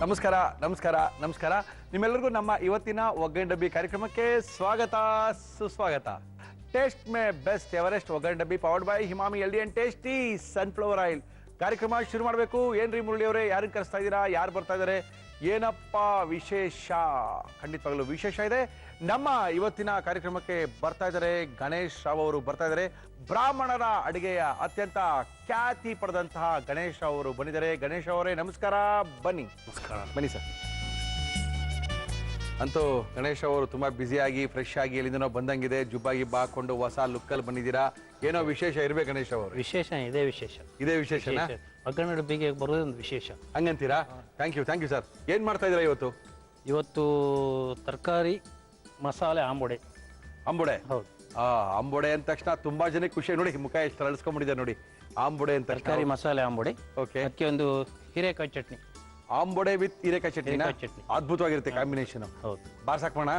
ನಮಸ್ಕಾರ ನಮಸ್ಕಾರ ನಮಸ್ಕಾರ ನಿಮ್ಮೆಲ್ಲರಿಗೂ ನಮ್ಮ ಇವತ್ತಿನ ಒಗ್ಗರಣೆ ಡಬ್ಬಿ ಕಾರ್ಯಕ್ರಮಕ್ಕೆ ಸ್ವಾಗತ ಸುಸ್ವಾಗತ. ಟೇಸ್ಟ್ ಮೇ ಬೆಸ್ಟ್ ಎವರೆಸ್ಟ್ ಒಗ್ಗರಣೆ ಡಬ್ಬಿ powered by Emami healthy and tasty sunflower oil. ಕಾರ್ಯಕ್ರಮ ಶುರು ಮಾಡಬೇಕು. ಏನ್ರಿ ಮುರಳಿ ಅವರೇ, ಯಾರನ್ನ ಕರೆಸ್ತಾ ಇದ್ದೀರಾ, ಯಾರು ಬರ್ತಾ ಇದ್ದಾರೆ, ಏನಪ್ಪ ವಿಶೇಷ? ಖಂಡಿತವಾಗ್ಲೂ ವಿಶೇಷ ಇದೆ. ನಮ್ಮ ಇವತ್ತಿನ ಕಾರ್ಯಕ್ರಮಕ್ಕೆ ಬರ್ತಾ ಇದ್ದಾರೆ ಗಣೇಶ್ ರಾವ್ ಅವರು ಬರ್ತಾ ಇದ್ದಾರೆ. ಬ್ರಾಹ್ಮಣರ ಅಡಿಗೆಯ ಅತ್ಯಂತ ಖ್ಯಾತಿ ಪಡೆದಂತಹ ಗಣೇಶ್ ರಾವ್ ಅವರು ಬಂದಿದ್ದಾರೆ. ಗಣೇಶ್ ಅವರೇ ನಮಸ್ಕಾರ, ಬನ್ನಿ. ನಮಸ್ಕಾರ. ಬನ್ನಿ ಸರ್. ಅಂತೂ ಗಣೇಶ್ ಅವರು ತುಂಬಾ ಬ್ಯುಸಿಯಾಗಿ ಫ್ರೆಶ್ ಆಗಿ ಎಲ್ಲಿಂದನೋ ಬಂದಂಗಿದೆ, ಜುಬ್ಬಾಗಿ ಹಾಕೊಂಡು ಹೊಸ ಲುಕ್ಕಲ್ಲಿ ಬಂದಿದ್ದೀರಾ. ಏನೋ ವಿಶೇಷ ಇರ್ಬೇಕು ಗಣೇಶ್ ಅವರು. ವಿಶೇಷ ಇದೇ ವಿಶೇಷ, ಇದೇ ವಿಶೇಷನಾ? ಒಗ್ಗರಣೆ ಡಬ್ಬಿಗೆ ಬರೋದೇ ಒಂದು ವಿಶೇಷ. ಹಂಗಂತೀರಾ? Thank you sir. ಏನ್ ಮಾಡ್ತಾ ಇದ್ದೀರಾ ಇವತ್ತು? ಇವತ್ತು ತರಕಾರಿ ಮಸಾಲೆ ಆಂಬೊಡೆ. ಅಂಬೊಡೆ? ಹೌದು. ಅಂಬೊಡೆ ಅಂದ ತಕ್ಷಣ ತುಂಬಾ ಜನಕ್ಕೆ ಖುಷಿ. ನೋಡಿ ಮುಖ ಎಷ್ಟು ಅಳಿಸ್ಕೊಂಡ್ಬಿಟ್ಟಿದೆ ನೋಡಿ. ಆಂಬೊಡೆ ಅಂತ ತರಕಾರಿ ಮಸಾಲೆ ಆಂಬೊಡೆ. ಓಕೆ. ಅದಕ್ಕೆ ಒಂದು ಹೀರೆಕಾಯಿ ಚಟ್ನಿ. ಆಂಬೊಡೆ ವಿತ್ ಹೀರೆಕಾಯಿ ಚಟ್ನಿ. ಚಟ್ನಿ ಅದ್ಭುತವಾಗಿರುತ್ತೆ ಕಾಂಬಿನೇಷನ್. ಹೌದು. ಬಾರ್ಸಾಕ್ಮಣ.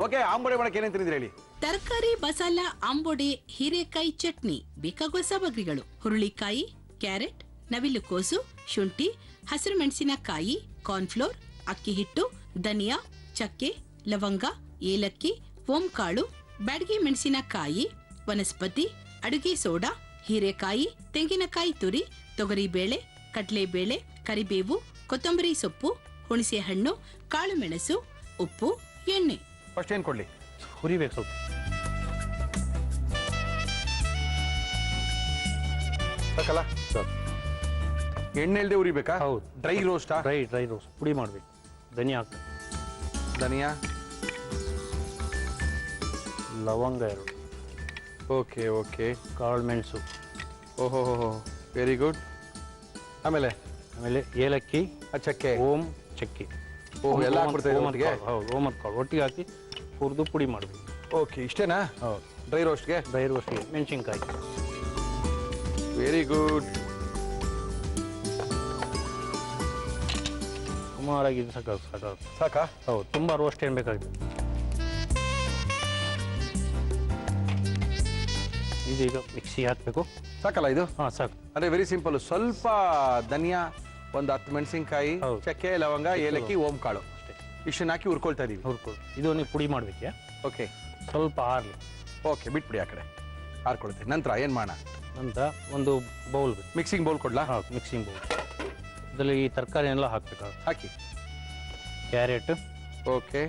ಓಕೆ, ಆಂಬೊಡೆ ಮಾಡಕ್ಕೆ ಏನೇನು ತಿಂದಿದ್ರಿ ಹೇಳಿ? ತರಕಾರಿ ಮಸಾಲ ಆಂಬೊಡೆ ಹೀರೆಕಾಯಿ ಚಟ್ನಿ. ಬೇಕಾಗುವ ಸಾಮಗ್ರಿಗಳು: ಹುರುಳಿಕಾಯಿ, ಕ್ಯಾರೆಟ್, ನವಿಲುಕೋಸು, ಶುಂಠಿ, ಹಸಿರು ಮೆಣಸಿನಕಾಯಿ, ಕಾರ್ನ್ಫ್ಲೋರ್, ಅಕ್ಕಿ ಹಿಟ್ಟು, ಧನಿಯಾ, ಚಕ್ಕೆ, ಲವಂಗ, ಏಲಕ್ಕಿ, ಓಂಕಾಳು, ಬ್ಯಾಡಗಿ ಮೆಣಸಿನಕಾಯಿ, ವನಸ್ಪತಿ, ಅಡುಗೆ ಸೋಡಾ, ಹೀರೆಕಾಯಿ, ತೆಂಗಿನಕಾಯಿ ತುರಿ, ತೊಗರಿಬೇಳೆ, ಕಡಲೆಬೇಳೆ, ಕರಿಬೇವು, ಕೊತ್ತಂಬರಿ ಸೊಪ್ಪು, ಹುಣಸೆ ಹಣ್ಣು, ಕಾಳು ಮೆಣಸು, ಉಪ್ಪು, ಎಣ್ಣೆ. ಫಸ್ಟ್ ಏನ್ ಕೊಡ್ಲಿ? ಹುರಿಬೇಕು ಸ್ವಲ್ಪ. ಸಾಕಲ್ಲ? ಎಣ್ಣೆ ಇಲ್ಲದೆ ಉರಿಬೇಕಾ? ಹೌದು. ಡ್ರೈ ರೋಸ್ಟಾ? ಡ್ರೈ ರೋಸ್ಟ್ ಪುಡಿ ಮಾಡ್ಬೇಕು. ಧನಿಯಾ ಹಾಕ್ಬೇಕು. ಧನಿಯಾ, ಲವಂಗ 2. Okay okay. ಕಾಳು ಮೆಣಸು. ಓಹೋ ವೆರಿ ಗುಡ್. ಆಮೇಲೆ ಏಲಕ್ಕಿ, ಚಕ್ಕೆ, ಓಂ, ಚಕ್ಕೆ. ಎಲ್ಲ ಹಾಕ್ಬಿಡ್ತಾ ಒಟ್ಟಿಗೆ? ಹೌದು, ಓಮದ ಕಾಳು ಒಟ್ಟಿಗೆ ಹಾಕಿ ಹುರಿದು ಪುಡಿ ಮಾಡಬೇಕು. ಓಕೆ, ಇಷ್ಟೇನಾ? ಹೌದು. ಡ್ರೈ ರೋಸ್ಟ್ಗೆ? ಡ್ರೈ ರೋಸ್ಟ್ಗೆ ಮೆಣಸಿನ್ಕಾಯಿ. Very good. ಸುಮಾರಾಗಿ ಸಾಕಾ? ಹೌದು. ತುಂಬಾ ರೋಸ್ಟ್ ಏನ್ ಬೇಕಾಗುತ್ತೆ. ಇದೀಗ ಮಿಕ್ಸಿ ಹಾಕ್ಬೇಕು. ಸಾಕಲ್ಲ ಇದು? ಸಾಕು. ಅಂದ್ರೆ ವೆರಿ ಸಿಂಪಲ್. ಸ್ವಲ್ಪ ಧನಿಯಾ, ಒಂದು 10 ಮೆಣಸಿನ್ಕಾಯಿ, ಚಕ್ಕೆ, ಲವಂಗ, ಏಲಕ್ಕಿ, ಓಂ ಕಾಳು ಅಷ್ಟೇ. ಇಷ್ಟನ್ನ ಹಾಕಿ ಹುರ್ಕೊಳ್ತಾ ಇದೀವಿ. ಇದು ನೀವು ಪುಡಿ ಮಾಡ್ಬೇಕು. ಓಕೆ. ಸ್ವಲ್ಪ ಆರ್ಲಿ. ಓಕೆ, ಬಿಟ್ಬಿಡಿ ಆ ಕಡೆ, ಹಾರ್ಕೊಳ್ತೀವಿ. ನಂತರ ಏನ್ ಮಾಡೋಣ? ನಂತರ ಒಂದು ಬೌಲ್ ಬೇಕು. ಮಿಕ್ಸಿಂಗ್ ಬೌಲ್ ಕೊಡ್ಲಾ? Mixing bowl. ಇದರಲ್ಲಿ ಈ ತರಕಾರಿ ಎಲ್ಲ ಹಾಕ್ಬೇಕು. ಹಾಕಿ. ಕ್ಯಾರೆಟ್. ಓಕೆ.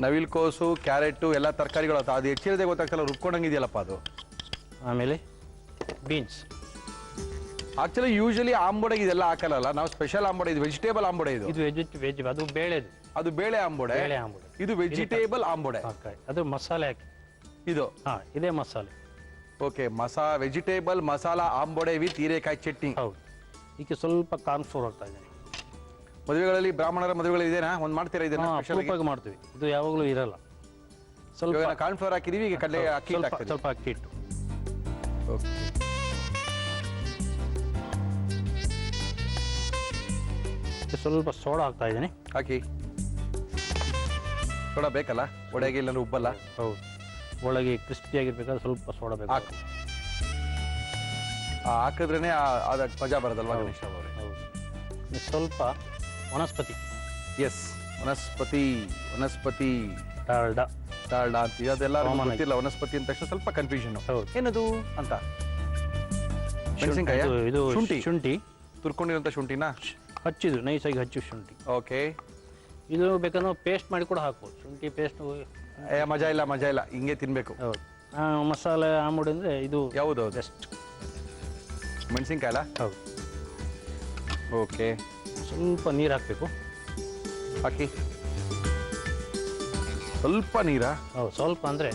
ನವಿಲ್ಕೋಸು, ಕ್ಯಾರೆಟ್ ಎಲ್ಲ ತರಕಾರಿಗಳು. ಅದು ಹೆಚ್ಚಿರದೆ ಗೊತ್ತಾಗ್ತಲ್ಲ, ರುಬ್ಕೊಂಡಂಗಿದೆಯಲ್ಲಪ್ಪ ಅದು. ಆಮೇಲೆ ಬೀನ್ಸ್. ಆಕ್ಚುಲಿ ಯೂಶಲಿ ಆಂಬೊಡೆಗೆ ಇದೆಲ್ಲ ಹಾಕಲ್ಲ, ನಾವು ಸ್ಪೆಷಲ್ ಆಂಬೊಡೆ. ಇದು ವೆಜಿಟೇಬಲ್ ಆಂಬೊಡೆ. ಇದು ವೆಜ್. ಅದು ಬೇಳೆದು. ಅದು ಬೇಳೆ ಆಂಬೊಡೆ. ಇದು ವೆಜಿಟೇಬಲ್ ಆಂಬೊಡೆ. ಅದು ಮಸಾಲೆ ಹಾಕಿ. ಇದು ಇದೇ ಮಸಾಲೆ. Okay. Vegetable masala ambode with ಹೀರೆಕಾಯಿ ಚಟ್ನಿ. ಹೌದು. ಈಗ ಸ್ವಲ್ಪ ಕಾರ್ನ್ಫ್ಲೋರ್ ಹಾಕ್ತಾ ಇದ್ದೇನೆ. ಮದುವೆಗಳಲ್ಲಿ, ಬ್ರಾಹ್ಮಣರ ಮದುವೆಗಳು ಇದೇನಾ? ಒಂದು ಮಾಡ್ತೀರಾ ಇದನ್ನ? ಸ್ವಲ್ಪ ಮಾಡ್ತೀವಿ. ಇದು ಯಾವಾಗಲೂ ಇರಲ್ಲ. ಸ್ವಲ್ಪ ಕಾರ್ನ್ಫ್ಲೋರ್ ಹಾಕಿದೀವಿ. ಈಗ ಕಡಲೆ ಅಕ್ಕಿ ಹಾಕ್ತೀವಿ. ಸ್ವಲ್ಪ ಅಕ್ಕಿ ಹಿಟ್ಟು. ಸ್ವಲ್ಪ ಸೋಡಾ ಹಾಕ್ತಾ ಇದ್ದೀನಿ. ಹಾಕಿ. ಸೋಡಾ ಬೇಕಲ್ಲ ಒಡೆಗೆ, ಇಲ್ಲ ಉಬ್ಬಲ್ಲ. ಹೌದು. ಒಳಗೆ ಕ್ರಿಸ್ಪಿ ಆಗಿರ್ಬೇಕಾದ್ರೆ ಸ್ವಲ್ಪ ಸೋಡಾ ಬೇಕು. ಹಾಕಿದ್ರೇನೆ ಅದಕ್ಕೆ ಮಜಾ ಬರೋದಲ್ವಾ ಗಣೇಶ್ ಅವರೇ? ಹೌದು. ಸ್ವಲ್ಪ ವನಸ್ಪತಿ. ಎಸ್, ವನಸ್ಪತಿ ಡಾಲ್ಡಾ ಅಂತೀವಿ. ಅದೆಲ್ಲ ಗೊತ್ತಿಲ್ಲ. ವನಸ್ಪತಿ ಅಂದ ತಕ್ಷಣ ಸ್ವಲ್ಪ ಕನ್ಫ್ಯೂಷನ್. ಏನದು ಅಂತ. ಮೆಣಸಿನ್ಕಾಯಿ, ಇದು ಶುಂಠಿ. ತುರ್ಕೊಂಡಿರೋಂಥ ಶುಂಠಿನ ಹಚ್ಚಿದು, ನೈಸಾಗಿ ಹಚ್ಚು ಶುಂಠಿ. ಓಕೆ. ಇದು ಬೇಕಾದ್ರೆ ಪೇಸ್ಟ್ ಮಾಡಿ ಕೂಡ ಹಾಕ್ಬೋದು. ಶುಂಠಿ ಪೇಸ್ಟ್ ಮಜಾ ಇಲ್ಲ, ಹಿಂಗೆ ತಿನ್ಬೇಕು. ಹೌದು. ಮಸಾಲೆ ಆಂಬೊಡೆ ಅಂದ್ರೆ ಇದು ಯಾವುದು? ಬೆಸ್ಟ್. ಮೆಣಸಿನ್ಕಾಯಲ್ಲ? ಹೌದು. ಓಕೆ. ಸ್ವಲ್ಪ ನೀರು ಹಾಕಬೇಕು. ಹಾಕಿ. ಸ್ವಲ್ಪ ನೀರಾ? ಹೌದು. ಸ್ವಲ್ಪ ಅಂದರೆ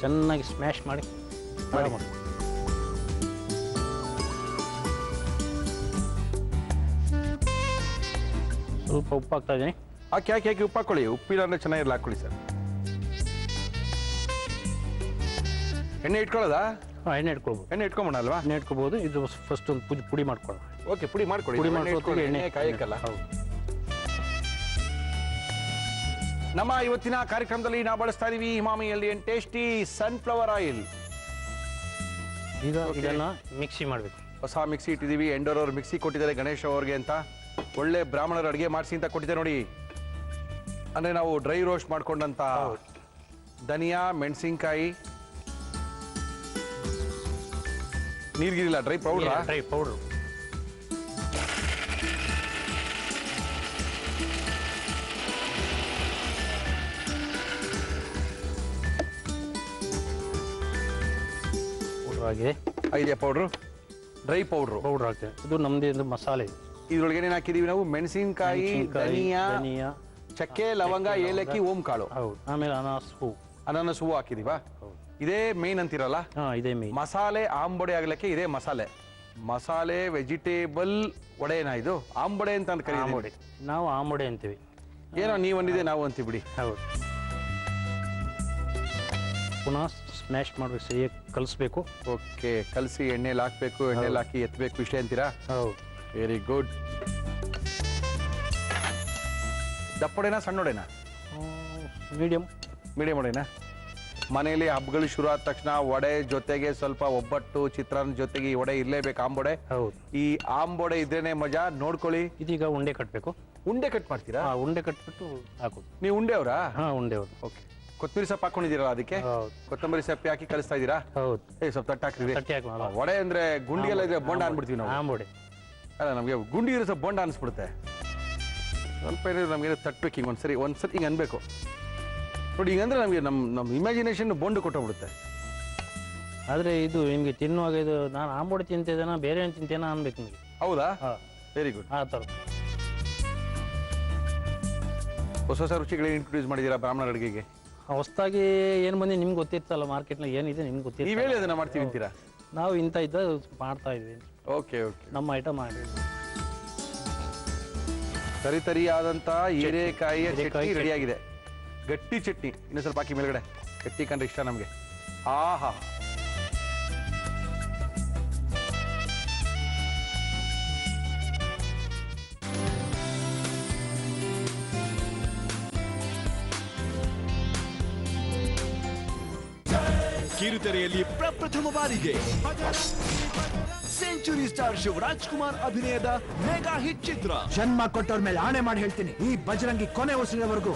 ಚೆನ್ನಾಗಿ ಸ್ಮ್ಯಾಶ್ ಮಾಡಿ. ಸ್ವಲ್ಪ ಉಪ್ಪು ಹಾಕ್ತಾ ಇದ್ದೀನಿ. ಹಾಕಿ ಉಪ್ಪು ಹಾಕೊಳ್ಳಿ. ಉಪ್ಪಿಲ್ಲ ಅಂದ್ರೆ ಚೆನ್ನಾಗಿರಲ್ಲ, ಹಾಕೊಳ್ಳಿ ಸರ್. ಎಣ್ಣೆ ಇಟ್ಕೊಳ್ಳೋದಾ? ಎಣ್ಣೆ ಇಟ್ಕೊಳ್ಬೋದು. ಎಣ್ಣೆ ಇಟ್ಕೊಂಬೋಣ ಅಲ್ವಾ? ಎಣ್ಣೆ ಇಟ್ಕೋಬಹುದು. ಇದು ಫಸ್ಟ್ ಒಂದು ಪುಡಿ ಮಾಡ್ಕೊಳ್ಳೋಣ. ಓಕೆ, ಪುಡಿ ಮಾಡ್ಕೊಳ್ಳಿ. ಎಣ್ಣೆ ಕಾಯಕ್ಕಲ್ಲ. ನಮ್ಮ ಇವತ್ತಿನ ಕಾರ್ಯಕ್ರಮದಲ್ಲಿ ನಾವು ಬಳಸ್ತಾ ಇದೀವಿ ಹಿಮಾಮಿ healthy and tasty sunflower oil. ಈಗ ಇದನ್ನ ಮಿಕ್ಸಿ ಮಾಡಬೇಕು. ಹೊಸ ಮಿಕ್ಸಿ ಇಟ್ಟಿದ್ದೀವಿ. ಎಂಡೋರ್ ಅವ್ರು ಮಿಕ್ಸಿ ಕೊಟ್ಟಿದ್ದಾರೆ ಗಣೇಶ್ ಅವ್ರಿಗೆ ಅಂತ. ಒಳ್ಳೆ ಬ್ರಾಹ್ಮಣರು ಅಡುಗೆ ಮಾಡಿಸಿ ಅಂತ ಕೊಟ್ಟಿದ್ದಾರೆ ನೋಡಿ. ಅಂದರೆ ನಾವು ಡ್ರೈ ರೋಸ್ಟ್ ಮಾಡ್ಕೊಂಡಂತ ಧನಿಯಾ, ಮೆಣಸಿನ್ಕಾಯಿ, ನೀರ್ಗಿರಿಲ್ಲ, ಡ್ರೈ ಪೌಡ್ರಾ? Dry powder. ಹಾಗೆ ಇದೆ ಪೌಡ್ರು, ಡ್ರೈ ಪೌಡ್ರು ಪೌಡ್ರ್ ಹಾಕ್ತೇವೆ. ಇದು ನಮ್ದು ಮಸಾಲೆ. ಇದ್ರೊಳಗೆ ಏನೇನು ಹಾಕಿದೀವಿ ನಾವು? ಮೆಣಸಿನ್ಕಾಯಿ, ಧನಿಯಾ, ಚಕ್ಕೆ, ಲವಂಗ, ಏಲಕ್ಕಿ, ಓಂ ಕಾಳು. ಹೌದು. ಆಮೇಲೆ ಅನಾನಸ್ ಹೂವು ಹಾಕಿದೀವಾ? ಇದೇ ಮೇನ್ ಅಂತಿರಲ್ಲ? ಇದೇ ಮೇನ್ ಮಸಾಲೆ ಆಂಬೊಡೆ ಆಗ್ಲಿಕ್ಕೆ ಇದೇ ಮಸಾಲೆ. ಮಸಾಲೆ ವೆಜಿಟೇಬಲ್ ವಡೆನಾ ಇದು? ಆಂಬೊಡೆ ಅಂತ ಕರೀತೀವಿ ನಾವು. ಆಂಬೊಡೆ ಅಂತೀವಿ. ಏನೋ ನೀವು ಅಂದಿದೆ, ನಾವು ಅಂತೀವಿ ಬಿಡಿ. ಹೌದು. ಪುನಃ ಸ್ಮ್ಯಾಶ್ ಮಾಡ್ಬೇಕು, ಸರಿಯಾಗಿ ಕಲಿಸ್ಬೇಕು. ಓಕೆ, ಕಲಸಿ ಎಣ್ಣೆಲಿ ಹಾಕ್ಬೇಕು, ಎಣ್ಣೆಲಿ ಹಾಕಿ ಎತ್ತಬೇಕು, ಇಷ್ಟೇ ಅಂತೀರಾ? ಹೌದು. Very good. ದಪ್ಪೊಡೆನಾ ಸಣ್ಣೊಡೆನಾ? ಮೀಡಿಯಂ ಒಡೆನಾ? ಮನೆಯಲ್ಲಿ ಹಬ್ಬಗಳು ಶುರು ಆದ ತಕ್ಷಣ ವಡೆ ಜೊತೆಗೆ ಸ್ವಲ್ಪ ಒಬ್ಬಟ್ಟು, ಚಿತ್ರಾನ್ನ ಜೊತೆಗೆ ಈ ವಡೆ ಇರಲೇಬೇಕು, ಆಂಬೊಡೆ. ಹೌದು. ಈ ಆಂಬೊಡೆ ಇದ್ರೇನೆ ಮಜಾ. ನೋಡ್ಕೊಳ್ಳಿ. ಇದೀಗ ಉಂಡೆ ಕಟ್ಟಬೇಕು. ಉಂಡೆ ಕಟ್ ಮಾಡ್ತೀರಾ? ಉಂಡೆ ಕಟ್ಬಿಟ್ಟು ಹಾಕೋದು. ನೀವು ಉಂಡೆ ಅವರಾ? ಉಂಡೆ ಅವರು. ಓಕೆ. ಕೊತ್ತಂಬರಿ ಸೊಪ್ಪು ಹಾಕೊಂಡಿದ್ದೀರಲ್ಲ ಅದಕ್ಕೆ? ಕೊತ್ತಂಬರಿ ಸೊಪ್ಪು ಹಾಕಿ ಕಲಿಸ್ತಾ ಇದ್ದೀರಾ? ಹೌದು. ಸ್ವಲ್ಪ ತಟ್ಟ ಹಾಕ್ರಿ. ತಟ್ಟಿ ಹಾಕಿ. ವಡೆ ಅಂದ್ರೆ ಗುಂಡಿಗೆಲ್ಲ ಇದ್ರೆ ಬೋಂಡ ಅನ್ಬಿಡ್ತೀವಿ ನಾವು. ಆಂಬೊಡೆ ಅಲ್ಲ, ನಮಗೆ ಗುಂಡಿ ಇರೋ ಸ್ವಲ್ಪ ಬೋಂಡ ಅನ್ಸ್ಬಿಡುತ್ತೆ. ಸ್ವಲ್ಪ ಏನಾದ್ರು ನಮಗೆ ತಟ್ಬೇಕು, ಹಿಂಗೆ ಒಂದ್ಸರಿ ಹಿಂಗೆ ಅನ್ಬೇಕು ನೋಡಿ. ಹಿಂಗಂದ್ರೆ ನಮಗೆ ನಮ್ಮ ಇಮ್ಯಾಜಿನೇಷನ್ ಬೋಂಡು ಕೊಟ್ಟೋಗ್ಬಿಡುತ್ತೆ. ಆದರೆ ಇದು ನಿಮಗೆ ತಿನ್ನುವಾಗ ಇದು ನಾನು ಆಂಬೊಡೆ ತಿಂತಿದ್ದೇನಾ ಬೇರೆ ಏನು ತಿಂತೇನಾ ಅನ್ಬೇಕು ನಿಮಗೆ. ಹೌದಾ? Very good. ಆ ಥರ ಹೊಸ ರುಚಿಗಳು ಇಂಟ್ರೊಡ್ಯೂಸ್ ಮಾಡಿದ್ದೀರಾ ಬ್ರಾಹ್ಮಣರ ಅಡುಗೆಗೆ? ಹೊಸದಾಗಿ ಏನು ಬಂದು ನಿಮ್ಗೆ ಗೊತ್ತಿರ್ತಲ್ಲ, ಮಾರ್ಕೆಟ್ನಾಗ ಏನಿದೆ ನಿಮ್ಗೆ ಗೊತ್ತಿಲ್ಲ. ನೀವು ಹೇಳಿ ಅದನ್ನ ಮಾಡ್ತೀವಿ ಅಂತೀರಾ? ನಾವು ಇಂಥ ಮಾಡ್ತಾ ಇದ್ವಿ. Okay okay. ನಮ್ಮ ಐಟಮ್ ಮಾಡಿ ತರಿತರಿಯಾದಂಥ ಹೀರೆಕಾಯಿಯ ಚಟ್ನಿ ರೆಡಿಯಾಗಿದೆ. ಗಟ್ಟಿ ಚಟ್ನಿ. ಇನ್ನೂ ಸ್ವಲ್ಪ ಹಾಕಿ ಮೇಲ್ಗಡೆ. ಗಟ್ಟಿ ಕಂಡ್ರೆ ಇಷ್ಟ ನಮಗೆ. ಆಹಾ, ಕಿರುತೆರೆಯಲ್ಲಿ ಪ್ರಪ್ರಥಮ ಬಾರಿಗೆ ಸೆಂಚುರಿ ಸ್ಟಾರ್ ಶಿವರಾಜ್ ಕುಮಾರ್ ಅಭಿನಯದ ಮೆಗಾ ಹಿಟ್ ಚಿತ್ರ. ಜನ್ಮ ಕೊಟ್ಟವ್ರ ಮೇಲೆ ಆಣೆ ಮಾಡಿ ಹೇಳ್ತೀನಿ, ಈ ಬಜರಂಗಿ ಕೊನೆ ಉಸಿರಿನವರೆಗೂ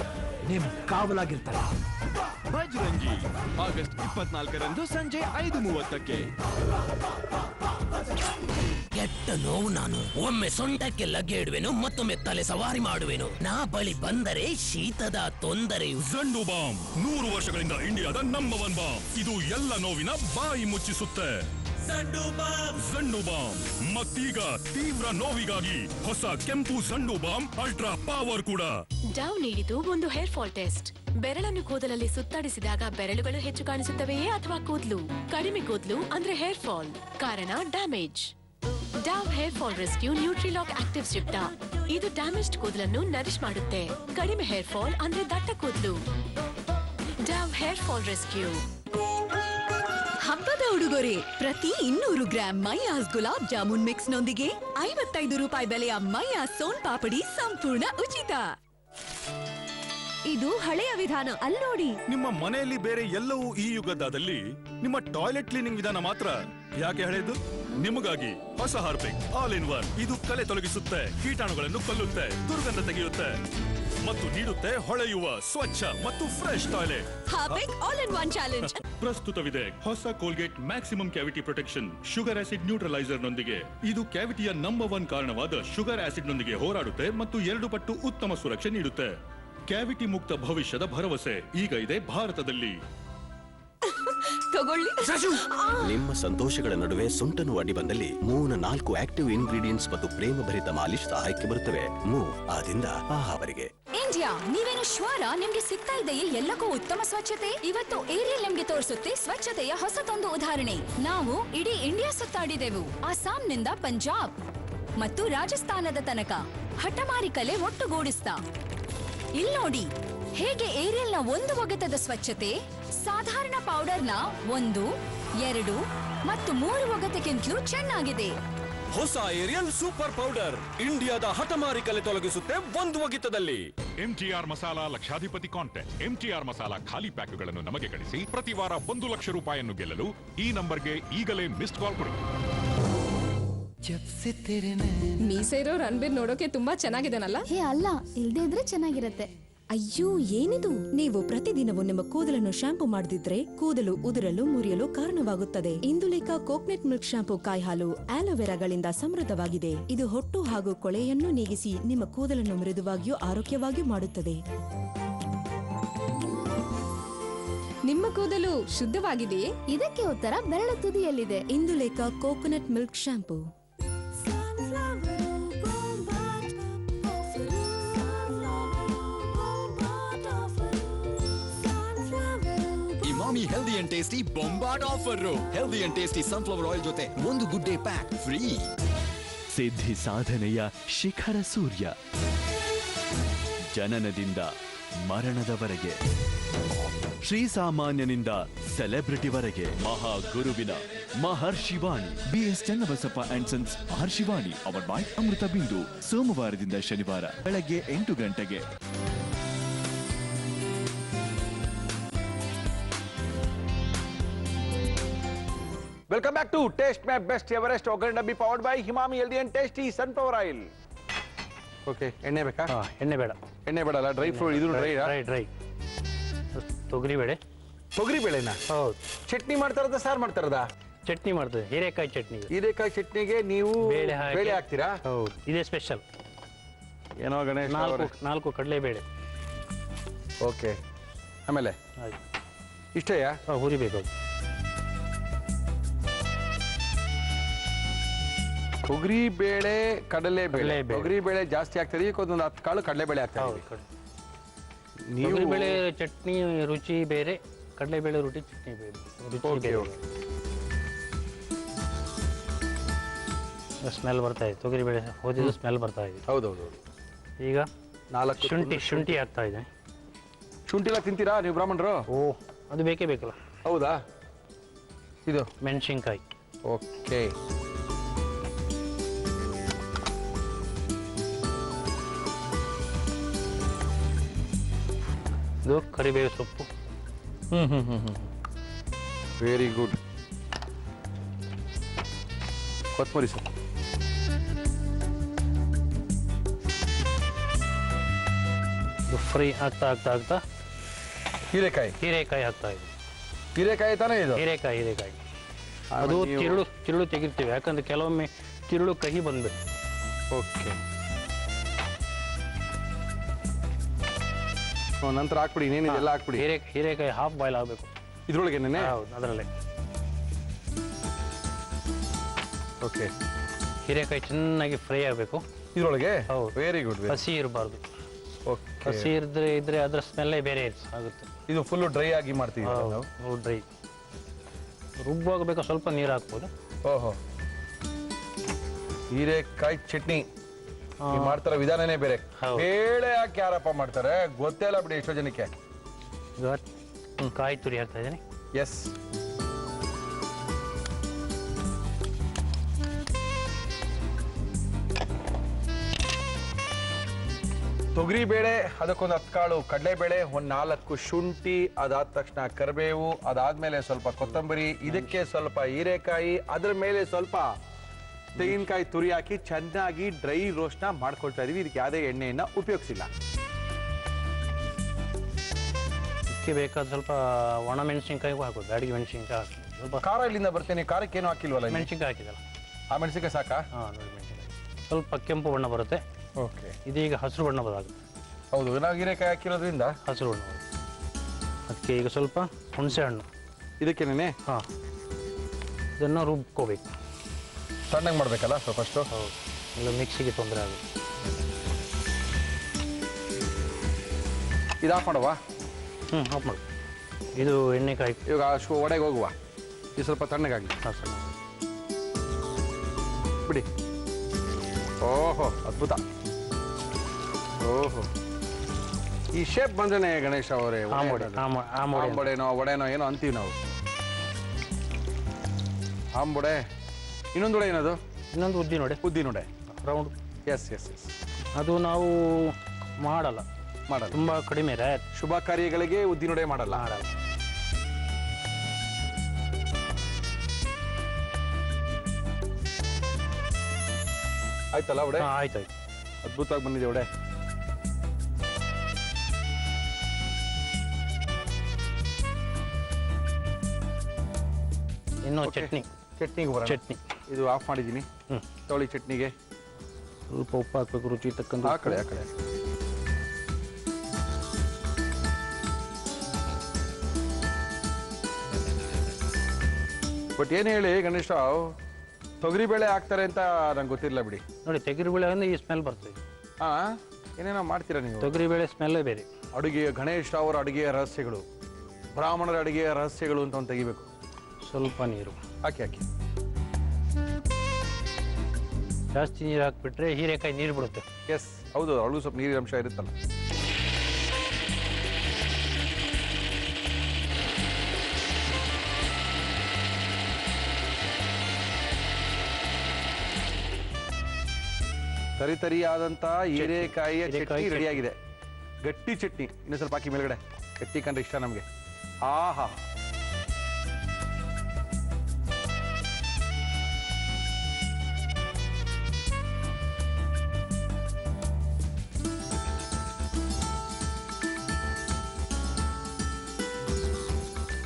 ನಿಮ್ ಕಾವಲಾಗಿರ್ತಾರೆ. ಬಜರಂಗಿ ಆಗಸ್ಟ್ 24ರಂದು ಸಂಜೆ 5:30ಕ್ಕೆ. ಕೆಟ್ಟ ನೋವು ನಾನು. ಒಮ್ಮೆ ಸೊಂಟಕ್ಕೆ ಲಗ್ಗೆ ಇಡುವೆನು, ಮತ್ತೊಮ್ಮೆ ತಲೆ ಸವಾರಿ ಮಾಡುವೆನು. ನಾ ಬಳಿ ಬಂದರೆ ಶೀತದ ತೊಂದರೆಯು. ಝಂಡು ಬಾಂಬ್ 100 ವರ್ಷಗಳಿಂದ ಇಂಡಿಯಾದ ನಂಬರ್ 1 ಬಾಂಬ್. ಇದು ಎಲ್ಲ ನೋವಿನ ಬಾಯಿ ಮುಚ್ಚಿಸುತ್ತೆ. ಝಂಡು ಬಾಂಬ್. ಮತ್ತೀಗ ತೀವ್ರ ನೋವಿಗಾಗಿ ಹೊಸ ಕೆಂಪು ಝಂಡು ಬಾಂಬ್ ಅಲ್ಟ್ರಾ ಪವರ್ ಕೂಡ. ಡವ್ ನೀಡಿದ್ದು ಒಂದು ಹೇರ್ ಫಾಲ್ ಟೆಸ್ಟ್. ಬೆರಳನ್ನು ಕೂದಲಲ್ಲಿ ಸುತ್ತಾಡಿಸಿದಾಗ ಬೆರಳುಗಳು ಹೆಚ್ಚು ಕಾಣಿಸುತ್ತವೆಯೇ ಅಥವಾ ಕೂದಲು ಕಡಿಮೆ? ಕೂದಲು ಅಂದ್ರೆ ಹೇರ್ ಫಾಲ್, ಕಾರಣ ಡ್ಯಾಮೇಜ್. ಡವ್ ಹೇರ್ ಫಾಲ್ ರೆಸ್ಕ್ಯೂ ನ್ಯೂಟ್ರಿಲಾಕ್ ಆಕ್ಟಿವ್ ಸ್ಟ್ರಿಪ್ಟ. ಇದು ಡ್ಯಾಮೇಜ್ಡ್ ಕೂದಲನ್ನು ನರಿಶ್ ಮಾಡುತ್ತೆ. ಕಡಿಮೆ ಹೇರ್ ಫಾಲ್ ಅಂದ್ರೆ ದಟ್ಟ ಕೂದಲು. ಡವ್ ಹೇರ್ ಫಾಲ್ ರೆಸ್ಕ್ಯೂ. ಹಬ್ಬದ ಉಡುಗೊರೆ ಪ್ರತಿ 200 ಗ್ರಾಂ ಮೈಯಾಸ್ ಗುಲಾಬ್ ಜಾಮೂನ್ ಮಿಕ್ಸ್ ನೊಂದಿಗೆ 55 ರೂಪಾಯಿ ಬೆಲೆಯ ಮೈಯಾ ಸೋನ್ ಪಾಪಡಿ ಸಂಪೂರ್ಣ ಉಚಿತ. ಇದು ಹಳೆಯ ವಿಧಾನ ಅಲ್ನೋಡಿ. ನಿಮ್ಮ ಮನೆಯಲ್ಲಿ ಬೇರೆ ಎಲ್ಲವೂ ಈ ಯುಗದಲ್ಲಿ ನಿಮ್ಮ ಟಾಯ್ಲೆಟ್ ಕ್ಲೀನಿಂಗ್ ವಿಧಾನ ಮಾತ್ರ ಯಾಕೆ ಹಳೆಯದು? ನಿಮಗಾಗಿ ಹೊಸ ಹಾರ್ಪಿಕ್ ಆಲ್ ಇನ್ ಒನ್. ಇದು ಕಲೆ ತೊಲಗಿಸುತ್ತೆ, ಕೀಟಾಣುಗಳನ್ನು ಕೊಲ್ಲುತ್ತೆ, ದುರ್ಗಂಧ ತೆಗೆಯುತ್ತೆ ಮತ್ತು ನೀಡುತ್ತೆ ಹೊಳೆಯುವ ಸ್ವಚ್ಛ ಮತ್ತು fresh toilet. Harpic all in one challenge ಪ್ರಸ್ತುತವಿದೆ ಹೊಸ Colgate maximum cavity protection sugar acid neutralizer ನೊಂದಿಗೆ. ಇದು ಕ್ಯಾವಿಟಿಯ ನಂಬರ್ 1 ಕಾರಣವಾದ ಶುಗರ್ ಆಸಿಡ್ ನೊಂದಿಗೆ ಹೋರಾಡುತ್ತೆ ಮತ್ತು 2 ಪಟ್ಟು ಉತ್ತಮ ಸುರಕ್ಷೆ ನೀಡುತ್ತೆ. ಕ್ಯಾವಿಟಿ ಮುಕ್ತ ಭವಿಷ್ಯದ ಭರವಸೆ ಈಗ ಇದೆ ಭಾರತದಲ್ಲಿ. ತಗೊಳ್ಳಿ. ನಿಮ್ಮ ಸಂತೋಷಗಳ ನಡುವೆ ಸೊಂಟನು ಅಡ್ಡಿ ಬಂದಲ್ಲಿ ಮೂವ್ನ 4 ಆಕ್ಟಿವ್ ಇಂಗ್ರೀಡಿಯೆಂಟ್ಸ್ ಮತ್ತು ಪ್ರೇಮ ಭರಿತ ಮಾಲಿಶ್ ಸಹಾಯಕ್ಕೆ ಬರುತ್ತವೆ. ಮೂವ್ ಆದಿಂದ ಆಹಾವರೆಗೆ. ಇಂಡಿಯಾ, ನೀವೇನು ಶ್ವರ? ನಿಮ್ಗೆ ಸಿಗ್ತಾ ಇದೆಯೇ ಎಲ್ಲಕ್ಕೂ ಉತ್ತಮ ಸ್ವಚ್ಛತೆ? ಇವತ್ತು ಏರಿಯಲ್ ನಿಮ್ಗೆ ತೋರಿಸುತ್ತೆ ಸ್ವಚ್ಛತೆಯ ಹೊಸತೊಂದು ಉದಾಹರಣೆ. ನಾವು ಇಡೀ ಇಂಡಿಯಾ ಸುತ್ತಾಡಿದೆವು, ಅಸ್ಸಾಂನಿಂದ ಪಂಜಾಬ್ ಮತ್ತು ರಾಜಸ್ಥಾನದ ತನಕ. ಹಠಮಾರಿ ಕಲೆ ಒಟ್ಟುಗೂಡಿಸ್ತಾ ಇಲ್ಲಿ ನೋಡಿ ಹೇಗೆ ಏರಿಯಲ್ನ ಒಂದು ಒಗೆತದ ಸ್ವಚ್ಛತೆ ಸಾಧಾರಣ ಪೌಡರ್ನ 1, 2 ಮತ್ತು 3 ಒಗೆತಕ್ಕಿಂತಲೂ ಚೆನ್ನಾಗಿದೆ. ಹೊಸ ಏರಿಯಲ್ ಸೂಪರ್ ಪೌಡರ್ ಇಂಡಿಯಾದ ಹಠಮಾರಿ ಕಲೆ ತೊಲಗಿಸುತ್ತೆ ಒಂದು ಒಗಿತದಲ್ಲಿ. MTR ಮಸಾಲಾ ಲಕ್ಷಾಧಿಪತಿ ಕಾಂಟೆಸ್ಟ್. MTR ಮಸಾಲಾ ಖಾಲಿ ಪ್ಯಾಕ್ಗಳನ್ನು ನಮಗೆ ಕಳಿಸಿ. ಪ್ರತಿ ವಾರ 1 ಲಕ್ಷ ರೂಪಾಯಿಯನ್ನು ಗೆಲ್ಲಲು ಈ ನಂಬರ್ಗೆ ಈಗಲೇ ಮಿಸ್ಡ್ ಕಾಲ್ ಕೊಡಿ. ಮೀಸೆ ಇರೋ ರಣಬೀರ್ ನೋಡೋಕೆ ತುಂಬಾ ಚೆನ್ನಾಗಿದ್ದಾನಲ್ಲ. ಹೇ ಅಲ್ಲ, ಇಲ್ದೇ ಇದ್ರೆ ಚೆನ್ನಾಗಿರತ್ತೆ. ಅಯ್ಯೋ ಏನಿದು? ನೀವು ಪ್ರತಿದಿನವೂ ನಿಮ್ಮ ಕೂದಲನ್ನು ಶಾಂಪೂ ಮಾಡದಿದ್ರೆ ಕೂದಲು ಉದುರಲು ಮುರಿಯಲು ಕಾರಣವಾಗುತ್ತದೆ. ಇಂದುಲೇಖ ಕೋಕೋನಟ್ ಮಿಲ್ಕ್ ಶಾಂಪೂ ಕಾಯಿ ಹಾಲು ಆಲೋವೆರಾಗಳಿಂದ ಸಮೃದ್ಧವಾಗಿದೆ. ಇದು ಹೊಟ್ಟು ಹಾಗೂ ಕೊಳೆಯನ್ನು ನೀಗಿಸಿ ನಿಮ್ಮ ಕೂದಲನ್ನು ಮೃದುವಾಗಿಯೂ ಆರೋಗ್ಯವಾಗಿಯೂ ಮಾಡುತ್ತದೆ. ನಿಮ್ಮ ಕೂದಲು ಶುದ್ಧವಾಗಿದೆಯೇ? ಇದಕ್ಕೆ ಉತ್ತರ ಬೆರಳು ತುದಿಯಲ್ಲಿದೆ. Indulekha coconut milk shampoo. Emami healthy and tasty ಬೊಂಬಾಟ್ offer. Healthy and tasty sunflower oil ಜೊತೆ ಒಂದು ಗುಡ್ ಡೇ ಪ್ಯಾಕ್ ಫ್ರೀ. ಸಿದ್ಧಿ ಸಾಧನೆಯ ಶಿಖರ ಸೂರ್ಯ, ಜನನದಿಂದ ಮರಣದವರೆಗೆ, ಶ್ರೀಸಾಮಾನ್ಯನಿಂದ ಸೆಲೆಬ್ರಿಟಿವರೆಗೆ, ಮಹಾಗುರುವಿನ ಮಹರ್ಷಿವಾಣಿ. ಬಿಎಸ್ ಚನ್ನಬಸಪ್ಪ ಅಂಡ್ ಸನ್ಸ್ ಮಹರ್ಷಿವಾಣಿ, ಅವರ್ ಬಾಯ್ ಅಮೃತ ಬಿಂದು, ಸೋಮವಾರದಿಂದ ಶನಿವಾರ ಬೆಳಗ್ಗೆ 8 ಗಂಟೆಗೆ. Welcome back to taste my best Everest ಒಗ್ಗರಣೆ ಡಬ್ಬಿ powered by Emami healthy and tasty sunflower oil. Okay, ಎಣ್ಣೆ ಬೇಕಾ? ಎಣ್ಣೆ ಬೇಡ. ಎಣ್ಣೆ ಬೇಡಲ್ಲ, ಡ್ರೈ ಫ್ರೂಟ್ ಇದು ಡ್ರೈ. ಡ್ರೈ ತೊಗರಿಬೇಳೆ. ತೊಗರಿ ಬೇಳೆನಾ? ಹೌದು. ಚಟ್ನಿ ಮಾಡ್ತಾರದ ಸಾರು ಮಾಡ್ತಾರದ? ಚಟ್ನಿ ಮಾಡ್ತೇವೆ, ಹೀರೆಕಾಯಿ ಚಟ್ನಿ. ಹೀರೆಕಾಯಿ ಚಟ್ನಿಗೆ ನೀವು ಬೇಳೆ ಹಾಕ್ತೀರಾ? ಹೌದು, ಇದೇ ಸ್ಪೆಷಲ್. ಏನೋ ಗಣೇಶ್, 4 ಕಡಲೆಬೇಳೆ. ಓಕೆ, ಆಮೇಲೆ ಆಯ್ತು, ಇಷ್ಟೇಯಾ? ಹುರಿಬೇಕು. ತೊಗರಿ ಬೇಳೆ, ಕಡಲೆ ಬೇಳೆ. ಕಡಲೆಬೇಳೆ. ತೊಗರಿ ಬೇಳೆ ಜಾಸ್ತಿ ಆಗ್ತದೆ, ಈಗ ಒಂದೊಂದು 10 ಕಾಳು ಕಡಲೆ ಬೇಳೆ ಆಗ್ತದೆ. ನೀವು ತೊಗರಿಬೇಳೆ ಚಟ್ನಿ ರುಚಿ ಬೇರೆ, ಕಡಲೆಬೇಳೆ ರುಚಿ ಚಟ್ನಿ ಬೇರೆ, ರುಚಿ ಬೇರೆ. ಸ್ಮೆಲ್ ಬರ್ತಾ ಇದೆ, ತೊಗರಿಬೇಳೆ ಹೋದಿದ್ದು ಸ್ಮೆಲ್ ಬರ್ತಾ ಇದೆ. ಹೌದೌದು. ಈಗ 4 ಶುಂಠಿ ಆಗ್ತಾ ಇದೆ. ಶುಂಠಿ ಎಲ್ಲ ತಿಂತೀರಾ ನೀವು ಬ್ರಾಹ್ಮಣರು? ಓ, ಅದು ಬೇಕೇ ಬೇಕಲ್ಲ. ಹೌದಾ? ಇದು ಮೆಣಸಿನ್ಕಾಯಿ. ಓಕೆ, ಇದು ಕರಿಬೇವು ಸೊಪ್ಪು. Very good. ಕೊತ್ತಂಬರಿ ಸೊಪ್ಪು. ಇದು ಫ್ರೈ ಆಗ್ತಾ ಆಗ್ತಾ ಆಗ್ತಾ ಹೀರೆಕಾಯಿ ಆಗ್ತಾ ಇದೆ. ಹೀರೆಕಾಯಿ ತಾನೇ ಇದು? ಹೀರೆಕಾಯಿ. ಅದು ತಿರುಳು ತೆಗಿರ್ತೀವಿ, ಯಾಕಂದ್ರೆ ಕೆಲವೊಮ್ಮೆ ತಿರುಳು ಕಹಿ ಬಂದ್ಬಿಟ್ಟು. ಓಕೆ, ನಂತರ ಹಾಕ್ಬಿಡಿ, ಇನ್ನೇನಿದೆಲ್ಲ ಹಾಕ್ಬಿಡಿ. ಹೀರೆಕಾಯಿ ಹಾಫ್ ಬಾಯ್ಲ್ ಆಗಬೇಕು ಇದ್ರೊಳಗೆ. ಹೌದು, ಅದರಲ್ಲೇ. ಓಕೆ, ಹೀರೆಕಾಯಿ ಚೆನ್ನಾಗಿ ಫ್ರೈ ಆಗಬೇಕು ಇದ್ರೊಳಗೆ. ಹೌದು, ವೆರಿ ಗುಡ್. ಹಸಿ ಇರಬಾರ್ದು. ಓಕೆ, ಹಸಿ ಇದ್ರೆ ಅದರ ಸ್ಮೆಲ್ಲೇ ಬೇರೆ ಆಗುತ್ತೆ. ಇದು ಫುಲ್ ಡ್ರೈ ಆಗಿ ಮಾಡ್ತೀವಿ ನಾವು. ಡ್ರೈ ರುಬ್ಬಾಗಬೇಕು, ಸ್ವಲ್ಪ ನೀರು ಹಾಕ್ಬೋದು. ಓಹೋ, ಹೀರೆಕಾಯಿ ಚಟ್ನಿ ಮಾಡ್ತಾರ ವಿಧಾನನೇ ಬೇರೆ. ಬೇಳೆ ಹಾಕಿ ಯಾರಪ್ಪ ಮಾಡ್ತಾರೆ ಗೊತ್ತೇ ಇಲ್ಲ ಬಿಡಿ ಎಷ್ಟೋ ಜನಕ್ಕೆ. ಈಗ ಕಾಯಿ ತುರಿ ಹಾಕ್ತಾ ಇದ್ದೀನಿ. ಎಸ್, ತೊಗರಿ ಬೇಳೆ, ಅದಕ್ಕೊಂದು 10 ಕಾಳು ಕಡಲೆಬೇಳೆ, ಒಂದು 4 ಶುಂಠಿ, ಅದಾದ ತಕ್ಷಣ ಕರಿಬೇವು, ಅದಾದ್ಮೇಲೆ ಸ್ವಲ್ಪ ಕೊತ್ತಂಬರಿ, ಇದಕ್ಕೆ ಸ್ವಲ್ಪ ಹೀರೆಕಾಯಿ, ಅದ್ರ ಮೇಲೆ ಸ್ವಲ್ಪ ತೆಂಗಿನಕಾಯಿ ತುರಿ ಹಾಕಿ ಚೆನ್ನಾಗಿ ಡ್ರೈ ರೋಸ್ಟ್ನ ಮಾಡ್ಕೊಳ್ತಾ ಇದೀವಿ. ಇದಕ್ಕೆ ಯಾವುದೇ ಎಣ್ಣೆಯನ್ನ ಉಪಯೋಗಿಸಿಲ್ಲ. ಇದಕ್ಕೆ ಬೇಕಾದ ಸ್ವಲ್ಪ ಒಣ ಮೆಣಸಿನ್ಕಾಯಿಗೂ ಹಾಕೋದು, ಬ್ಯಾಡಿಗೆ ಮೆಣಸಿನ್ಕಾಯಿ ಹಾಕಿ. ಸ್ವಲ್ಪ ಖಾರ ಇಲ್ಲಿಂದ ಬರ್ತೇನೆ, ಖಾರಕ್ಕೆ ಏನು ಹಾಕಿಲ್ವಲ್ಲ? ಮೆಣಸಿನ್ಕಾಯಿ ಹಾಕಿದಲ್ಲ, ಆ ಮೆಣಸಿನ್ಕಾಯಿ ಸಾಕಾ? ನೋಡಿ ಮೆಣಸಿನ್ಕಾಯಿ ಸ್ವಲ್ಪ ಕೆಂಪು ಬಣ್ಣ ಬರುತ್ತೆ. ಓಕೆ, ಇದೀಗ ಹಸಿರು ಬಣ್ಣ ಬದಾಗುತ್ತೆ. ಹೌದು, ನಾವು ಹೀರೆಕಾಯಿ ಹಾಕಿರೋದ್ರಿಂದ ಹಸಿರು ಬಣ್ಣ ಬರುತ್ತೆ. ಅದಕ್ಕೆ ಈಗ ಸ್ವಲ್ಪ ಹುಣಸೆ ಹಣ್ಣು ಇದಕ್ಕೇನೆ. ಇದನ್ನು ರುಬ್ಕೋಬೇಕು. ಸಣ್ಣಗೆ ಮಾಡಬೇಕಲ್ಲ ಫಸ್ಟು? ಹೌದು, ಇಲ್ಲ ಮಿಕ್ಸಿಗೆ ತೊಂದರೆ ಆಗುತ್ತೆ. ಇದು ಆಫ್ ಮಾಡುವ? ಆಫ್ ಮಾಡು. ಇದು ಎಣ್ಣೆಕಾಯಿ. ಇವಾಗ ಒಡೆಗೆ ಹೋಗುವ, ಇದು ಸ್ವಲ್ಪ ತಣ್ಣಗಾಗಿ ಬಿಡಿ. ಓಹೋ, ಅದ್ಭುತ. ಓಹೋ, ಈ ಶೇಪ್ ಬಂದ್ರೆ ಗಣೇಶ ಅವರೇ ಆಂಬೊಡೆನೋ ಒಡೆನೋ ಏನೋ ಅಂತೀವಿ ನಾವು. ಆಂಬೊಡೆ. ಇನ್ನೊಂದು ಏನದು? ಇನ್ನೊಂದು ಉದ್ದಿನೊಡೆ ರೌಂಡ್. Yes yes yes. ಅದು ನಾವು ಮಾಡಲ್ಲ, ತುಂಬಾ ಕಡಿಮೆ. ಶುಭ ಕಾರ್ಯಗಳಿಗೆ ಉದ್ದಿನೊಡೆ ಮಾಡಲ್ಲ. ಆಯ್ತಲ್ಲ ವಡೆ? ಆಯ್ತು. ಅದ್ಭುತವಾಗಿ ಬಂದಿದೆ ವಡೆ. ಇನ್ನು Okay. ಚಟ್ನಿಗೆ ಬರೋಣ. ಚಟ್ನಿ ಇದು ಆಫ್ ಮಾಡಿದ್ದೀನಿ. ತಗೊಳ್ಳಿ ಚಟ್ನಿಗೆ. ಸ್ವಲ್ಪ ಉಪ್ಪು ಹಾಕ್ಬೇಕು, ರುಚಿ ತಕ್ಕಂತ. ಆ ಕಡೆ ಬಟ್ ಏನು ಹೇಳಿ ಗಣೇಶ್ ರಾವ್, ತೊಗರಿಬೇಳೆ ಹಾಕ್ತಾರೆ ಅಂತ ನಂಗೆ ಗೊತ್ತಿರಲಿಲ್ಲ ಬಿಡಿ. ನೋಡಿ, ತೊಗರಿಬೇಳೆ ಅಂದ್ರೆ ಈ ಸ್ಮೆಲ್ ಬರ್ತದೆ. ಏನೇನೋ ಮಾಡ್ತೀರಾ ನೀವು? ತೊಗರಿಬೇಳೆ ಸ್ಮೆಲ್ಲೇ ಬೇರೆ. ಅಡುಗೆ ಗಣೇಶ್ ರಾವ್ ಅವರ ಅಡುಗೆಯ ರಹಸ್ಯಗಳು, ಬ್ರಾಹ್ಮಣರ ಅಡುಗೆಯ ರಹಸ್ಯಗಳು ಅಂತ ಒಂದು ತೆಗಿಬೇಕು. ಸ್ವಲ್ಪ ನೀರು ಹಾಕಿ ಜಾಸ್ತಿ ನೀರು ಹಾಕ್ಬಿಟ್ರೆ ಹೀರೆಕಾಯಿ ನೀರು ಬಿಡುತ್ತೆ. ಎಸ್, ಹೌದು, ಅವಳು ಸ್ವಲ್ಪ ನೀರಿನ ಅಂಶ ಇರುತ್ತಲ್ಲ. ತರಿತರಿಯಾದಂಥ ಹೀರೆಕಾಯಿಯ ಚಟ್ನಿ ರೆಡಿಯಾಗಿದೆ. ಗಟ್ಟಿ ಚಟ್ನಿ. ಇನ್ನೂ ಸ್ವಲ್ಪ ಹಾಕಿ ಮೇಲ್ಗಡೆ. ಗಟ್ಟಿ ಕಂಡ್ರೆ ಇಷ್ಟ ನಮಗೆ. ಆಹಾ,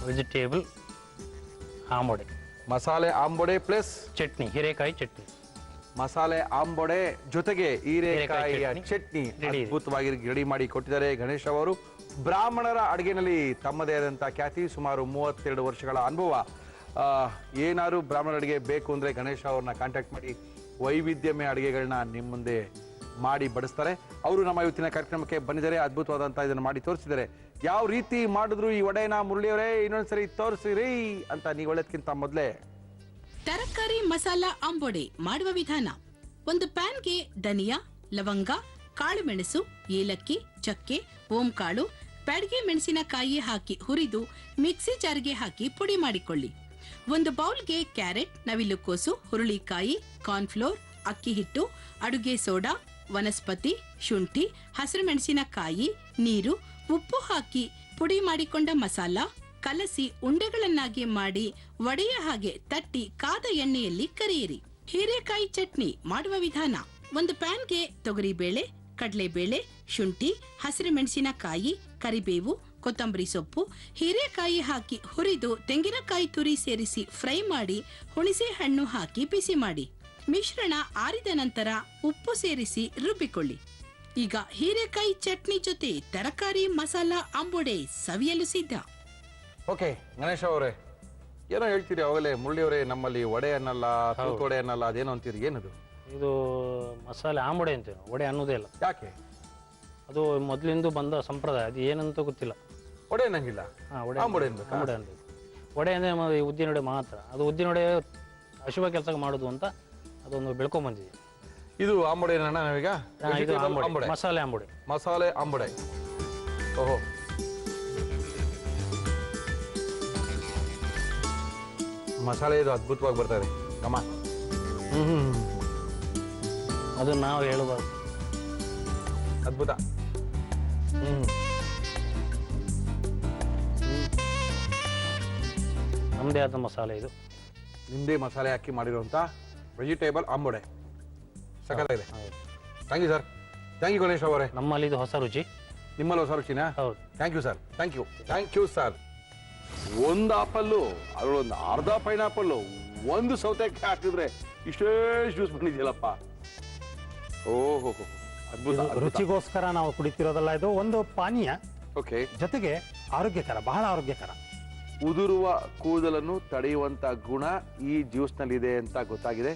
ವೆಜಿಟೇಬಲ್ ಆಂಬೊಡೆ, ಮಸಾಲೆ ಆಂಬೊಡೆ ಪ್ಲಸ್ ಚಟ್ನಿ, ಹೀರೆಕಾಯಿ ಚಟ್ನಿ. ಮಸಾಲೆ ಆಂಬೊಡೆ ಜೊತೆಗೆ ಹೀರೆಕಾಯಿಯ ಚಟ್ನಿ ಚಟ್ನಿ ready ಇದೆ. ಅದ್ಭುತವಾಗಿ ರೆಡಿ ಮಾಡಿ ಕೊಟ್ಟಿದ್ದಾರೆ ಗಣೇಶ್ ಅವರು. ಬ್ರಾಹ್ಮಣರ ಅಡುಗೆನಲ್ಲಿ ತಮ್ಮದೇ ಆದಂಥ ಖ್ಯಾತಿ, ಸುಮಾರು 32 ವರ್ಷಗಳ ಅನುಭವ. ಏನಾದ್ರು ಬ್ರಾಹ್ಮಣರ ಅಡುಗೆ ಬೇಕು ಅಂದರೆ ಗಣೇಶ್ ಅವ್ರನ್ನ ಕಾಂಟ್ಯಾಕ್ಟ್ ಮಾಡಿ ವೈವಿಧ್ಯಮಯ ಅಡುಗೆಗಳನ್ನ ನಿಮ್ಮ ಮುಂದೆ ಮಾಡಿ ಬಡಿಸ್ತಾರೆ. ಅವರು ನಮ್ಮ ಇವತ್ತಿನ ಕಾರ್ಯಕ್ರಮಕ್ಕೆ ಬಂದಿದ್ದಾರೆ. ಅದ್ಭುತವಾದಂಥ ಇದನ್ನು ಮಾಡಿ ತೋರಿಸಿದ್ದಾರೆ. ಯಾವ ರೀತಿ ಮಾಡಿದ್ರು ಈ ವಡೆನ ಮುರಳಿಯವರೇ ಇನ್ನೊಂದ್ಸರಿ ತೋರಿಸಿರಿ ಅಂತ ನೀವು ಹೇಳೋದಕ್ಕಿಂತ ಮೊದಲೇ ತರಕಾರಿ ಮಸಾಲಾ ಆಂಬೊಡೆ ಮಾಡುವ ವಿಧಾನ. ಒಂದು ಪ್ಯಾನ್ಗೆ ಧನಿಯಾ, ಲವಂಗ, ಕಾಳುಮೆಣಸು, ಏಲಕ್ಕಿ, ಚಕ್ಕೆ, ಓಂಕಾಳು, ಬ್ಯಾಡಗೆ ಮೆಣಸಿನಕಾಯಿ ಹಾಕಿ ಹುರಿದು ಮಿಕ್ಸಿ ಜಾರ್ಗೆ ಹಾಕಿ ಪುಡಿ ಮಾಡಿಕೊಳ್ಳಿ. ಒಂದು ಬೌಲ್ಗೆ ಕ್ಯಾರೆಟ್, ನವಿಲುಕೋಸು, ಹುರುಳಿಕಾಯಿ, ಕಾರ್ನ್ಫ್ಲೋರ್, ಅಕ್ಕಿ ಹಿಟ್ಟು, ಅಡುಗೆ ಸೋಡಾ, ವನಸ್ಪತಿ, ಶುಂಠಿ, ಹಸಿರು ಮೆಣಸಿನಕಾಯಿ, ನೀರು, ಉಪ್ಪು ಹಾಕಿ ಪುಡಿ ಮಾಡಿಕೊಂಡ ಮಸಾಲ ಕಲಸಿ ಉಂಡೆಗಳನ್ನಾಗಿ ಮಾಡಿ ವಡೆಯ ಹಾಗೆ ತಟ್ಟಿ ಕಾದ ಎಣ್ಣೆಯಲ್ಲಿ ಕರಿಯಿರಿ. ಹೀರೆಕಾಯಿ ಚಟ್ನಿ ಮಾಡುವ ವಿಧಾನ. ಒಂದು ಪ್ಯಾನ್ಗೆ ತೊಗರಿಬೇಳೆ, ಕಡಲೆಬೇಳೆ, ಶುಂಠಿ, ಹಸಿರು ಮೆಣಸಿನಕಾಯಿ, ಕರಿಬೇವು, ಕೊತ್ತಂಬರಿ ಸೊಪ್ಪು, ಹೀರೆಕಾಯಿ ಹಾಕಿ ಹುರಿದು ತೆಂಗಿನಕಾಯಿ ತುರಿ ಸೇರಿಸಿ ಫ್ರೈ ಮಾಡಿ ಹುಣಸೆ ಹಣ್ಣು ಹಾಕಿ ಬಿಸಿ ಮಾಡಿ. ಮಿಶ್ರಣ ಆರಿದ ನಂತರ ಉಪ್ಪು ಸೇರಿಸಿ ರುಬ್ಬಿಕೊಳ್ಳಿ. ಈಗ ಹೀರೆಕಾಯಿ ಚಟ್ನಿ ಜೊತೆ ತರಕಾರಿ ಮಸಾಲಾ ಆಂಬೊಡೆ ಸವಿಯಲು ಸಿದ್ಧ. ಓಕೆ ಗಣೇಶ್ ಅವರೇ, ಏನೋ ಹೇಳ್ತೀರಿ ಅವಾಗಲೇ. ಮುರಳಿಯವರೇ, ನಮ್ಮಲ್ಲಿ ವಡೆ ಅನ್ನಲ್ಲ, ತೂತುವಡೆ ಅನ್ನಲ್ಲ, ಅದೇನೋ ಅಂತೀರಿ, ಏನದು? ಇದು ಮಸಾಲೆ ಆಂಬೊಡೆ ಅಂತೀವಿ, ವಡೆ ಅನ್ನೋದೇ ಇಲ್ಲ. ಯಾಕೆ? ಅದು ಮೊದಲಿಂದ ಬಂದ ಸಂಪ್ರದಾಯ, ಅದು ಏನಂತ ಗೊತ್ತಿಲ್ಲ. ವಡೆ ಅನ್ನಂಗಿಲ್ಲ? ಆಂಬೊಡೆ ಅನ್ಬೇಕು. ಆಂಬೊಡೆ ಅನ್ಬೇಕು. ವಡೆ ಅಂದರೆ ಉದ್ದಿನ ವಡೆ ಮಾತ್ರ. ಅದು ಉದ್ದಿನ ವಡೆ ಅಶುಭ ಕೆಲಸ ಮಾಡೋದು ಅಂತ ಅದೊಂದು ಬೆಳ್ಕೊಂಬಂದಿದೆ. ಇದು ಆಂಬೊಡೆ ನಾವೀಗ ಇದು ಆಂಬೊಡೆ, ಮಸಾಲೆ ಆಂಬೊಡೆ. ಮಸಾಲೆ ಆಂಬೊಡೆ. ಓಹೋ, ಮಸಾಲೆ ಇದು ಅದ್ಭುತವಾಗಿ ಬರ್ತಾ ಇದೆ. ಕಮ ಅದು ನಾವು ಹೇಳಬಾರ್ದು. ಅದ್ಭುತ. ನಮ್ಮದೇ ಆದ ಮಸಾಲೆ ಇದು. ನಿಮ್ಮದೇ ಮಸಾಲೆ ಹಾಕಿ ಮಾಡಿರುವಂಥ ವೆಜಿಟೇಬಲ್ ಆಂಬೊಡೆ ಸಖತ್ತಾಗಿದೆ. Thank you sir. Thank you Ganesh ಅವರೇ. ನಮ್ಮಲ್ಲಿ ಇದು ಹೊಸ ರುಚಿ, ನಿಮ್ಮಲ್ಲಿ ಹೊಸ ರುಚಿನಾ? ಹೌದು. Thank you sir. Thank you sir. ಒಂದು ಆಪಲ್ಲು, ಅದರೊಂದು ಅರ್ಧ ಪೈನಾಪಲ್ಲು, ಒಂದು ಸೌತೆಕಾಯಿ ಹಾಕಿದ್ರೆ ಇಷ್ಟೇ ಜ್ಯೂಸ್ ಬಂದಿದೆಯಲ್ಲಪ್ಪ. ಓಹೋ, ಅದ್ಭುತ. ರುಚಿಗೋಸ್ಕರ ನಾವು ಕುಡಿತಿರೋದಲ್ಲ, ಇದು ಒಂದು ಪಾನೀಯ. ಓಕೆ. ಜೊತೆಗೆ ಆರೋಗ್ಯಕರ, ಬಹಳ ಆರೋಗ್ಯಕರ. ಉದುರುವ ಕೂದಲನ್ನು ತಡೆಯುವಂತ ಗುಣ ಈ ಜ್ಯೂಸ್ ನಲ್ಲಿ ಇದೆ ಅಂತ ಗೊತ್ತಾಗಿದೆ.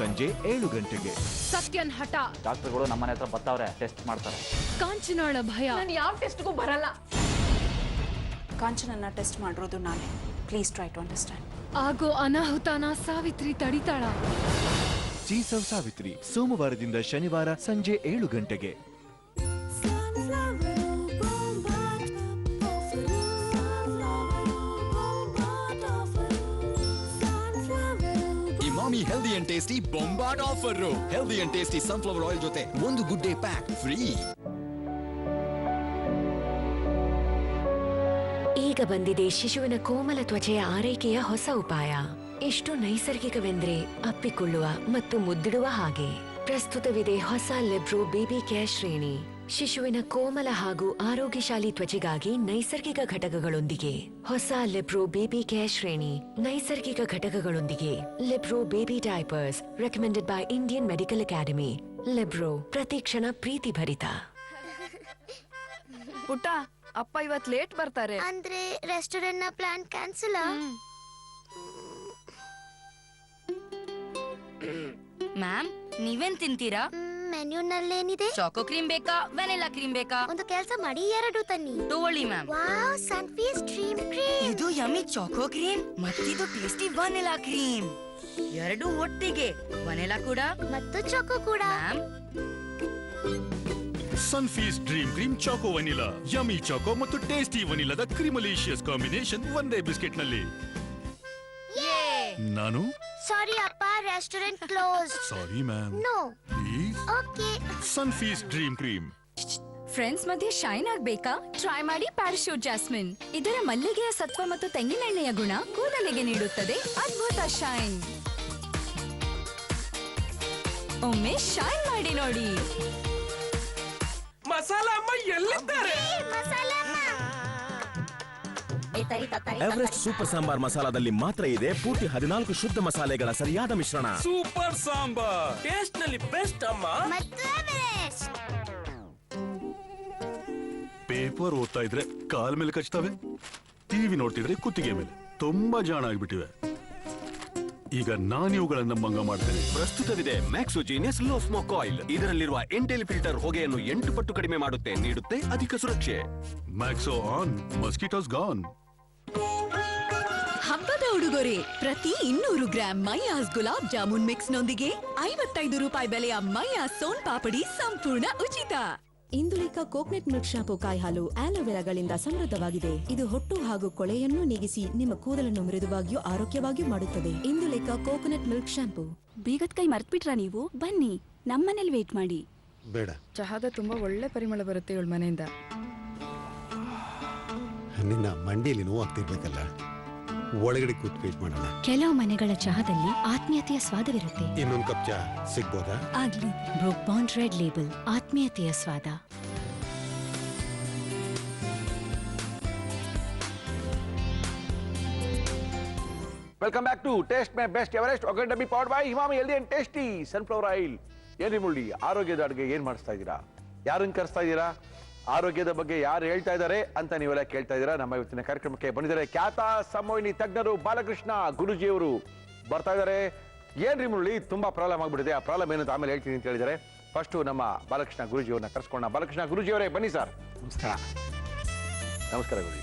ಸಂಜೆ 7 ಗಂಟೆಗೆ ಸತ್ಯನ್ ಹಠ. ಡಾಕ್ಟರ್ಗಳು ನಮ್ಮನೆ ಹತ್ರ ಬರ್ತಾವ್ರೆ, ಟೆಸ್ಟ್ ಮಾಡ್ತಾರೆ. ಕಾಂಚನಾಳ ಭಯ. ನಾನು ಯಾವ ಟೆಸ್ಟ್ಗೂ ಬರಲ್ಲ. ಕಾಂಚನನ್ನ ಟೆಸ್ಟ್ ಮಾಡಿರೋದು ನಾನೇ. Please try to understand. ಆಗೋ ಅನಾಹುತನ ಸಾವಿತ್ರಿ ತಡಿತಾಳ. ಚೀಸವ್ ಸಾವಿತ್ರಿ ಸೋಮವಾರದಿಂದ ಶನಿವಾರ ಸಂಜೆ 7 ಗಂಟೆಗೆ. ಇಮಾಮಿ ಹೆಲ್ದಿ ಅಂಡ್ ಟೇಸ್ಟಿ ಬೊಂಬಾಟ್ offer. Healthy and tasty sunflower oil ಜೊತೆ ಒಂದು ಗುಡ್ ಡೇ ಪ್ಯಾಕ್ ಫ್ರೀ. ಈಗ ಈಗ ಬಂದಿದೆ ಶಿಶುವಿನ ಕೋಮಲ ತ್ವಚೆಯ ಆರೈಕೆಯ ಹೊಸ ಉಪಾಯ. ಎಷ್ಟು ನೈಸರ್ಗಿಕವೆಂದ್ರೆ ಅಪ್ಪಿಕೊಳ್ಳುವ ಮತ್ತು ಮುದ್ದಿಡುವ ಹಾಗೆ. ಪ್ರಸ್ತುತವಿದೆ ಹೊಸ ಲಿಬ್ರೋ ಬೇಬಿ ಕೇರ್ ಶ್ರೇಣಿ. ಶಿಶುವಿನ ಕೋಮಲ ಹಾಗೂ ಆರೋಗ್ಯಶಾಲಿ ತ್ವಚೆಗಾಗಿ ನೈಸರ್ಗಿಕ ಘಟಕಗಳೊಂದಿಗೆ. ಹೊಸ ಲಿಬ್ರೋ ಬೇಬಿ ಕೇರ್ ಶ್ರೇಣಿ ನೈಸರ್ಗಿಕ ಘಟಕಗಳೊಂದಿಗೆ. Libero baby diapers recommended by Indian medical academy. Libero ಪ್ರತಿಕ್ಷಣ ಪ್ರೀತಿ ಭರಿತ. ಪುಟ್ಟ, ಅಪ್ಪ ಇವತ್ ಲೇಟ್ ಬರ್ತಾರೆ. ಅಂದ್ರೆ ರೆಸ್ಟೋರೆಂಟ್ ನ ಪ್ಲಾನ್ ಕ್ಯಾನ್ಸಲ್. ಮ್ಯಾಮ್, ನೀವೇನ್ ತಿಂತೀರಾ? ಮೆನ್ಯೂ ನಲ್ಲೇನಿದೆ? ಚಾಕೋ ಕ್ರೀಮ್ ಬೇಕಾ, ವೆನಿಲಾ ಕ್ರೀಮ್ ಬೇಕಾ? ಒಂದು ಕೆಲಸ ಮಾಡಿ, 2 ತನ್ನಿ. ತಗೊಳ್ಳಿ ma'am. Wow, Sunfeast dream cream. ಇದು ಯಮ್ಮಿ ಚಾಕೋ ಕ್ರೀಮ್ ಮತ್ತಿದು ಟೇಸ್ಟಿ ವೆನಿಲಾ ಕ್ರೀಮ್. 2 ಒಟ್ಟಿಗೆ, ವೆನಿಲಾ ಕೂಡ ಮತ್ತು ಚಾಕೋ ಕೂಡ. Ma'am, Sunfeast dream cream choco vanilla, yummy choco ಮತ್ತು ಟೇಸ್ಟಿ ವನಿಲಾದ ಕ್ರಿಮಲಿಷಿಯಸ್ ಕಾಂಬಿನೇಷನ್ ಒಂದೇ ಬಿಸ್ಕೆಟ್ ನಲ್ಲಿ. ನಾನು ಸಾರಿ ಅಪ್ಪ, restaurant close. Sorry ma'am. No please. Okay. Sunfeast dream cream. Friends ಮಧ್ಯೆ ಶೈನ್ ಆಗ್ಬೇಕಾ? ಟ್ರೈ ಮಾಡಿ ಪ್ಯಾರಾಶೂಟ್ ಜಾಸ್ಮಿನ್. ಇದರ ಮಲ್ಲಿಗೆಯ ಸತ್ವ ಮತ್ತು ತೆಂಗಿನೆಣ್ಣೆಯ ಗುಣ ಕೂದಲಿಗೆ ನೀಡುತ್ತದೆ ಅದ್ಭುತ ಶೈನ್. ಒಮ್ಮೆ ಶೈನ್ ಮಾಡಿ ನೋಡಿ. ಮಸಾಲಾ ಅಮ್ಮ ಎಲ್ಲಿದ್ದಾರೆ? ಎವರೆಸ್ಟ್ ಸೂಪರ್ ಸಾಂಬಾರ್ ಮಸಾಲಾದಲ್ಲಿ ಮಾತ್ರ ಇದೆ ಪೂರ್ತಿ 14 ಶುದ್ಧ ಮಸಾಲೆಗಳ ಸರಿಯಾದ ಮಿಶ್ರಣ. ಸೂಪರ್ ಸಾಂಬಾರ್ ಟೇಸ್ಟ್ ನಲ್ಲಿ ಬೆಸ್ಟ್ ಅಮ್ಮ. ಮತ್ತು ಎವರೆಸ್ಟ್. ಪೇಪರ್ ಓದ್ತಾ ಇದ್ರೆ ಕಾಲ್ ಮೇಲೆ ಕಚ್ತವೆ, ಟಿವಿ ನೋಡ್ತಿದ್ರೆ ಕುತ್ತಿಗೆ ಮೇಲೆ. ತುಂಬಾ ಜಾಣ ಆಗ್ಬಿಟ್ಟಿವೆ. ಈಗ ನಾನಿವುಗಳನ್ನ ಮಂಗ ಮಾಡ್ತೇನೆ. ಪ್ರಸ್ತುತವಿದೆ ಮ್ಯಾಕ್ಸೋಜೀನಿಯಸ್ ಲೋ ಸ್ಮೋಕ್ ಆಯಿಲ್. ಇದರಲ್ಲಿರುವ ಎಂಟೆಲ್ ಫಿಲ್ಟರ್ ಹೊಗೆಯನ್ನು 8 ಪಟ್ಟು ಕಡಿಮೆ ಮಾಡುತ್ತೆ, ನೀಡುತ್ತೆ ಅಧಿಕ ಸುರಕ್ಷೆ. ಮ್ಯಾಕ್ಸೋ ಆನ್, ಮಸ್ಕಿಟೋಸ್ ಗಾನ್. ಹಬ್ಬದ ಉಡುಗೊರೆ ಪ್ರತಿ 200 ಗ್ರಾಂ ಮೈಯಾಸ್ ಗುಲಾಬ್ ಜಾಮೂನ್ ಮಿಕ್ಸ್ ನೊಂದಿಗೆ 55 ರೂಪಾಯಿ ಬೆಲೆಯ ಮೈಯಾಸ್ ಸೋನ್ ಪಾಪಡಿ ಸಂಪೂರ್ಣ ಉಚಿತ. ಇಂದುಲೇಖ ಕೋಕೋನಟ್ ಮಿಲ್ಕ್ ಶಾಂಪೂ ಕಾಯಿ ಹಾಲು ಆಲೋವೆರಾಗಳಿಂದ ಸಮೃದ್ಧವಾಗಿದೆ. ಇದು ಹೊಟ್ಟು ಹಾಗೂ ಕೊಳೆಯನ್ನು ನೀಗಿಸಿ ನಿಮ್ಮ ಕೂದಲನ್ನು ಮೃದುವಾಗಿಯೂ ಆರೋಗ್ಯವಾಗಿಯೂ ಮಾಡುತ್ತದೆ. Indulekha coconut milk shampoo. ಬೀಗದ ಕೈ ಮರ್ತ್ಬಿಟ್ರಾ ನೀವು? ಬನ್ನಿ, ನಮ್ಮನೇಲಿ ವೇಟ್ ಮಾಡಿ. ಬೇಡ, ಚಹಾದ ತುಂಬಾ ಒಳ್ಳೆ ಪರಿಮಳ ಬರುತ್ತೆ ಇವಳ ಮನೆಯಿಂದ. ನಿನ್ನ ಮಂಡಿಯಲ್ಲಿ ನೋವಾಗ್ತಿರ್ಬೇಕಲ್ಲ, ಒಳಗಡೆ ಕೂತ್ ವೇಟ್ ಮಾಡೋಣ. ಕೆಲವು ಮನೆಗಳ ಚಹಾದಲ್ಲಿ ಆತ್ಮೀಯತೆಯ ಸ್ವಾದವಿರುತ್ತೆ. ಇನ್ನೊಂದು ಕಪ್ ಚಹಾ ಸಿಗ್ಬೋದಾ? ಆಗ್ಲಿ. ಬ್ರೂಕ್ ಬಾಂಡ್ ರೆಡ್ ಲೇಬಲ್, ಆತ್ಮೀಯತೆಯ ಸ್ವಾದ. Welcome back to taste my best Everest ಒಗ್ಗರಣೆ ಡಬ್ಬಿ powered by Emami healthy and tasty sunflower oil. ಏನ್ರಿ ಮುಳ್ಳಿ, ಆರೋಗ್ಯದ ಅಡುಗೆ ಏನ್ ಮಾಡಿಸ್ತಾ ಇದ್ದೀರಾ? ಯಾರನ್ನ ಕರೆಸ್ತಾ ಇದ್ದೀರಾ? ಆರೋಗ್ಯದ ಬಗ್ಗೆ ಯಾರು ಹೇಳ್ತಾ ಇದ್ದಾರೆ ಅಂತ ನೀವೆಲ್ಲ ಕೇಳ್ತಾ ಇದ್ದೀರಾ. ನಮ್ಮ ಇವತ್ತಿನ ಕಾರ್ಯಕ್ರಮಕ್ಕೆ ಬಂದಿದ್ದಾರೆ ಖ್ಯಾತ ಸಂಮೋಹಿನಿ ತಜ್ಞರು ಬಾಲಕೃಷ್ಣ ಗುರುಜಿಯವರು ಬರ್ತಾ ಇದ್ದಾರೆ. ಏನ್ರಿ ಮುರಳಿ, ತುಂಬಾ ಪ್ರಾಬ್ಲಮ್ ಆಗ್ಬಿಟ್ಟಿದೆ, ಆ ಪ್ರಾಬ್ಲಮ್ ಏನಂತ ಆಮೇಲೆ ಹೇಳ್ತೀನಿ ಅಂತ ಹೇಳಿದ್ದಾರೆ. ಫಸ್ಟ್ ನಮ್ಮ ಬಾಲಕೃಷ್ಣ ಗುರುಜಿಯವ್ರನ್ನ ಕರ್ಸ್ಕೊಳ್ಳೋಣ. ಬಾಲಕೃಷ್ಣ ಗುರುಜಿಯವರೇ ಬನ್ನಿ ಸರ್. ನಮಸ್ಕಾರ. ನಮಸ್ಕಾರ ಗುರುಜಿ.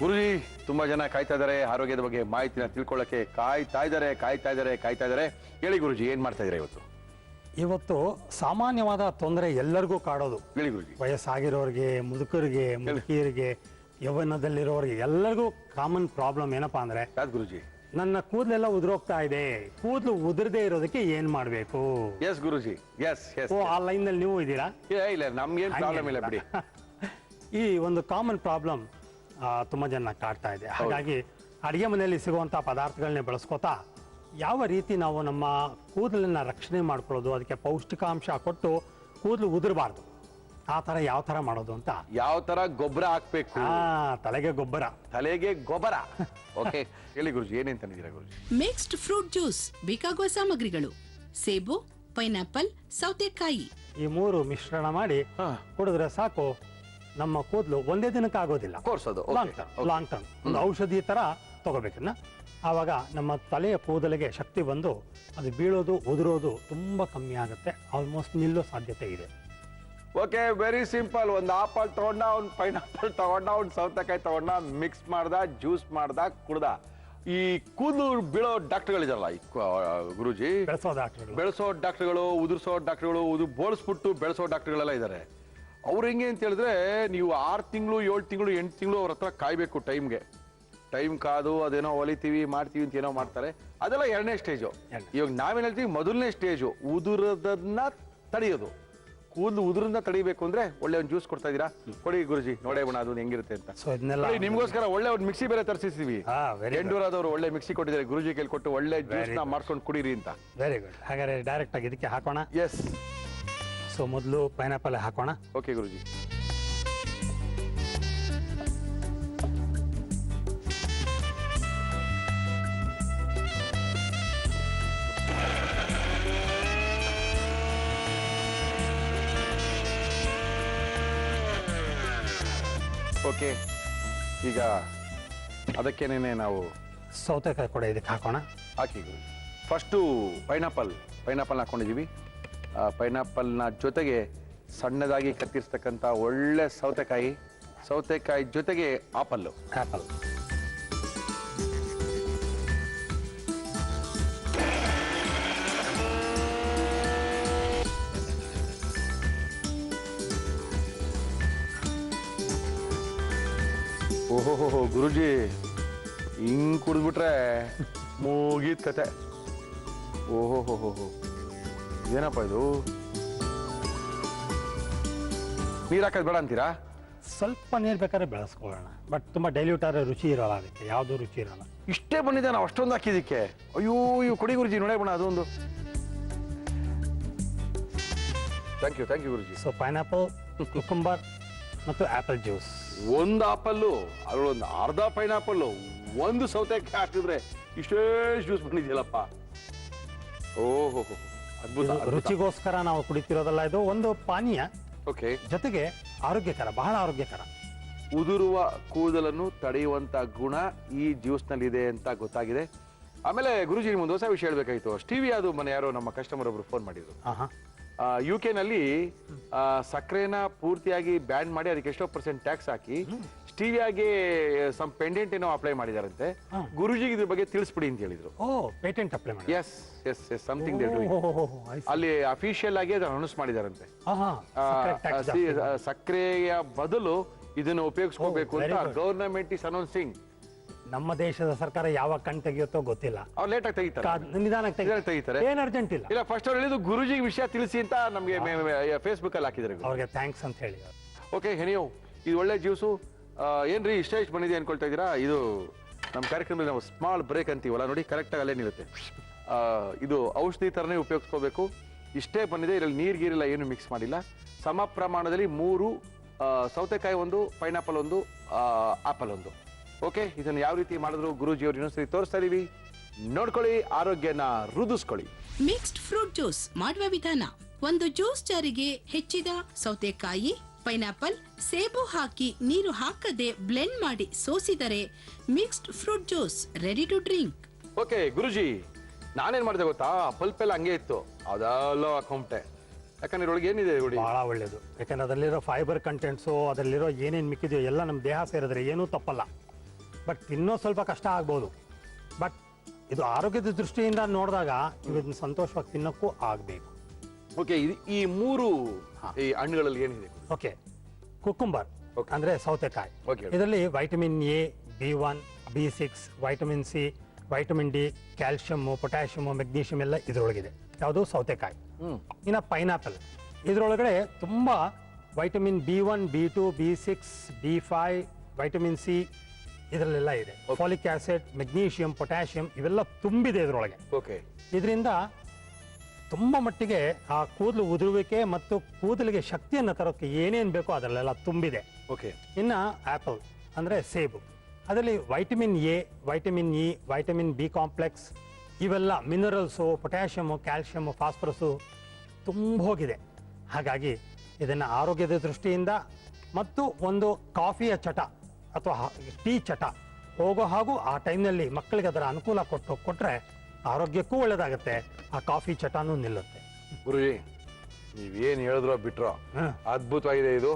ಗುರುಜಿ, ತುಂಬಾ ಜನ ಕಾಯ್ತಾ ಇದ್ದಾರೆ, ಆರೋಗ್ಯದ ಬಗ್ಗೆ ಮಾಹಿತಿನ ತಿಳ್ಕೊಳ್ಳಕ್ಕೆ ಕಾಯ್ತಾ ಇದ್ದಾರೆ. ಹೇಳಿ ಗುರುಜಿ, ಏನ್ ಮಾಡ್ತಾ ಇದ್ದಾರೆ ಇವತ್ತು? ಇವತ್ತು ಸಾಮಾನ್ಯವಾದ ತೊಂದರೆ ಎಲ್ಲರಿಗೂ ಕಾಡೋದು. ಹೇಳಿ ಗುರುಜಿ. ವಯಸ್ಸಾಗಿರೋರಿಗೆ, ಮುದುಕರಿಗೆ, ಮುದುಕಿಯರಿಗೆ, ಯೌವನದಲ್ಲಿರೋರಿಗೆ ಎಲ್ಲರಿಗೂ ಕಾಮನ್ ಪ್ರಾಬ್ಲಮ್ ಏನಪ್ಪಾ ಅಂದ್ರೆ, ಗುರುಜಿ ನನ್ನ ಕೂದಲೆಲ್ಲ ಉದುರೋಗ್ತಾ ಇದೆ, ಕೂದಲು ಉದುರದೇ ಇರೋದಕ್ಕೆ ಏನ್ ಮಾಡ್ಬೇಕು? ಎಸ್ ಗುರುಜಿ, ಎಸ್ ಎಸ್. ಆ ಲೈನ್ ನಲ್ಲಿ ನೀವು ಇದ್ದೀರಾ? ಇಲ್ಲ, ನಮ್ಗೇನ್ ಪ್ರಾಬ್ಲಮ್ ಇಲ್ಲ ಬಿಡಿ. ಈ ಒಂದು ಕಾಮನ್ ಪ್ರಾಬ್ಲಮ್ ತುಂಬಾ ಜನ ಕಾಡ್ತಾ ಇದೆ. ಹಾಗಾಗಿ ಅಡಿಗೆ ಮನೆಯಲ್ಲಿ ಸಿಗುವಂತ ಪದಾರ್ಥಗಳನ್ನೇ ಬಳಸ್ಕೋತಾ ಯಾವ ರೀತಿ ನಾವು ನಮ್ಮ ಕೂದಲನ್ನ ರಕ್ಷಣೆ ಮಾಡ್ಕೊಳ್ಳೋದು, ಅದಕ್ಕೆ ಪೌಷ್ಟಿಕಾಂಶ ಕೊಟ್ಟು ಕೂದಲು ಉದುರಬಾರ್ದು, ಆ ತರ ಯಾವ ತರ ಮಾಡೋದು ಅಂತ. ಯಾವ ತರ ಗೊಬ್ಬರ ಹಾಕ್ಬೇಕು? ತಲೆಗೆ ಗೊಬ್ಬರ. ಓಕೆ, ಹೇಳಿ ಗುರುಜಿ, ಏನೇನ್ ತಂದಿದ್ದೀರಾ ಗುರುಜಿ? ಮಿಕ್ಸ್ಡ್ ಫ್ರೂಟ್ ಜ್ಯೂಸ್ ಬೇಕಾಗುವ ಸಾಮಗ್ರಿಗಳು: ಸೇಬು, ಪೈನಾಪಲ್, ಸೌತೆಕಾಯಿ. ಈ 3 ಮಿಶ್ರಣ ಮಾಡಿ ಕುಡಿದ್ರೆ ಸಾಕು. ನಮ್ಮ ಕೂದಲು ಒಂದೇ ದಿನಕ್ಕೆ ಆಗೋದಿಲ್ಲ, ಲಾಂಗ್ ಟರ್ಮ್ ಒಂದು ಔಷಧಿ ತರ ತಗೋಬೇಕನ್ನ. ಆವಾಗ ನಮ್ಮ ತಲೆಯ ಕೂದಲಿಗೆ ಶಕ್ತಿ ಬಂದು ಅದು ಬೀಳೋದು, ಉದುರೋದು ತುಂಬಾ ಕಮ್ಮಿ ಆಗುತ್ತೆ, ಆಲ್ಮೋಸ್ಟ್ ನಿಲ್ಲೋ ಸಾಧ್ಯತೆ ಇದೆ. Okay, very simple. ಒಂದು ಆಪಲ್ ತಗೊಂಡ, ಒಂದು ಪೈನಾಪಲ್ ತಗೊಂಡ, ಒಂದು ಸೌತೆಕಾಯಿ ತಗೊಂಡ, ಮಿಕ್ಸ್ ಮಾಡ್ದ, ಜ್ಯೂಸ್ ಮಾಡ್ದ, ಕುಡ್ದ. ಈ ಕೂದಲು ಬೀಳೋ ಡಾಕ್ಟರ್ಗಳಿದಾರಲ್ಲ ಗುರುಜಿ, ಬೆಳೆಸೋ ಡಾಕ್ಟರ್ಗಳು, ಉದುರಿಸೋ ಡಾಕ್ಟರ್ಗಳು, ಬೋಳಿಸ್ಬಿಟ್ಟು ಬೆಳೆಸೋ ಡಾಕ್ಟರ್ಗಳೆಲ್ಲ ಇದ್ದಾರೆ. ಅವ್ರು ಹೆಂಗೆ ಅಂತ ಹೇಳಿದ್ರೆ, ನೀವು 6 ತಿಂಗಳು, 7 ತಿಂಗಳು, 8 ತಿಂಗಳು ಅವ್ರ ಹತ್ರ ಕಾಯ್ಬೇಕು. ಟೈಮ್ ಕಾದು ಅದೇನೋ ಹೊಲಿತೀವಿ ಮಾಡ್ತೀವಿ ಅಂತ ಏನೋ ಮಾಡ್ತಾರೆ. ಅದೆಲ್ಲ 2ನೇ ಸ್ಟೇಜು. ಇವಾಗ ನಾವೇನ್ ಹೇಳ್ತೀವಿ, ಮೊದಲನೇ ಸ್ಟೇಜು ಉದುರದನ್ನ ತಡೆಯೋದು. ಕೂದಲು ಉದುರಿಂದ ತಡಿಬೇಕು ಅಂದ್ರೆ ಒಳ್ಳೆ ಒಂದು ಜ್ಯೂಸ್ ಕೊಡ್ತಾ ಇದೀರಾ? ಕೊಡಿ ಗುರುಜಿ, ನೋಡೇ ಬಣ್ಣ ಅದು ಹೆಂಗಿರುತ್ತೆ ಅಂತ. ಸೊ ಇದನ್ನೆಲ್ಲ ನೋಡಿ, ನಿಮ್ಗೋಸ್ಕರ ಒಳ್ಳೆ ಒಂದು ಮಿಕ್ಸಿ ಬೇರೆ ತರಿಸಿದೀವಿ. ವೆರಿ ಗುಡ್, ಎಂಡೂರಾದವರು ಒಳ್ಳೆ ಮಿಕ್ಸಿ ಕೊಟ್ಟಿದ್ದಾರೆ, ಗುರುಜಿ ಕೈಲಿ ಕೊಟ್ಟು ಒಳ್ಳೆ ಜ್ಯೂಸ್ ನ ಮಾಡ್ಕೊಂಡು ಕುಡೀರಿ ಅಂತ. Very good. ಹಾಗಾದ್ರೆ ಡೈರೆಕ್ಟ್ ಆಗಿ ಇದಕ್ಕೆ ಹಾಕೋಣ. ಎಸ್. ಸೊ ಮೊದಲು ಪೈನಾಪಲ್ ಹಾಕೋಣ. ಓಕೆ ಗುರುಜಿ. ಓಕೆ, ಈಗ ಅದಕ್ಕೇನೆ ನಾವು ಸೌತೆಕಾಯಿ ಕೂಡ ಇದಕ್ಕೆ ಹಾಕೋಣ. ಹಾಕಿ ಗುರುಜಿ. First pineapple ಹಾಕೊಂಡಿದ್ದೀವಿ. ಪೈನಾಪಲ್ನ ಜೊತೆಗೆ ಸಣ್ಣದಾಗಿ ಕತ್ತಿರ್ತಕ್ಕಂಥ ಒಳ್ಳೆ ಸೌತೆಕಾಯಿ ಜೊತೆಗೆ ಆಪಲ್ಲು. ಓಹೋ ಗುರುಜಿ, ಹಿಂಗ್ ಕುಡಿದ್ಬಿಟ್ರೆ ಮುಗೀತ್ ಕತೆ. ಓಹೋ, ಏನಪ್ಪ ಇದು? ನೀರ್ ಹಾಕೋದು ಬೇಡ ಅಂತೀರಾ? ಸ್ವಲ್ಪ ನೀರು ಬೇಕಾದ್ರೆ ಬೆಳೆಸ್ಕೊಳ್ಳೋಣ, ಬಟ್ ತುಂಬಾ ಡೈಲ್ಯೂಟ್ ಆದ್ರೆ ರುಚಿ ಇರೋಲ್ಲ, ಅದಕ್ಕೆ ಯಾವುದು ರುಚಿ ಇರಲ್ಲ. ಇಷ್ಟೇ ಬಂದಿದೆ, ನಾವು ಅಷ್ಟೊಂದು ಹಾಕಿದಕ್ಕೆ. ಅಯ್ಯೋ ಕೊಡಿ ಗುರುಜಿ, ನೋಡೇ ಬಣ್ಣ ಅದೊಂದು. Thank you Guruji. So pineapple, cucumber ಮತ್ತು ಆಪಲ್ ಜ್ಯೂಸ್. ಒಂದು ಆಪಲ್ಲು, ಅದರೊಂದು ಅರ್ಧ ಪೈನಾಪಲ್ಲು, ಒಂದು ಸೌತೆಕಾಯಿ ಹಾಕಿದ್ರೆ ಇಷ್ಟೇ ಜ್ಯೂಸ್ ಬಂದಿದೆಯಲ್ಲಪ್ಪ. ಓಹೋ, ಅದ್ಭುತ. ರುಚಿಗೋಸ್ಕರ ನಾವು ಕುಡಿತಿರೋದಲ್ಲ, ಇದು ಒಂದು ಪಾನೀಯ. ಓಕೆ, ಜೊತೆಗೆ ಆರೋಗ್ಯಕರ, ಬಹಳ ಆರೋಗ್ಯಕರ. ಉದುರುವ ಕೂದಲನ್ನು ತಡೆಯುವಂತ ಗುಣ ಈ ಜ್ಯೂಸ್ ನಲ್ಲಿ ಇದೆ ಅಂತ ಗೊತ್ತಾಗಿದೆ. ಆಮೇಲೆ ಗುರುಜಿ, ನಿಮ್ಗೊಂದು ಹೊಸ ವಿಷಯ ಹೇಳ್ಬೇಕಾಯ್ತು. ಸ್ಟೀವಿಯಾ ಅದು ಮನೆ ಯಾರೋ ನಮ್ಮ ಕಸ್ಟಮರ್ ಒಬ್ರು ಫೋನ್ ಮಾಡಿದ್ರು. UK ನಲ್ಲಿ ಸಕ್ಕರೆನ ಪೂರ್ತಿಯಾಗಿ ಬ್ಯಾನ್ ಮಾಡಿ ಅದಕ್ಕೆ ಎಷ್ಟೋ % ಟ್ಯಾಕ್ಸ್ ಹಾಕಿ ಸ್ಟೀವಿಯಾಗೆ ಸಮ್ ಪೆಂಡೆಂಟ್ ಏನೋ ಅಪ್ಲೈ ಮಾಡಿದಾರಂತೆ. ಗುರುಜಿಗೆ ಇದ್ರ ಬಗ್ಗೆ ತಿಳಿಸ್ಬಿಡಿ ಅಂತ ಹೇಳಿದ್ರು. ಪೇಟೆಂಟ್ ಅಪ್ಲೈ ಮಾಡಿ. ಎಸ್, ಸಮಥಿಂಗ್ ಅಲ್ಲಿ ಅಫಿಷಿಯಲ್ ಆಗಿ ಅದನ್ನು ಅನೌನ್ಸ್ ಮಾಡಿದಾರಂತೆ. ಸಕ್ಕರೆಯ ಬದಲು ಇದನ್ನು ಉಪಯೋಗಿಸ್ಕೋಬೇಕು ಅಂತ ಗವರ್ನಮೆಂಟ್ ಇಸ್ ಅನೌನ್ಸಿಂಗ್. ನಮ್ಮ ದೇಶದ ಸರ್ಕಾರ ಯಾವಾಗ ಕಣ್ ತೆಗೆಯುತ್ತೋ ಗೊತ್ತಿಲ್ಲ. ಅವ್ರು ಲೇಟ್ ಆಗಿ ತೆಗಿತಾರೆ, ನಿಧಾನಕ್ಕೆ ತೆಗಿತಾರೆ. ಏನ್ ಅರ್ಜೆಂಟ್ ಇಲ್ಲ. ಇಲ್ಲ, ಫಸ್ಟ್ ಅವ್ರು ಹೇಳಿದ್ದು ಗುರುಜಿಗೆ ವಿಷಯ ತಿಳಿಸಿ ಅಂತ ನಮ್ಗೆ ಫೇಸ್ಬುಕ್ ಅಲ್ಲಿ ಹಾಕಿದ್ದಾರೆ. ಅವ್ರಿಗೆ ಥ್ಯಾಂಕ್ಸ್ ಅಂತ ಹೇಳಿ. ಓಕೆ ಹೆಣಿಯೋ, ಇದು ಒಳ್ಳೆ ಜ್ಯೂಸು. ಏನ್ರಿ ಇಷ್ಟ ಬಂದಿದೆ ಅನ್ಕೊಳ್ತಾ ಇದ್ದೀರಾ? ಇದು ನಮ್ಮ ಕಾರ್ಯಕ್ರಮದಲ್ಲಿ ನಾವು ಸ್ಮಾಲ್ ಬ್ರೇಕ್ ಅಂತೀವಲ್ಲ, ನೋಡಿ ಕರೆಕ್ಟಾಗಿ ಅಲ್ಲೇ ನಿಲ್ಲುತ್ತೆ. ಇದು ಔಷಧಿ ಥರನೇ ಉಪಯೋಗಿಸ್ಕೋಬೇಕು. ಇಷ್ಟೇ ಬಂದಿದೆ, ಇದರಲ್ಲಿ ನೀರು ಗೀರಿಲ್ಲ, ಏನು ಮಿಕ್ಸ್ ಮಾಡಿಲ್ಲ. ಸಮ ಪ್ರಮಾಣದಲ್ಲಿ 3 ಸೌತೆಕಾಯಿ, 1 ಪೈನಾಪಲ್, 1 ಆಪಲ್ 1. ಓಕೆ, ಇದನ್ನು ಯಾವ ರೀತಿ ಮಾಡಿದ್ರು ಗುರುಜಿ ಅವರು ಇನ್ನೊಂದ್ಸರಿ ತೋರಿಸ್ತಾ ಇದೀವಿ, ನೋಡ್ಕೊಳ್ಳಿ, ಆರೋಗ್ಯನ ವೃದ್ಧಿಸ್ಕೊಳ್ಳಿ. ಮಿಕ್ಸ್ಡ್ ಫ್ರೂಟ್ ಜ್ಯೂಸ್ ಮಾಡುವ ವಿಧಾನ: ಒಂದು ಜ್ಯೂಸ್ ಜಾರಿಗೆ ಹೆಚ್ಚಿದ ಸೌತೆಕಾಯಿ, ಪೈನಾಪಲ್, ಸೇಬು ಹಾಕಿ ನೀರು ಹಾಕದೆ ಬ್ಲೆಂಡ್ ಮಾಡಿ ಸೋಸಿದರೆ mixed fruit juice ready to drink. Okay ಗುರುಜಿ, ನಾನೇನ್ ಮಾಡಿದೆ ಗೊತ್ತಾ? ಪಲ್ಪ್ ಎಲ್ಲ ಹಂಗೆ ಇತ್ತು, ಅದೆಲ್ಲ ಹಾಕೊಂಬಿಟ್ಟೆ. ಯಾಕಂದ್ರೆ ಒಳಗೆ ಏನಿದೆ ನೋಡಿ, ಬಹಳ ಒಳ್ಳೇದು. ಯಾಕಂದ್ರೆ ಅದರಲ್ಲಿರೋ ಫೈಬರ್ ಕಂಟೆಂಟ್ಸು, ಅದರಲ್ಲಿರೋ ಏನೇನು ಮಿಕ್ಕಿದೆಯೋ ಎಲ್ಲ ನಮ್ಮ ದೇಹ ಸೇರಿದ್ರೆ ಏನೂ ತಪ್ಪಲ್ಲ. ಬಟ್ ತಿನ್ನೋ ಸ್ವಲ್ಪ ಕಷ್ಟ ಆಗ್ಬೋದು, ಬಟ್ ಇದು ಆರೋಗ್ಯದ ದೃಷ್ಟಿಯಿಂದ ನೋಡಿದಾಗ ಇದನ್ನ ಸಂತೋಷವಾಗಿ ತಿನ್ನೋಕ್ಕೂ ಆಗಬೇಕು. ಓಕೆ, ಈ 3 ಹಣ್ಣುಗಳಲ್ಲಿ ಏನಿದೆ? ಓಕೆ, ಕುಕುಂಬರ್ ಅಂದ್ರೆ ಸೌತೆಕಾಯಿ. ಇದರಲ್ಲಿ vitamin A, B1, B6, vitamin C, vitamin D, calcium, potassium, magnesium ಎಲ್ಲ ಇದರೊಳಗಿದೆ. ಯಾವುದು? ಸೌತೆಕಾಯಿ. ಇನ್ನು ಪೈನಾಪಲ್, ಇದರೊಳಗಡೆ ತುಂಬಾ vitamin B1, B2, B6, B5, vitamin C ಇದರಲ್ಲೆಲ್ಲ ಇದೆ. ಫಾಲಿಕ್ ಆಸಿಡ್, ಮೆಗ್ನೀಷಿಯಂ, ಪೊಟ್ಯಾಷಿಯಂ ಇವೆಲ್ಲ ತುಂಬಿದೆ ಇದರೊಳಗೆ. ಇದರಿಂದ ತುಂಬಾ ಮಟ್ಟಿಗೆ ಆ ಕೂದಲು ಉದುರುವಿಕೆ ಮತ್ತು ಕೂದಲಿಗೆ ಶಕ್ತಿಯನ್ನು ತರೋಕ್ಕೆ ಏನೇನು ಬೇಕೋ ಅದರಲ್ಲೆಲ್ಲ ತುಂಬಿದೆ. ಇನ್ನ ಆಪಲ್ ಅಂದ್ರೆ ಸೇಬು, ಅದರಲ್ಲಿ vitamin A, vitamin E, vitamin B complex ಇವೆಲ್ಲ ಮಿನರಲ್ಸು, ಪೊಟ್ಯಾಷಿಯಮು, ಕ್ಯಾಲ್ಸಿಯಮು, ಫಾಸ್ಫರಸ್ಸು ತುಂಬ ಹೋಗಿದೆ. ಹಾಗಾಗಿ ಇದನ್ನು ಆರೋಗ್ಯದ ದೃಷ್ಟಿಯಿಂದ ಮತ್ತು ಒಂದು ಕಾಫಿಯ ಚಟ ಅಥವಾ ಟೀ ಚಟ ಹೋಗೋ ಹಾಗೂ ಆ ಟೈಮ್ನಲ್ಲಿ ಮಕ್ಕಳಿಗೆ ಅದರ ಅನುಕೂಲ ಕೊಟ್ಟರೆ ಆರೋಗ್ಯಕ್ಕೂ ಒಳ್ಳೇದಾಗುತ್ತೆ, ಆ ಕಾಫಿ ಚಟನೂ ನಿಲ್ಲುತ್ತೆ. ಗುರುಜಿ, ನೀವೇನು ಹೇಳಿದ್ರೋ ಬಿಟ್ರೋ ಅದ್ಭುತವಾಗಿದೆ. ಇದು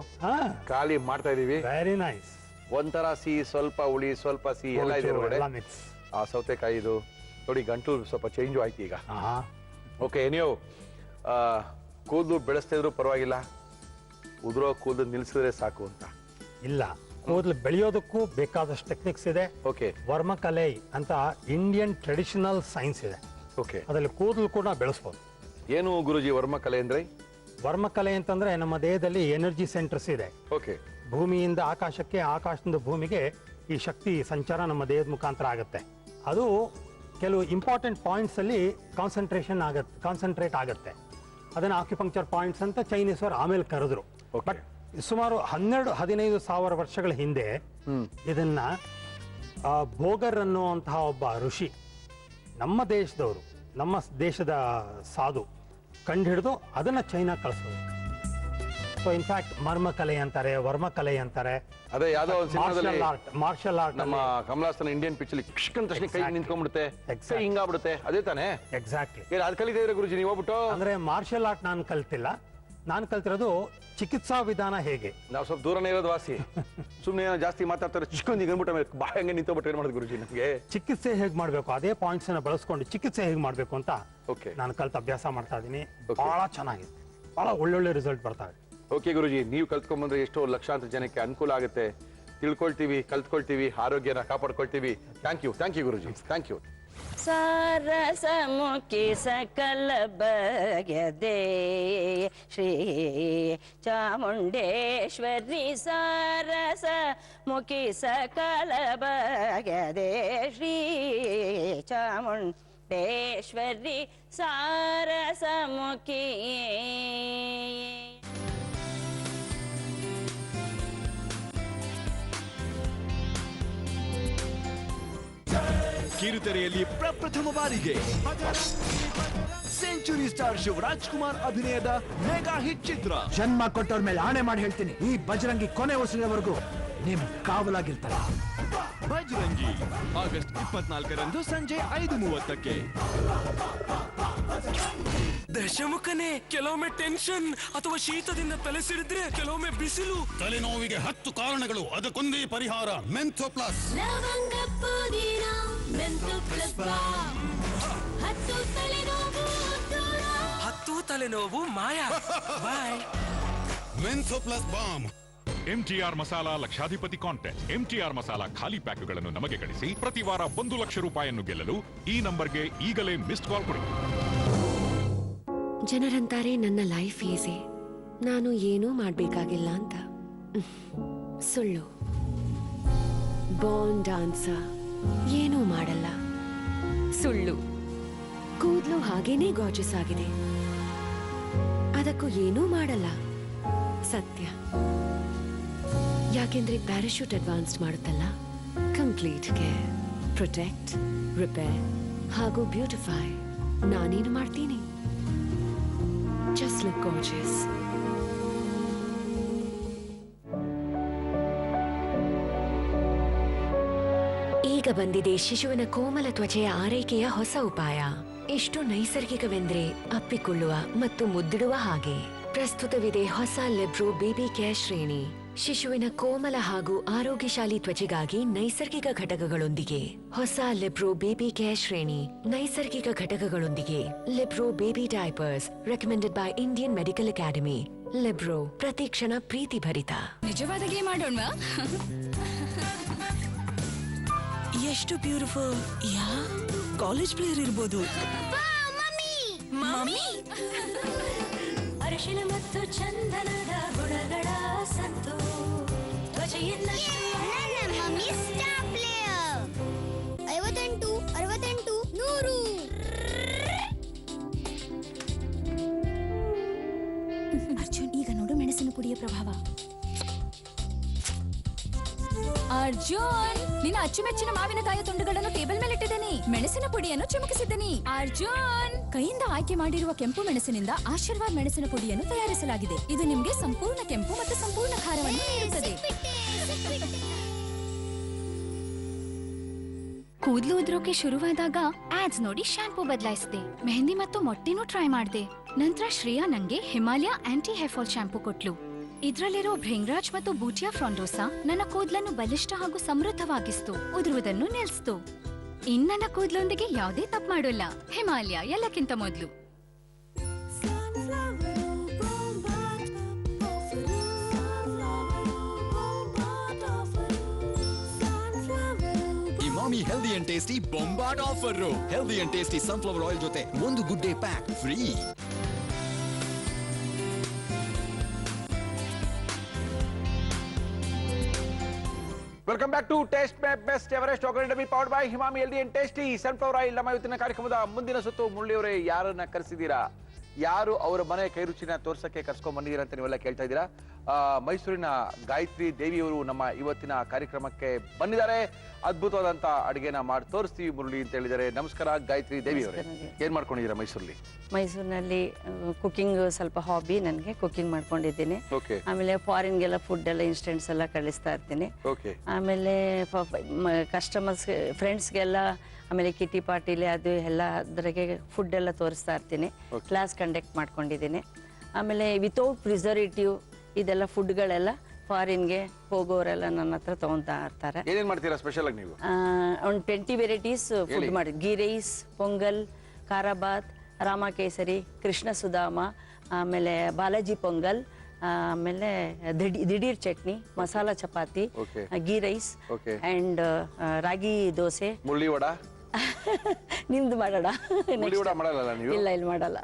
ಖಾಲಿ ಮಾಡ್ತಾ ಇದೀವಿ. Very nice. ಒಂಥರ ಸಿಹಿ, ಸ್ವಲ್ಪ ಹುಳಿ, ಸ್ವಲ್ಪ ಸಿಹಿ ಎಲ್ಲ ಇದೆ ಒಳಗಡೆ. ಆ ಸೌತೆಕಾಯಿ ಇದು ನೋಡಿ, ಗಂಟು ಸ್ವಲ್ಪ ಚೇಂಜು ಆಯ್ತು ಈಗ. ಓಕೆ, ನೀವು ಕೂದಲು ಬೆಳೆಸ್ತಾ ಇದ್ರು ಪರವಾಗಿಲ್ಲ, ಉದುರೋ ಕೂದಲು ನಿಲ್ಸಿದ್ರೆ ಸಾಕು ಅಂತ ಇಲ್ಲ. ಕೂದಲು ಬೆಳೆಯೋದಕ್ಕೂ ಬೇಕಾದಷ್ಟು ಟೆಕ್ನಿಕ್ಸ್ ಇದೆ. ಓಕೆ, ವರ್ಮಕಲೆ ಅಂತ ಇಂಡಿಯನ್ ಟ್ರೆಡಿಷನಲ್ ಸೈನ್ಸ್ ಇದೆ. ಓಕೆ, ಅದರಲ್ಲಿ ಕೂದಲು ಕೂಡ ಬೆಳೆಸ್ಬೋದು. ಏನು ಗುರುಜಿ ವರ್ಮಕಲೆ ಅಂದ್ರೆ? ವರ್ಮಕಲೆ ಅಂತಂದ್ರೆ ನಮ್ಮ ದೇಹದಲ್ಲಿ ಎನರ್ಜಿ ಸೆಂಟರ್ಸ್ ಇದೆ. ಓಕೆ. ಭೂಮಿಯಿಂದ ಆಕಾಶಕ್ಕೆ, ಆಕಾಶದಿಂದ ಭೂಮಿಗೆ ಈ ಶಕ್ತಿ ಸಂಚಾರ ನಮ್ಮ ದೇಹದ ಮುಖಾಂತರ ಆಗುತ್ತೆ. ಅದು ಕೆಲವು ಇಂಪಾರ್ಟೆಂಟ್ ಪಾಯಿಂಟ್ಸ್ ಅಲ್ಲಿ ಕಾನ್ಸಂಟ್ರೇಟ್ ಆಗುತ್ತೆ. ಅದನ್ನ ಆಕ್ಯುಪಂಕ್ಚರ್ ಪಾಯಿಂಟ್ಸ್ ಅಂತ ಚೈನೀಸರು ಆಮೇಲೆ ಕರೆದ್ರು. ಬಟ್ ಸುಮಾರು 12-15 ಸಾವಿರ ವರ್ಷಗಳ ಹಿಂದೆ ಇದನ್ನ ಭೋಗರ್ ಅನ್ನುವಂತಹ ಒಬ್ಬ ಋಷಿ, ನಮ್ಮ ದೇಶದವರು, ನಮ್ಮ ದೇಶದ ಸಾಧು ಕಂಡುಹಿಡಿದು ಅದನ್ನ ಚೈನಾ ಕಳಿಸೋದು. ಸೊ ಇನ್ಫ್ಯಾಕ್ಟ್ ಮರ್ಮಕಲೆ ಅಂತಾರೆ, ವರ್ಮಕಲೆ ಅಂತಾರೆ. ಅದೇ ಯಾವ್ದೋ ಮಾರ್ಷಲ್ ಆರ್ಟ್ ನಮ್ಮ ಕಮಲಾಸನ ಇಂಡಿಯನ್ ಪಿಕ್ಚರ್ ಕ್ಷಣ ತಕ್ಷಣ ಕೈ ನಿಂತ್ಕೊಂಡ್ಬಿಡುತ್ತೆ, ಹಿಂಗಾಗ್ಬಿಡುತ್ತೆ, ಅದೇ ತಾನೇ? ಎಕ್ಸಾಕ್ಟ್ಲಿ. ಅದು ಕಲಿತಿದ್ರೆ ಗುರುಜಿ ನೀವು ಹೋಗ್ಬಿಟ್ಟು? ಅಂದ್ರೆ ಮಾರ್ಷಲ್ ಆರ್ಟ್ ನಾನು ಕಲ್ತಿಲ್ಲ, ನಾನು ಕಲ್ತಿರೋದು ಚಿಕಿತ್ಸಾ ವಿಧಾನ ಹೇಗೆ. ನಾವು ಸ್ವಲ್ಪ ದೂರನೇ ಇರೋದು ವಾಸಿ. ಸುಮ್ಮನೆ ಜಾಸ್ತಿ ಮಾತಾಡ್ತಾರೆ, ಚಿಕ್ಕಂದು ಅಂದ್ಬಿಟ್ಟು ಬಾಯ ಹಂಗೆ ನಿಂತೋಗ್ಬಿಟ್ಟು ಏನ್ ಮಾಡೋದು ಗುರುಜಿ? ನಮಗೆ ಚಿಕಿತ್ಸೆ ಹೇಗೆ ಮಾಡ್ಬೇಕು, ಅದೇ ಪಾಯಿಂಟ್ಸ್ ಅನ್ನ ಬಳಸ್ಕೊಂಡು ಚಿಕಿತ್ಸೆ ಹೇಗೆ ಮಾಡ್ಬೇಕು ಅಂತ ನಾನು ಕಲ್ತು ಅಭ್ಯಾಸ ಮಾಡ್ತಾ ಇದ್ದೀನಿ. ಬಹಳ ಚೆನ್ನಾಗಿದೆ, ಬಹಳ ಒಳ್ಳೊಳ್ಳೆ ರಿಸಲ್ಟ್ ಬರ್ತಾವೆ. ಓಕೆ ಗುರುಜಿ, ನೀವು ಕಲ್ತ್ಕೊಂಡ್ಬಂದ್ರೆ ಎಷ್ಟೋ ಲಕ್ಷಾಂತರ ಜನಕ್ಕೆ ಅನುಕೂಲ ಆಗುತ್ತೆ, ತಿಳ್ಕೊಳ್ತೀವಿ, ಕಲ್ತ್ಕೊಳ್ತೀವಿ, ಆರೋಗ್ಯನ ಕಾಪಾಡ್ಕೊಳ್ತೀವಿ. ಥ್ಯಾಂಕ್ ಯು ಗುರುಜಿ, ಥ್ಯಾಂಕ್ ಯು. ಸಾರಸ ಮುಖಿ ಸಕಲ ಬಗೆದೆ ಶ್ರೀ ಚಾಮುಂಡೇಶ್ವರಿ, ಸಾರಸ ಮುಖಿ ಸಕಲ ಬಗೆದೆ ಶ್ರೀ ಚಾಮುಂಡೇಶ್ವರಿ, ಸಾರಸ ಮುಖಿ. ಕಿರುತೆರೆಯಲ್ಲಿ ಪ್ರಪ್ರಥಮ ಬಾರಿಗೆ ಸೆಂಚುರಿ ಸ್ಟಾರ್ ಶಿವರಾಜ್ ಕುಮಾರ್ ಅಭಿನಯದ ಮೆಗಾ ಹಿಟ್ ಚಿತ್ರ. ಜನ್ಮ ಕೊಟ್ಟವ್ರ ಮೇಲೆ ಆಣೆ ಮಾಡಿ ಹೇಳ್ತೀನಿ, ಈ ಬಜರಂಗಿ ಕೊನೆ ಉಸಿರಿನವರೆಗೂ ನಿಮ್ ಕಾವಲಾಗಿರ್ತಾರೆ. ಬಜರಂಗಿ ಆಗಸ್ಟ್ 24ರಂದು ಸಂಜೆ 5:30ಕ್ಕೆ. ದಶಮುಖನೇ, ಕೆಲವೊಮ್ಮೆ ಟೆನ್ಷನ್ ಅಥವಾ ಶೀತದಿಂದ ತಲೆ ಸಿಡಿದ್ರೆ, ಕೆಲವೊಮ್ಮೆ ಬಿಸಿಲು. ತಲೆನೋವಿಗೆ 10 ಕಾರಣಗಳು, ಅದಕ್ಕೊಂದೇ ಪರಿಹಾರ, ಮೆಂಥೋ ಪ್ಲಸ್. ಲವಂಗ ಪುದೀನ ಮೆಂಥೋ ಪ್ಲಸ್ ಬಾಮ್, 10 ತಲೆನೋವು ದೂರ, 10 ತಲೆನೋವು ಮಾಯ. Bye. Mentho plus balm. MTR Masala ಲಕ್ಷಾಧಿಪತಿ ಕಾಂಟೆಸ್ಟ್. MTR ಮಸಾಲಾ ಖಾಲಿ ಪ್ಯಾಕ್ಗಳನ್ನು ನಮಗೆ ಕಳಿಸಿ. ಪ್ರತಿ ವಾರ 1 ಲಕ್ಷ ರೂಪಾಯಿಯನ್ನು ಗೆಲ್ಲಲು ಈ ನಂಬರ್ಗೆ ಈಗಲೇ ಮಿಸ್ಡ್ ಕಾಲ್ ಕೊಡಿ. ಜನರಂತಾರೆ ನನ್ನ ಲೈಫ್ ಈಸಿ, ನಾನು ಏನೂ ಮಾಡ್ಬೇಕಾಗಿಲ್ಲ ಅಂತ. ಸುಳ್ಳು. ಬಾರ್ನ್ ಡಾನ್ಸರ್, ಏನೂ ಮಾಡಲ್ಲ. ಸುಳ್ಳು. ಕೂದಲು ಹಾಗೇನೇ ಗಾರ್ಜಸ್ ಆಗಿದೆ, ಅದಕ್ಕೂ ಏನೂ ಮಾಡಲ್ಲ. ಸತ್ಯ. ಯಾಕೆಂದ್ರೆ ಪ್ಯಾರಾಶೂಟ್ ಅಡ್ವಾನ್ಸ್ಡ್ ಮಾಡುತ್ತಲ್ಲ, ಕಂಪ್ಲೀಟ್ ಕೇರ್, ಪ್ರೊಟೆಕ್ಟ್, ರಿಪೇರ್ ಹಾಗೂ ಬ್ಯೂಟಿಫೈ ನಾನೇನು ಮಾಡ್ತೀನಿ. Just look gorgeous. ಈಗ ಬಂದಿದೆ ಶಿಶುವಿನ ಕೋಮಲ ತ್ವಚೆಯ ಆರೈಕೆಯ ಹೊಸ ಉಪಾಯ. ಎಷ್ಟು ನೈಸರ್ಗಿಕವೆಂದ್ರೆ ಅಪ್ಪಿಕೊಳ್ಳುವ ಮತ್ತು ಮುದ್ದಿಡುವ ಹಾಗೆ. ಪ್ರಸ್ತುತವಿದೆ ಹೊಸ ಲೆಬ್ರೋ ಬೇಬಿ ಕೇರ್ ಶ್ರೇಣಿ. ಶಿಶುವಿನ ಕೋಮಲ ಹಾಗೂ ಆರೋಗ್ಯಶಾಲಿ ತ್ವಚೆಗಾಗಿ ನೈಸರ್ಗಿಕ ಘಟಕಗಳೊಂದಿಗೆ. ಹೊಸ ಲೆಬ್ರೋ ಬೇಬಿ ಕೇರ್ ಶ್ರೇಣಿ ನೈಸರ್ಗಿಕ ಘಟಕಗಳೊಂದಿಗೆ. Libero baby diapers recommended by Indian medical academy. Libero, ಪ್ರತಿ ಕ್ಷಣ ಪ್ರೀತಿ ಭರಿತ. ನಿಜವಾದ ಗೇಮ್ ಆಡೋಣವಾ? ಎಷ್ಟು ಬ್ಯೂಟಿಫುಲ್. ಯಾ ಕಾಲೇಜ್ ಪ್ಲೇಯರ್ ಇರ್ಬೋದು. ಮಮ್ಮಿ ಅರಿಶಿನ ಮತ್ತು ಚಂದನದ ಗುಣಗಳ ಸಂತು ತ್ವಚೆಯಿಂದ 58, 68, 100. ಅರ್ಜುನ್, ಈಗ ನೋಡು ಮೆಣಸಿನ ಪುಡಿಯ ಪ್ರಭಾವ. ಅರ್ಜುನ್, ನಿನ್ನ ಅಚ್ಚುಮೆಚ್ಚಿನ ಮಾವಿನಕಾಯಿಯ ತುಂಡುಗಳನ್ನು ಟೇಬಲ್ ಮೇಲೆ ಇಟ್ಟಿದ್ದೇನೆ. ಮೆಣಸಿನ ಪುಡಿಯನ್ನು ಚಿಮುಕಿಸಿದ್ದೇನೆ. ಅರ್ಜುನ್, ಕೈಯಿಂದ ಆಯ್ಕೆ ಮಾಡಿರುವ ಕೆಂಪು ಮೆಣಸಿನಿಂದ ಆಶೀರ್ವಾದ್ ಮೆಣಸಿನ ಪುಡಿಯನ್ನು ತಯಾರಿಸಲಾಗಿದೆ. ಇದು ನಿಮಗೆ ಸಂಪೂರ್ಣ ಕೆಂಪು ಮತ್ತು ಸಂಪೂರ್ಣ ಖಾರವನ್ನು ನೀಡುತ್ತದೆ. ಕೂದಲು ಉದ್ರೋಕೆ ಶುರುವಾದಾಗ ಆಡ್ಸ್ ನೋಡಿ ಶಾಂಪೂ ಬದಲಾಯಿಸಿದೆ. ಮೆಹಂದಿ ಮತ್ತು ಮೊಟ್ಟೆನೂ ಟ್ರೈ ಮಾಡಿದೆ. ನಂತರ ಶ್ರೇಯಾ ನಂಗೆ Himalaya anti hair fall shampoo ಕೊಟ್ಲು. ಇದ್ರಲ್ಲಿರೋ ಭೃಂಗರಾಜ್ ಮತ್ತು ಬೂಟಿಯಾ ಫ್ರಾಂಡೋಸಾ ನನ್ನ ಕೂದಲನ್ನು ಬಲಿಷ್ಠ ಹಾಗೂ ಸಮೃದ್ಧವಾಗಿಸ್ತು, ಉದುರುವುದನ್ನು ನಿಲ್ಲಿಸ್ತು. ನನ್ನ ಕೂದಲೊಂದಿಗೆ ಯಾವುದೇ ತಪ್ಪು ಮಾಡೋಲ್ಲ. ಹಿಮಾಲಯ ಎಲ್ಲಕ್ಕಿಂತ ಮೊದಲು. ಇಮಾಮಿ ಹೆಲ್ದಿ ಅಂಡ್ ಟೇಸ್ಟಿ ಬೊಂಬಾಟ್ offer. Healthy and tasty sunflower oil ಜೊತೆ 1 good day pack free. Welcome back to taste my best Everest ಒಗ್ಗರಣೆ powered by Emami healthy and tasty sunflower oil. ನಮ್ಮ ಇವತ್ತಿನ ಕಾರ್ಯಕ್ರಮದ ಮುಂದಿನ ಸುತ್ತು ಮುರಳಿಯವರೇ ಯಾರನ್ನ ಕರೆಸಿದ್ದೀರಾ, ಯಾರು ಅವರ ಮನೆ ಕೈ ರುಚಿನ ತೋರ್ಸಕ್ಕೆ ಕರ್ಸ್ಕೊಂಡ್ ಬಂದಿದ್ದೀರಾ ಅಂತ ನೀವೆಲ್ಲ ಕೇಳ್ತಾ ಇದ್ದೀರಾ. ಮೈಸೂರಿನ ಗಾಯತ್ರಿ ದೇವಿಯವರು ನಮ್ಮ ಇವತ್ತಿನ ಕಾರ್ಯಕ್ರಮಕ್ಕೆ ಬಂದಿದ್ದಾರೆ. ಅದ್ಭುತವಾದಂತ ಅಡಿಗೆನ ಮಾಡಿ ತೋರಿಸ್ತೀವಿ ಮುರಳಿ ಅಂತ ಹೇಳಿದ್ದಾರೆ. ನಮಸ್ಕಾರ ಗಾಯತ್ರಿ ದೇವಿ ಅವರೇ, ಏನ್ ಮಾಡ್ಕೊಂಡಿದ್ದೀರಾ ಮೈಸೂರಲ್ಲಿ? ಮೈಸೂರಿನಲ್ಲಿ ಕುಕಿಂಗ್ ಸ್ವಲ್ಪ ಹಾಬಿ ನನಗೆ, ಕುಕಿಂಗ್ ಮಾಡ್ಕೊಂಡಿದ್ದೀನಿ. ಆಮೇಲೆ ಫಾರಿನ್ಗೆಲ್ಲ ಫುಡ್ ಎಲ್ಲ ಇನ್ಸ್ಟೆಂಟ್ಸ್ ಎಲ್ಲ ಕಳಿಸ್ತಾ ಇರ್ತೀನಿ. ಆಮೇಲೆ ಕಸ್ಟಮರ್ಸ್ ಫ್ರೆಂಡ್ಸ್ಗೆಲ್ಲ, ಆಮೇಲೆ ಕಿಟಿ ಪಾರ್ಟಿಲಿ ಅದು ಎಲ್ಲ ಅದ್ರಾಗೆ ಫುಡ್ ಎಲ್ಲ ತೋರಿಸ್ತಾ ಇರ್ತೀನಿ. ಕ್ಲಾಸ್ ಕಂಡಕ್ಟ್ ಮಾಡ್ಕೊಂಡಿದ್ದೀನಿ. ಆಮೇಲೆ ವಿತೌಟ್ ಪ್ರಿಸರ್ವೇಟಿವ್ ಇದೆಲ್ಲ ಫುಡ್ಗಳೆಲ್ಲ ಫಾರಿನ್ಗೆ ಹೋಗೋರೆಲ್ಲ ನನ್ನ ಹತ್ರ ತಗೊಂತಾ ಇರ್ತಾರೆ. ಏನೇನ್ ಮಾಡ್ತೀರಾ ಸ್ಪೆಷಲ್ ಆಗಿ ನೀವು? ಒಂದು 20 ವೆರೈಟೀಸ್ ಫುಡ್ ಮಾಡಿ, ಗೀ ರೈಸ್, ಪೊಂಗಲ್, ಖಾರಾಬಾತ್, ರಾಮ ಕೇಸರಿ, ಕೃಷ್ಣ ಸುಧಾಮ, ಆಮೇಲೆ ಬಾಲಾಜಿ ಪೊಂಗಲ್, ಆಮೇಲೆ ದಿಢೀರ್ ಚಟ್ನಿ, ಮಸಾಲಾ ಚಪಾತಿ, ಗೀ ರೈಸ್ ಅಂಡ್ ರಾಗಿ ದೋಸೆ, ಮುಳ್ಳಿ ವಡ. ನಿಮ್ದು ಮಾಡೋಣ? ಇಲ್ಲ, ಇಲ್ಲಿ ಮಾಡಲ್ಲ.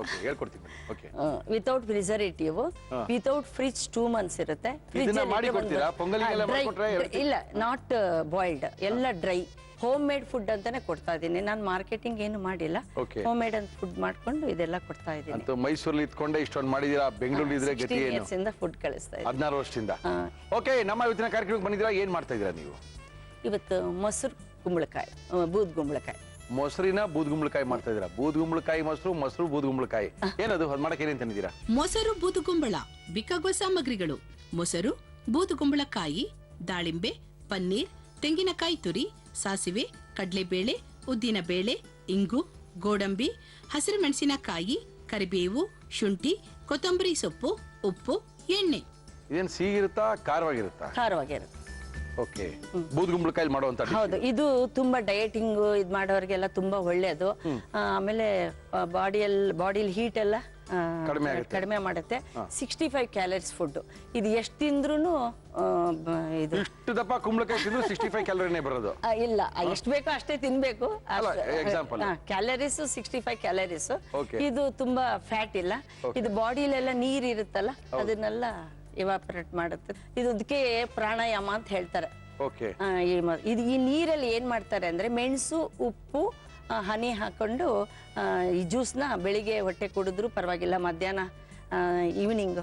Without preservative, without fridge 2 months ಇರುತ್ತೆ. ಇಲ್ಲ, ನಾಟ್ ಬಾಯ್ಲ್ಡ್, ಎಲ್ಲ ಡ್ರೈ ಹೋಮ್ ಮೇಡ್ ಫುಡ್ ಅಂತಾನೆ ಕೊಡ್ತಾ ಇದ್ದೀನಿ ನಾನು. ಮಾರ್ಕೆಟಿಂಗ್ ಏನು ಮಾಡಿಲ್ಲ, ಹೋಮ್ ಮೇಡ್ ಅಂತ ಫುಡ್ ಮಾಡ್ಕೊಂಡು ಇದೆಲ್ಲ ಕೊಡ್ತಾ ಇದ್ದೀನಿ. ಮೈಸೂರಲ್ಲಿ ಇದ್ಕೊಂಡೆ ಇಷ್ಟೊಂದು ಮಾಡಿದೀರಾ, ಬೆಂಗಳೂರು ಇದ್ರೆ ಗತಿ ಏನು? 16 years ಫುಡ್ ಕಳಿಸ್ತಾ ಇದ್ದೀನಿ. 16 ವರ್ಷದಿಂದ. ಓಕೆ, ನಮ್ಮ ಇವತ್ತಿನ ಕಾರ್ಯಕ್ರಮಕ್ಕೆ ಬಂದಿದ್ದೀರಾ, ಏನ್ ಮಾಡ್ತಾ ಇದ್ದೀರಾ ನೀವು? ಇವತ್ತು ಮೊಸರು ಕುಂಬಳಕಾಯಿ, ಬೂದ್ ಕುಂಬಳಕಾಯಿ. ಮೊಸರಿನ ಬೂದ್ಗುಂಬಳಕಾಯಿ ಮಾಡ್ತಾ ಇದ್ದೀರಾ? ಬೂದ್ಗುಂಬಳಕಾಯಿ ಮೊಸರು, ಮೊಸರು ಬೂದ್ಗುಂಬಳಕಾಯಿ, ಏನದು ಅದ್ ಮಾಡಕ್ಕೆ ಏನೇನ್ ತಂದಿದ್ದೀರಾ? ಮೊಸರು ಬೂದುಗುಂಬಳ ಬೇಕಾಗುವ ಸಾಮಗ್ರಿಗಳು: ಮೊಸರು, ಬೂದುಗುಂಬಳಕಾಯಿ, ದಾಳಿಂಬೆ, ಪನ್ನೀರ್, ತೆಂಗಿನಕಾಯಿ ತುರಿ, ಸಾಸಿವೆ, ಕಡಲೆಬೇಳೆ, ಉದ್ದಿನ ಬೇಳೆ, ಇಂಗು, ಗೋಡಂಬಿ, ಹಸಿರು ಮೆಣಸಿನಕಾಯಿ, ಕರಿಬೇವು, ಶುಂಠಿ, ಕೊತ್ತಂಬರಿ ಸೊಪ್ಪು, ಉಪ್ಪು, ಎಣ್ಣೆ. ಇದೇನ್ ಸಿಹಿಗಿರುತ್ತಾ ಖಾರವಾಗಿರುತ್ತಾ? ಖಾರವಾಗಿರುತ್ತೆ. ಓಕೆ, ಬೂದ್ಗುಂಬಳಕಾಯಿ ಮಾಡುವಂತ. ಹೌದು, ಇದು ತುಂಬಾ ಡಯಟಿಂಗ್ ಇದ್ ಮಾಡೋರಿಗೆಲ್ಲ ತುಂಬಾ ಒಳ್ಳೇದು. ಆಮೇಲೆ ಬಾಡಿಯಲ್ಲಿ ಹೀಟ್ ಎಲ್ಲ ಕಡಿಮೆ ಮಾಡುತ್ತೆ. 65 ಕ್ಯಾಲರೀಸ್ ಫುಡ್. ಇದು ಎಷ್ಟು ತಿಂದ್ರೂ ಇದು ಇಷ್ಟು ದಪ್ಪ ಕುಂಬಳಕಾಯಿ ತಿಂದ್ರು 65 ಕ್ಯಾಲರಿನೇ ಬರೋದು ಇಲ್ಲ, ಎಷ್ಟು ಬೇಕೋ ಅಷ್ಟೇ ತಿನ್ಬೇಕು. Calories 65 calories. ಇದು ತುಂಬಾ ಫ್ಯಾಟ್ ಇಲ್ಲ. ಇದು ಬಾಡಿಲೆಲ್ಲ ನೀರ್ ಇರುತ್ತಲ್ಲ, ಅದನ್ನೆಲ್ಲ ಇವಾಪರೇಟ್ ಮಾಡುತ್ತೆ. ಇದಕ್ಕೆ ಪ್ರಾಣಾಯಾಮ ಅಂತ ಹೇಳ್ತಾರೆ. ಇದು ಈ ನೀರಲ್ಲಿ ಏನ್ ಮಾಡ್ತಾರೆ ಅಂದ್ರೆ ಮೆಣಸು, ಉಪ್ಪು, ಹನಿ ಹಾಕೊಂಡು ಈ ಜ್ಯೂಸ್ನ ಬೆಳಿಗ್ಗೆ ಹೊಟ್ಟೆ ಕುಡಿದ್ರು ಪರವಾಗಿಲ್ಲ, ಮಧ್ಯಾಹ್ನ, ಈವ್ನಿಂಗ್,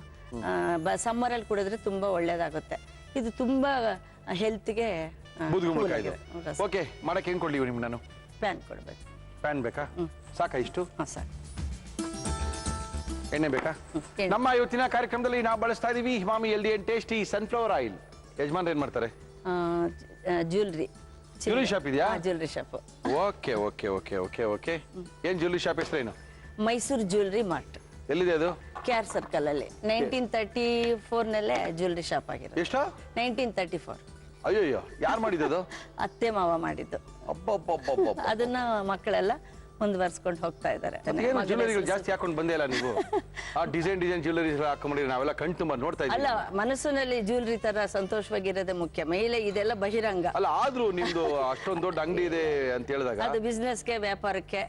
ಸಮ್ಮರಲ್ಲಿ ಕುಡಿದ್ರೆ ತುಂಬಾ ಒಳ್ಳೇದಾಗುತ್ತೆ. ಇದು ತುಂಬಾ ಹೆಲ್ತ್ಗೆ. ಓಕೆ, ಮಾಡಕ್ಕೆ ಏನ್ ಕೊಡ್ಲಿ ನಿಮ್ಗೆ ನಾನು? ಪ್ಯಾನ್ ಕೊಡ್ಬೇಕು. ಪ್ಯಾನ್ ಬೇಕಾ? ಸಾಕಾ ಇಷ್ಟು? ಸಾಕು. ಎಣ್ಣೆ ಬೇಕಾ? ನಮ್ಮ ಇವತ್ತಿನ ಕಾರ್ಯಕ್ರಮದಲ್ಲಿ ನಾವು ಬಳಸ್ತಾ ಇದೀವಿ Emami healthy and tasty sunflower oil. ಯಜಮಾನ್ ಏನ್ ಮಾಡ್ತಾರೆ? ಜ್ಯುವೆಲ್ರಿ ಶಾಪ್ ಇದೆಯಾ? Jewellery shop. Okay okay okay okay okay. ಏನ್ ಜ್ಯುವೆಲ್ರಿ ಶಾಪ್ ಹೆಸರೇನು? Mysuru jewellery mart. ಎಲ್ಲಿದೆ ಅದು? KR ಸರ್ಕಲ್ ಅಲ್ಲಿ. 1934 ನಲ್ಲೇ ಜ್ಯುವೆಲ್ರಿ ಶಾಪ್ ಆಗಿರೋದು. ಎಷ್ಟು? 1934. ಅಯ್ಯೋ, ಯಾರು ಮಾಡಿದ್ದು? ಅತ್ತೆ ಮಾವ ಮಾಡಿದ್ದು. ಅದನ್ನ ಮಕ್ಕಳೆಲ್ಲ ಮುಂದುವರ್ಸ್ಕೊಂಡು ಹೋಗ್ತಾ ಇದ್ದಾರೆ. ಜ್ಯುವೆಲರಿಗಳು ಜಾಸ್ತಿ ಹಾಕೊಂಡು ಬಂದೇ ಇಲ್ಲ ನೀವು? ಆ ಡಿಸೈನ್ ಜ್ಯುವೆಲರಿ ಹಾಕೊಂಡ್ಬಿಡಿ, ನಾವೆಲ್ಲ ಕಣ್ ತುಂಬಾ ನೋಡ್ತಾ ಇದ್ದೀವಿ. ಅಲ್ಲ, ಮನಸ್ಸಿನಲ್ಲಿ ಜ್ಯುವೆಲರಿ ತರ ಸಂತೋಷವಾಗಿರೋದೇ ಮುಖ್ಯ. ಮೇಲೆ ಇದೆಲ್ಲ ಬಹಿರಂಗ ಅಲ್ಲ. ಆದ್ರೂ ನಿಮ್ದು ಅಷ್ಟೊಂದು ದೊಡ್ಡ ಅಂಗಡಿ ಇದೆ ಅಂತ ಹೇಳಿದಾಗ ಅದು ಬಿಸ್ನೆಸ್ಗೆ, ವ್ಯಾಪಾರಕ್ಕೆ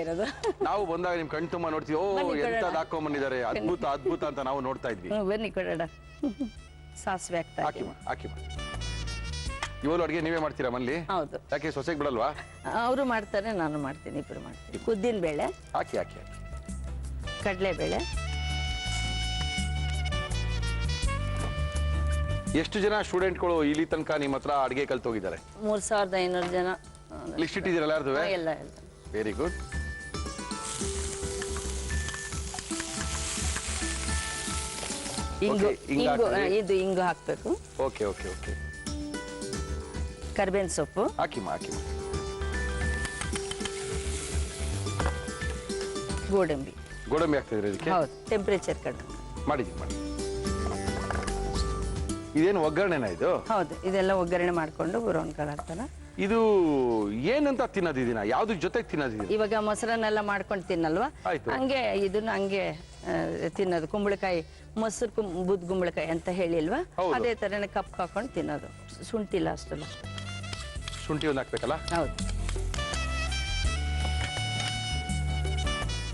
ಇರೋದು. ನಾವು ಬಂದಾಗ ನಿಮ್ ಕಣ್ ತುಂಬಾ ನೋಡ್ತೀವಿ. ಓ, ಎಂತದ್ ಹಾಕೊಂಡ್ ಬಂದಿದ್ದಾರೆ, ಅದ್ಭುತ ಅದ್ಭುತ ಅಂತ ನಾವು ನೋಡ್ತಾ ಇದ್ವಿ. ಬನ್ನಿ ಕೊಡೋಣ. ಸಾಸಿವೆ ಹಾಕಿ ಇವರು ಅಡುಗೆ ನೀವೇ ಮಾಡ್ತೀರಾ ಮನೇಲಿ? ಹೌದು. ಯಾಕೆ ಸೊಸೆಗೆ ಬಿಡಲ್ವಾ? ಅವರು ಮಾಡ್ತಾರೆ, ನಾನು ಮಾಡ್ತೀನಿ, ಇಬ್ರು ಮಾಡ್ತೀನಿ. ಉದ್ದಿನ ಬೇಳೆ ಹಾಕಿ, ಕಡಲೆಬೇಳೆ. ಎಷ್ಟು ಜನ ಸ್ಟೂಡೆಂಟ್ಗಳು ಇಲ್ಲಿ ತನಕ ನಿಮ್ಮ ಹತ್ರ ಅಡುಗೆ ಕಲ್ತೋಗಿದ್ದಾರೆ? 3500 ಜನ. ಲಿಸ್ಟ್ ಇಟ್ಟಿದ್ದೀರಲ್ಲ ಯಾರ್ದು? ಎಲ್ಲ. Very good. ಇದು ಇಂಗು ಹಾಕ್ಬೇಕು. Okay okay okay. ಕರ್ಬೇವಿನ ಸೊಪ್ಪು ಹಾಕಿ. ಗೋಡಂಬಿ ಹಾಕ್ತಿದ್ರಿ ಇದಕ್ಕೆ? ಹೌದು, ಟೆಂಪರೇಚರ್ ಕಡಿಮೆ ಮಾಡಿ. ಇದೇನು ಒಗ್ಗರಣೆನಾ ಇದು? ಹೌದು, ಇದೆಲ್ಲ ಒಗ್ಗರಣೆ ಮಾಡ್ಕೊಂಡು ಬ್ರೌನ್ ಕಲರ್ ತರ. ಇದು ಏನಂತ ತಿನ್ನೋದಿನ? ಯಾವ್ದು ಜೊತೆಗೆ ತಿನ್ನೋದಿನ? ಇವಾಗ ಮೊಸರನ್ನೆಲ್ಲ ಮಾಡ್ಕೊಂಡು ತಿನ್ನಲ್ವಾ, ಹಂಗೆ ಇದನ್ನ ಹಂಗೆ ತಿನ್ನೋದು. ಕುಂಬಳಕಾಯಿ, ಮೊಸರು ಬೂದ್ ಕುಂಬಳಕಾಯಿ ಅಂತ ಹೇಳಿಲ್ವಾ, ಅದೇ ತರನೇ ಕಪ್ ಹಾಕೊಂಡು ತಿನ್ನೋದು. ಶುಂಠಿ ಲಾಸ್ಟಲ್ಲ. ಶುಂಠಿ ಒಂದು ಹಾಕ್ಬೇಕಲ್ಲ? ಹೌದು.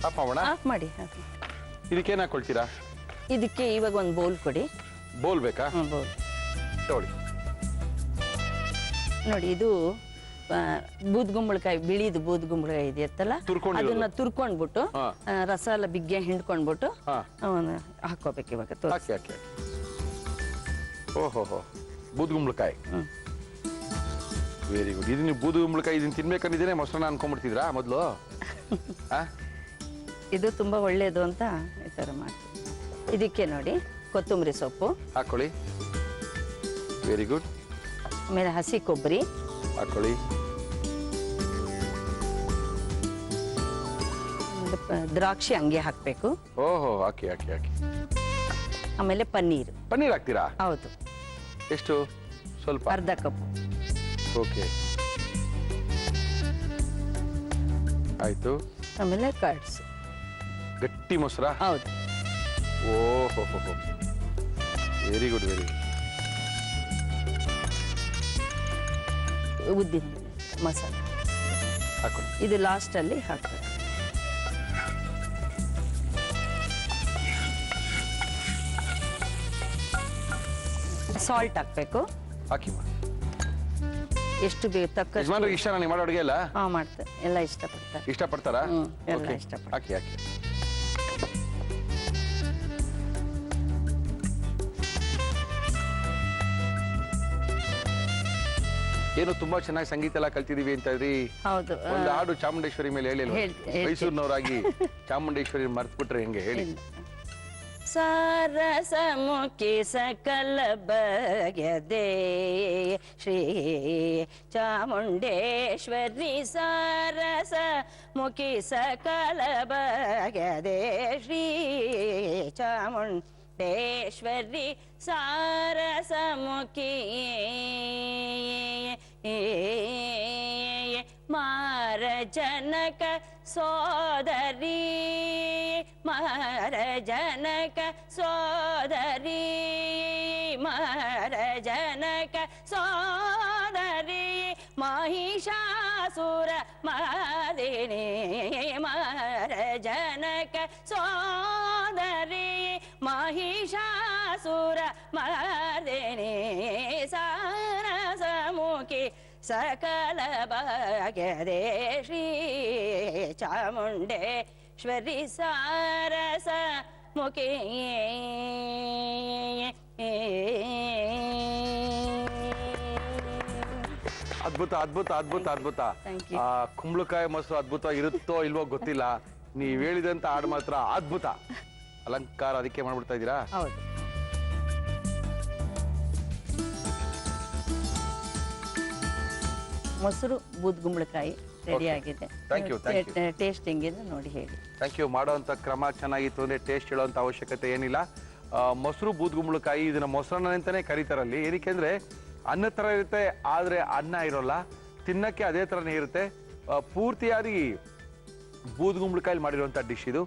ಆಫ್ ಮಾಡಿ. ಇದಕ್ಕೇನು ಹಾಕೊಳ್ತೀರಾ? ಇದಕ್ಕೆ ಇವಾಗ ಒಂದು ಬೌಲ್ ಕೊಡಿ. ಬೌಲ್ ಬೇಕಾ? ಬೌಲ್ ತಗೊಳ್ಳಿ. ನೋಡಿ ಇದು ಬೂದ್ಗುಂಬಳಕಾಯಿ, ಬಿಳಿದು ಬೂದ್ಗುಂಬಳಕಾಯಿ ಇದೆಯತ್ತಲ್ಲ, ಅದನ್ನ ತುರ್ಕೊಂಡ್ಬಿಟ್ಟು ರಸ ಎಲ್ಲ ಬಿಗ್ಗೆ ಹಿಂಡ್ಕೊಂಡ್ಬಿಟ್ಟು ಹಾಕೋಬೇಕು ಇವಾಗ. ಓಹೋ, ಬೂದ್ಗುಂಬಳಕಾಯಿ ವೆರಿ ಗುಡ್. ಇದು ನೀವು ಬೂದ್ಗುಂಬಳಕಾಯಿ ಇದನ್ನ ತಿನ್ಬೇಕಂದಿದ್ದೇನೆ ಮೊಸರನ್ನ ಅನ್ಕೊಂಡ್ಬಿಡ್ತಿದ್ರಾ ಮೊದಲು? ಇದು ತುಂಬಾ ಒಳ್ಳೇದು ಅಂತ ಈ ತರ ಮಾಡ್ತೀವಿ. ಇದಕ್ಕೆ ನೋಡಿ ಕೊತ್ತಂಬರಿ ಸೊಪ್ಪು ಹಾಕೊಳ್ಳಿ. Very good. ಆಮೇಲೆ ಹಸಿ ಕೊಬ್ಬರಿ ಹಾಕೊಳ್ಳಿ. ದ್ರಾಕ್ಷಿ ಹಂಗೆ ಹಾಕ್ಬೇಕು. ಓಹೋ, ಹಾಕಿ. ಆಮೇಲೆ ಪನ್ನೀರ್ ಹಾಕ್ತೀರಾ? ಹೌದು. ಎಷ್ಟು? ಸ್ವಲ್ಪ, ಅರ್ಧ ಕಪ್. ಓಕೆ, ಆಯ್ತು. ಆಮೇಲೆ ಕರ್ಡ್ಸ್, ಗಟ್ಟಿ ಮೊಸರಾ? ಹೌದು. ಓಹೋ, ವೆರಿ ಗುಡ್. ಉದ್ದಿನ ಮಸಾಲೆ ಹಾಕೊಳ್ಳಿ. ಇದು ಲಾಸ್ಟ್ ಅಲ್ಲಿ ಹಾಕ್ಬೇಕು. ಸಾಲ್ಟ್ ಹಾಕ್ಬೇಕು. ಹಾಕಿ. ಎಷ್ಟು ಬೇಕು ತಕ್ಕ. ಯಜಮಾನ್ರಿಗೆ ಇಷ್ಟ ನೀವು ಮಾಡೋ ಅಡುಗೆ ಎಲ್ಲ? ಮಾಡ್ತಾರೆ, ಎಲ್ಲ ಇಷ್ಟಪಡ್ತಾರೆ. ಇಷ್ಟಪಡ್ತಾರಾ? ಎಲ್ಲ ಇಷ್ಟಪಡ್ತಾರೆ. ಹಾಕಿ. ಏನು ತುಂಬಾ ಚೆನ್ನಾಗಿ ಸಂಗೀತ ಎಲ್ಲ ಕಲ್ತಿದೀವಿ ಅಂತ ಹೇಳ್ರಿ. ಹೌದು. ಒಂದು ಹಾಡು ಚಾಮುಂಡೇಶ್ವರಿ ಮೇಲೆ ಹೇಳಿಲ್ವ? ಮೈಸೂರಿನವರಾಗಿ ಚಾಮುಂಡೇಶ್ವರಿ ಮರ್ತ್ಬಿಟ್ರೆ ಹೆಂಗೆ ಹೇಳಿ? ಸಾರಸ ಮುಖಿ ಸಕಲ ಬಗೆದೆ ಶ್ರೀ ಚಾಮುಂಡೇಶ್ವರಿ, ಸಾರಸ ಮುಖಿ ಸಕಲ ಬಗೆದೆ ಶ್ರೀ ಚಾಮುಂಡೇಶ್ವರಿ, ಸಾರಸ ಮುಖಿ ಮಾರ ಜನಕ ಸೋದರಿ, ಮಾರ ಜನಕ ಸೋದರಿ, ಮಾರ ಜನಕ ಸೋದರಿ, ಮಹಿಷಾಸುರ ಮರ್ದಿನಿ, ಮಾರ ಜನಕ ಸೋದರಿ, ಮಹಿಷಾಸುರ ಮರ್ದಿನಿ, ಸಾರಸಮುಖಿ ಸಕಲ ಬಗೆದೆ ಶ್ರೀ ಚಾಮುಂಡೇಶ್ವರಿ, ಸಾರಸ ಮುಖಿ. ಅದ್ಭುತ. ಕುಂಬಳಕಾಯಿ ಮೊಸರು ಅದ್ಭುತ ಇರುತ್ತೋ ಇಲ್ವೋ ಗೊತ್ತಿಲ್ಲ, ನೀವ್ ಹೇಳಿದಂತ ಹಾಡು ಮಾತ್ರ ಅದ್ಭುತ. ಅಲಂಕಾರ ಅದಕ್ಕೆ ಮಾಡ್ಬಿಡ್ತಾ ಇದ್ದೀರಾ? ಹೌದು. ಮೊಸರು ಬೂದ್ಗುಂಬಳಕಾಯಿ ರೆಡಿ ಆಗಿದೆ. ಟೇಸ್ಟ್ ಹೆಂಗಿದೆ ನೋಡಿ ಹೇಳಿ. Thank you. ಮಾಡೋಂಥ ಕ್ರಮ ಚೆನ್ನಾಗಿತ್ತು ಅಂದ್ರೆ ಟೇಸ್ಟ್ ಹೇಳೋಂಥ ಅವಶ್ಯಕತೆ ಏನಿಲ್ಲ. ಮೊಸರು ಬೂದ್ಗುಂಬಳಕಾಯಿ ಇದನ್ನ ಮೊಸರನ್ನ ಅಂತಾನೆ ಕರೀತಾರಲ್ಲಿ. ಏನಕ್ಕೆ ಅಂದ್ರೆ ಅನ್ನ ತರ ಇರುತ್ತೆ, ಆದ್ರೆ ಅನ್ನ ಇರೋಲ್ಲ, ತಿನ್ನಕ್ಕೆ ಅದೇ ತರನೇ ಇರುತ್ತೆ. ಪೂರ್ತಿಯಾಗಿ ಬೂದ್ಗುಂಬಳಕಾಯಿ ಮಾಡಿರುವಂಥ ಡಿಶ್ ಇದು.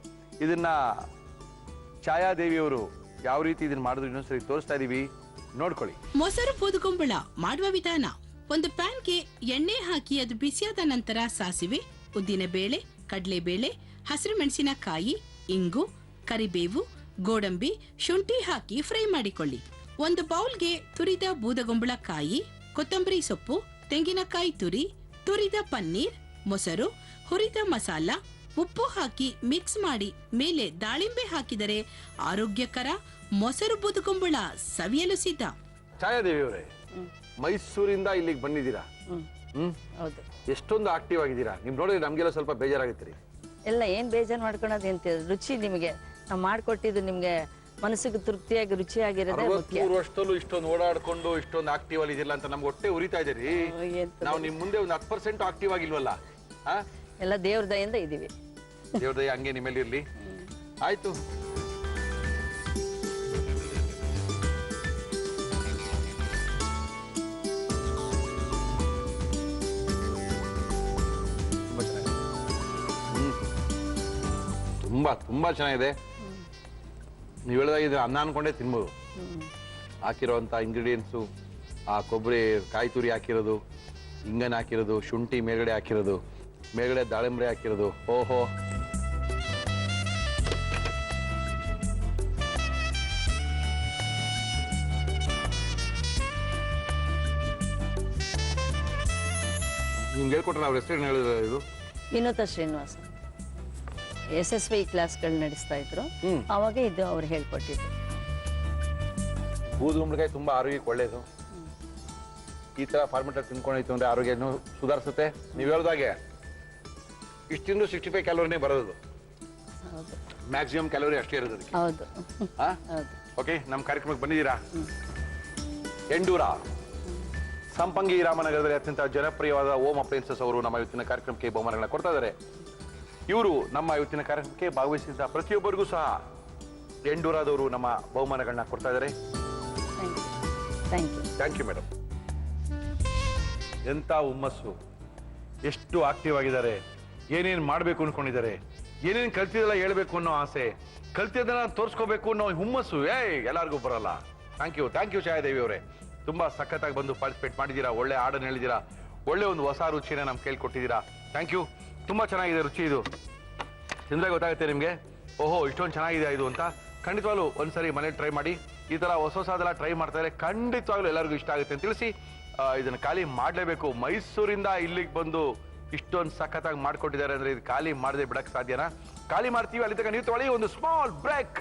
ಇದನ್ನ ಛಾಯಾದೇವಿಯವರು ಯಾವ ರೀತಿ ಇದನ್ನ ಮಾಡಿದ್ರು ಇನ್ನೊಂದ್ಸರಿ ತೋರಿಸ್ತಾ ಇದೀವಿ, ನೋಡ್ಕೊಳ್ಳಿ. ಮೊಸರು ಬೂದುಗುಂಬಳ ಮಾಡುವ ವಿಧಾನ: ಒಂದು ಪ್ಯಾನ್ಗೆ ಎಣ್ಣೆ ಹಾಕಿ ಅದು ಬಿಸಿಯಾದ ನಂತರ ಸಾಸಿವೆ, ಉದ್ದಿನಬೇಳೆ, ಕಡಲೆಬೇಳೆ, ಹಸಿರು ಮೆಣಸಿನಕಾಯಿ, ಇಂಗು, ಕರಿಬೇವು, ಗೋಡಂಬಿ, ಶುಂಠಿ ಹಾಕಿ ಫ್ರೈ ಮಾಡಿಕೊಳ್ಳಿ. ಒಂದು ಬೌಲ್ಗೆ ತುರಿದ ಬೂದಗುಂಬಳಕಾಯಿ, ಕೊತ್ತಂಬರಿ ಸೊಪ್ಪು, ತೆಂಗಿನಕಾಯಿ ತುರಿ, ತುರಿದ ಪನ್ನೀರ್, ಮೊಸರು, ಹುರಿದ ಮಸಾಲ, ಉಪ್ಪು ಹಾಕಿ ಮಿಕ್ಸ್ ಮಾಡಿ ಮೇಲೆ ದಾಳಿಂಬೆ ಹಾಕಿದರೆ ಆರೋಗ್ಯಕರ ಮೊಸರು ಬೂದುಗುಂಬಳ ಸವಿಯಲು ಸಿದ್ಧ. ಛಾಯಾದೇವಿಯವರೇ, ಮೈಸೂರಿಂದ ಇಲ್ಲಿಗೆ ಬಂದಿದ್ದೀರಾ, ಹೌದು. ಎಷ್ಟೊಂದು ಆಕ್ಟಿವ್ ಆಗಿದ್ದೀರಾ. ನಿಮ್ ನೋಡಿದ್ರೆ ನಮ್ಗೆಲ್ಲ ಸ್ವಲ್ಪ ಬೇಜಾರಾಗುತ್ತೆ. ಎಲ್ಲ ಏನ್ ಬೇಜಾರು ಮಾಡ್ಕೊಳೋದು ಅಂತ ರುಚಿ ನಿಮಗೆ ನಾವು ಮಾಡ್ಕೊಟ್ಟಿದ್ದು ನಿಮ್ಗೆ ಮನಸ್ಸಿಗೆ ತೃಪ್ತಿಯಾಗಿ ರುಚಿಯಾಗಿರೋದೇ ಮುಖ್ಯ. 63 ವರ್ಷದಲ್ಲೂ ಇಷ್ಟೊಂದು ಓಡಾಡ್ಕೊಂಡು ಇಷ್ಟೊಂದು ಆಕ್ಟಿವ್ ಅಲ್ಲಿ ಇದೆಯಲ್ಲ ಅಂತ ನಮ್ಗೆ ಹೊಟ್ಟೆ ಉರಿತಾ ಇದೀರಿ. ನಾವು ನಿಮ್ ಮುಂದೆ ಒಂದು 10% ಆಕ್ಟಿವ್ ಆಗಿಲ್ವಲ್ಲ? ಎಲ್ಲ ದೇವ್ರ ದಯಿಂದ ಇದೀವಿ. ದೇವ್ರ ದಯ ಹಂಗೆ ನಿಮ್ಮಲ್ಲಿ ಇರ್ಲಿ. ಆಯ್ತು. ತುಂಬಾ ಚೆನ್ನಾಗಿದೆ. ನೀವು ಹೇಳಿದಾಗ ಇದು ಅನ್ನ ಅನ್ಕೊಂಡೇ ತಿನ್ಬೋದು. ಹಾಕಿರೋಂಥ ಇಂಗ್ರೀಡಿಯೆಂಟ್ಸು, ಆ ಕೊಬ್ಬರಿ ಕಾಯಿ ತುರಿ ಹಾಕಿರೋದು, ಇಂಗನ್ ಹಾಕಿರೋದು, ಶುಂಠಿ ಮೇಲ್ಗಡೆ ಹಾಕಿರೋದು, ಮೇಲ್ಗಡೆ ದಾಳಿಂಬೆ ಹಾಕಿರೋದು, ಓಹೋ. ನಿಮ್ಗೆ ಹೇಳ್ಕೊಟ್ರೆ ಅವ್ರ ಹೆಸರು ಹೇಳಿದ್ರೆ ಇದು ವಿನೋದ ಶ್ರೀನಿವಾಸ SSY ಕ್ಲಾಸ್ಗಳು ನಡೆಸ್ತಾ ಇದ್ರು. ಅವಾಗ ಇದು ಅವ್ರು ಹೇಳ್ಕೊಟ್ಟಿದ್ರು. ಬೂದುಗುಂಬಳಕಾಯಿ ತುಂಬಾ ಆರೋಗ್ಯಕ್ಕೆ ಒಳ್ಳೇದು. ಈ ತರ ಫಾರ್ಮೆಟ್ ತಿನ್ಕೊಂಡೈತು ಅಂದ್ರೆ ಆರೋಗ್ಯನೂ ಸುಧಾರಿಸುತ್ತೆ. ನೀವು ಹೇಳ್ದಾಗೆ ಇಷ್ಟಿಂದು 65 ಕ್ಯಾಲೋರಿನೇ ಬರೋದು. ಮ್ಯಾಕ್ಸಿಮಮ್ ಕ್ಯಾಲೋರಿ ಅಷ್ಟೇ ಇರೋದು. ಹೌದು. ಓಕೆ, ನಮ್ಮ ಕಾರ್ಯಕ್ರಮಕ್ಕೆ ಬಂದಿದ್ದೀರಾ. ಎಂಡೂರ ಸಂಪಂಗಿ ರಾಮನಗರದಲ್ಲಿ ಅತ್ಯಂತ ಜನಪ್ರಿಯವಾದ ಓಮ್ ಅಪ್ಲೈನ್ಸಸ್ ಅವರು ನಮ್ಮ ಇವತ್ತಿನ ಕಾರ್ಯಕ್ರಮಕ್ಕೆ ಬಹುಮಾನಗಳನ್ನ ಕೊಡ್ತಾ ಇದ್ದಾರೆ. ಇವರು ನಮ್ಮ ಇವತ್ತಿನ ಕಾರ್ಯಕ್ರಮಕ್ಕೆ ಭಾಗವಹಿಸಿದ ಪ್ರತಿಯೊಬ್ಬರಿಗೂ ಸಹ ಎಂಡೂರಾದವರು ನಮ್ಮ ಬಹುಮಾನಗಳನ್ನ ಕೊಡ್ತಾ ಇದ್ದಾರೆ. Thank you madam. ಎಂತ ಹುಮ್ಮಸ್ಸು, ಎಷ್ಟು ಆಕ್ಟಿವ್ ಆಗಿದ್ದಾರೆ, ಏನೇನು ಮಾಡಬೇಕು ಅನ್ಕೊಂಡಿದ್ದಾರೆ, ಏನೇನು ಕಲ್ತಿದೆಲ್ಲ ಹೇಳ್ಬೇಕು ಅನ್ನೋ ಆಸೆ, ಕಲ್ತಿದ್ದನ್ನ ತೋರಿಸ್ಕೋಬೇಕು ಅನ್ನೋ ಹುಮ್ಮಸ್ಸು ಎಲ್ಲರಿಗೂ ಬರಲ್ಲ. ಥ್ಯಾಂಕ್ ಯು ಛಾಯಾದೇವಿ ಅವರೇ. ತುಂಬಾ ಸಖತ್ತಾಗಿ ಬಂದು ಪಾರ್ಟಿಸಿಪೇಟ್ ಮಾಡಿದ್ದೀರಾ, ಒಳ್ಳೆ ಹಾಡನ್ನು ಹೇಳಿದ್ದೀರಾ, ಒಳ್ಳೆ ಒಂದು ಹೊಸ ರುಚಿನ ನಮ್ಗೆ ಕೇಳ್ಕೊಟ್ಟಿದ್ದೀರಾ. Thank you. ತುಂಬಾ ಚೆನ್ನಾಗಿದೆ ರುಚಿ. ಇದು ತಿಂದ್ರೆ ಗೊತ್ತಾಗುತ್ತೆ ನಿಮಗೆ, ಓಹೋ ಇಷ್ಟೊಂದು ಚೆನ್ನಾಗಿದೆ ಇದು ಅಂತ. ಖಂಡಿತವಾಗ್ಲೂ ಒಂದ್ಸರಿ ಮನೇಲಿ ಟ್ರೈ ಮಾಡಿ. ಈ ತರ ಹೊಸದೆಲ್ಲ ಟ್ರೈ ಮಾಡ್ತಾ ಇದ್ರೆ ಖಂಡಿತವಾಗ್ಲೂ ಎಲ್ಲರಿಗೂ ಇಷ್ಟ ಆಗುತ್ತೆ ಅಂತ ತಿಳಿಸಿ ಇದನ್ನ ಖಾಲಿ ಮಾಡಲೇಬೇಕು. ಮೈಸೂರಿಂದ ಇಲ್ಲಿಗೆ ಬಂದು ಇಷ್ಟೊಂದು ಸಖತ್ತಾಗಿ ಮಾಡ್ಕೊಟ್ಟಿದ್ದಾರೆ ಅಂದ್ರೆ ಇದು ಖಾಲಿ ಮಾಡದೆ ಬಿಡಕ್ ಸಾಧ್ಯನಾ? ಖಾಲಿ ಮಾಡ್ತೀವಿ, ಅಲ್ಲಿ ತನಕ ನೀವು ತೊಳಿ ಒಂದು ಸ್ಮಾಲ್ ಬ್ರೇಕ್.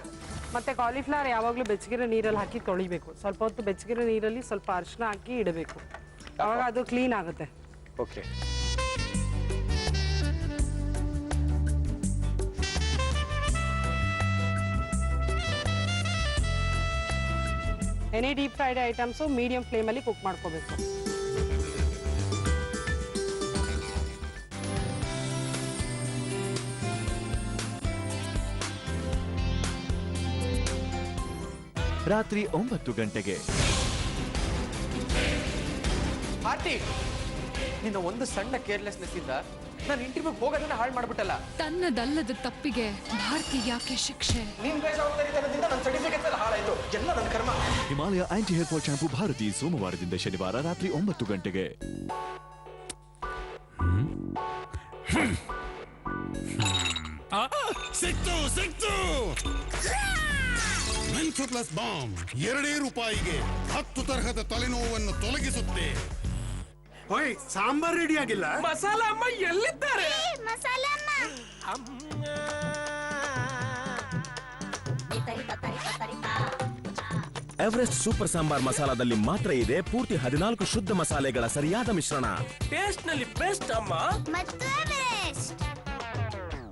ಮತ್ತೆ ಕಾಲಿಫ್ಲವರ್ ಯಾವಾಗಲೂ ಬೆಚ್ಚಗಿರೋ ನೀರಲ್ಲಿ ಹಾಕಿ ತೊಳಿಬೇಕು. ಸ್ವಲ್ಪ ಹೊತ್ತು ಬೆಚ್ಚಗಿರೋ ನೀರಲ್ಲಿ ಸ್ವಲ್ಪ ಅರಿಶಿನ ಹಾಕಿ ಇಡಬೇಕು, ಅವಾಗ ಅದು ಕ್ಲೀನ್ ಆಗುತ್ತೆ. Okay, any deep fried items medium ಫ್ಲೇಮಲ್ಲಿ ಕುಕ್ ಮಾಡ್ಕೋಬೇಕು. ರಾತ್ರಿ 9 ಗಂಟೆಗೆ ಪಾರ್ಟಿ ನಿನ್ನ ಒಂದು ಸಣ್ಣ ಕೇರ್ಲೆಸ್ನೆಸ್ ಇಂದ ನಾನು ಇಂಟರ್ವ್ಯೂಗೆ ಹೋಗೋದನ್ನ ಹಾಳು ಮಾಡ್ಬಿಟ್ಟಲ್ಲ. ತನ್ನದಲ್ಲದ ತಪ್ಪಿಗೆ ಭಾರತಿ ಯಾಕೆ ಶಿಕ್ಷೆ? ನಿನ್ ಬೇಜವಾಬ್ದಾರಿತನದಿಂದ ನನ್ನ ಸರ್ಟಿಫಿಕೇಟ್ ಎಲ್ಲ ಹಾಳಾಯ್ತು. ಎಲ್ಲ ನನ್ನ ಕರ್ಮ. Himalaya anti hair fall shampoo Bharati ಸೋಮವಾರದಿಂದ ಶನಿವಾರ ರಾತ್ರಿ 9 ಗಂಟೆಗೆ. ಸಿಕ್ತು ಮೆಂಥೋ ಪ್ಲಸ್ ಬಾಂಬ್ ₹2 10 ತರಹದ ತಲೆನೋವನ್ನು ತೊಲಗಿಸುತ್ತೆ. ಓಯ್, ಸಾಂಬಾರ್ ರೆಡಿ ಆಗಿಲ್ಲ. ಮಸಾಲ ಅಮ್ಮ ಎಲ್ಲಿದ್ದಾರೆ? ಎವರೆಸ್ಟ್ ಸೂಪರ್ ಸಾಂಬಾರ್ ಮಸಾಲಾದಲ್ಲಿ ಮಾತ್ರ ಇದೆ ಪೂರ್ತಿ 14 ಶುದ್ಧ ಮಸಾಲೆಗಳ ಸರಿಯಾದ ಮಿಶ್ರಣ. ಟೇಸ್ಟ್ ನಲ್ಲಿ ಬೆಸ್ಟ್ ಅಮ್ಮ.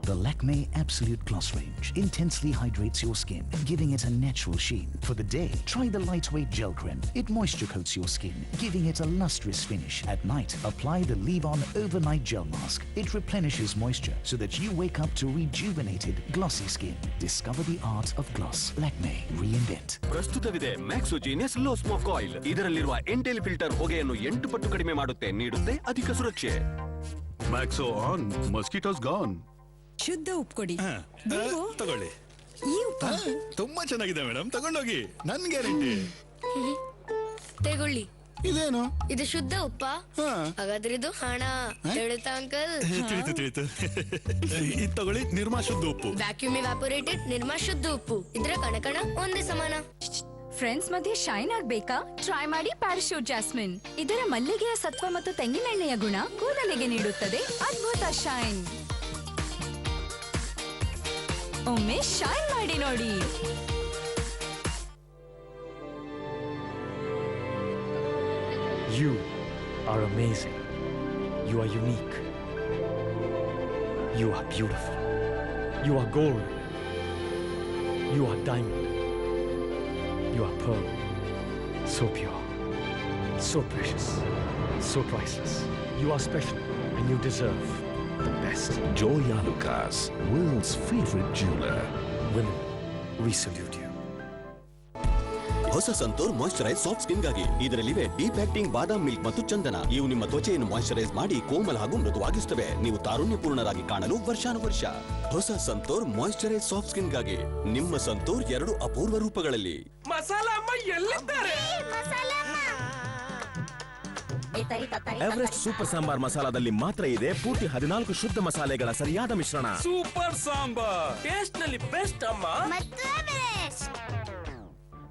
The Lakme Absolute Gloss Range intensely hydrates your skin, giving it a natural sheen. For the day, try the lightweight gel cream. It moisture coats your skin, giving it a lustrous finish. At night, apply the Leave-On Overnight Gel Mask. It replenishes moisture so that you wake up to rejuvenated, glossy skin. Discover the art of gloss. Lakme. Reinvent. ಪ್ರಸ್ತುತವಿದೆ ಮ್ಯಾಕ್ಸೋಜಿನಿಯಸ್ low smoke oil. ಇದರಲ್ಲಿರುವ ಎಂಟೆಲ್ filter ಹೊಗೆಯನ್ನು 8 ಪಟ್ಟು ಕಡಿಮೆ ಮಾಡುತ್ತೆ, ನೀಡುತ್ತೆ ಅಧಿಕ ಸುರಕ್ಷೆ. ಮ್ಯಾಕ್ಸೋ on, mosquitoes gone. ಶುದ್ಧ ಉಪ್ಪು ಕೊಡಿ. ತಗೊಳ್ಳಿ. ಈ ಉಪ್ಪು ತುಂಬಾ ಚೆನ್ನಾಗಿದೆ ಮೇಡಮ್, ತಗೊಂಡೋಗಿ. ನನ್ ಗ್ಯಾರಂಟಿ. ತಗೊಳ್ಳಿ. ಇದೇನು? ಇದು ಶುದ್ಧ ಉಪ್ಪ? ಹಾಗಾದ್ರೆ ಇದು ಹಣ ತಿಳಿತಾ ಅಂಕಲ್? ತಿಳಿತು. ಇದು ತಗೊಳ್ಳಿ, ನಿರ್ಮಾ ಶುದ್ಧ ಉಪ್ಪು. ವ್ಯಾಕ್ಯೂಮ್ ಎವಾಪೋರೇಟೆಡ್ ನಿರ್ಮಾ ಶುದ್ಧ ಉಪ್ಪು. ಇದರ ಕಣಕಣ ಒಂದೇ ಸಮಾನ. ಫ್ರೆಂಡ್ಸ್ ಮಧ್ಯೆ ಶೈನ್ ಆಗ್ಬೇಕಾ? ಟ್ರೈ ಮಾಡಿ ಪ್ಯಾರಾಶೂಟ್ ಜಾಸ್ಮಿನ್. ಇದರ ಮಲ್ಲಿಗೆಯ ಸತ್ವ ಮತ್ತು ತೆಂಗಿನೆಣ್ಣೆಯ ಗುಣ ಕೂದಲಿಗೆ ನೀಡುತ್ತದೆ ಅದ್ಭುತ ಶೈನ್. ಒಮ್ಮೆ ಶೈನ್ ಮಾಡಿ ನೋಡಿ. You are amazing. You are unique. You are beautiful. You are gold. You are diamond. You are pearl. So pure. So precious. So priceless. You are special and you deserve the best. Joya Lucas, world's favorite jeweler. Women, we salute you. ಹೊಸ santoor moisturise soft skin ಗಾಗಿ. ಇದರಲ್ಲಿವೆ deep acting ಬಾದಾಮ್ milk ಮತ್ತು ಚಂದನ. ಇವು ನಿಮ್ಮ ತ್ವಚೆಯನ್ನು moisturise ಮಾಡಿ ಕೋಮಲ ಹಾಗೂ ಮೃದುವಾಗಿಸುತ್ತವೆ. ನೀವು ತಾರುಣ್ಯಪೂರ್ಣರಾಗಿ ಕಾಣಲು ವರ್ಷಾನುವರ್ಷ. ಹೊಸ ಸಂತೂರ್ ಮಾಯಿಶ್ಚರೈಸ್ ಸಾಫ್ಟ್ ಸ್ಕಿನ್ ಗಾಗಿ. ನಿಮ್ಮ ಸಂತೂರ್ 2 ಅಪೂರ್ವ ರೂಪಗಳಲ್ಲಿ. ಮಸಾಲ ಅಮ್ಮ ಎಲ್ಲಿದ್ದಾರೆ? ಎವರೆಸ್ಟ್ ಸೂಪರ್ ಸಾಂಬಾರ್ ಮಸಾಲಾದಲ್ಲಿ ಮಾತ್ರ ಇದೆ ಪೂರ್ತಿ 14 ಶುದ್ಧ ಮಸಾಲೆಗಳ ಸರಿಯಾದ ಮಿಶ್ರಣ. ಸೂಪರ್ ಸಾಂಬಾರ್ ಟೇಸ್ಟ್ ನಲ್ಲಿ ಬೆಸ್ಟ್ ಅಮ್ಮ.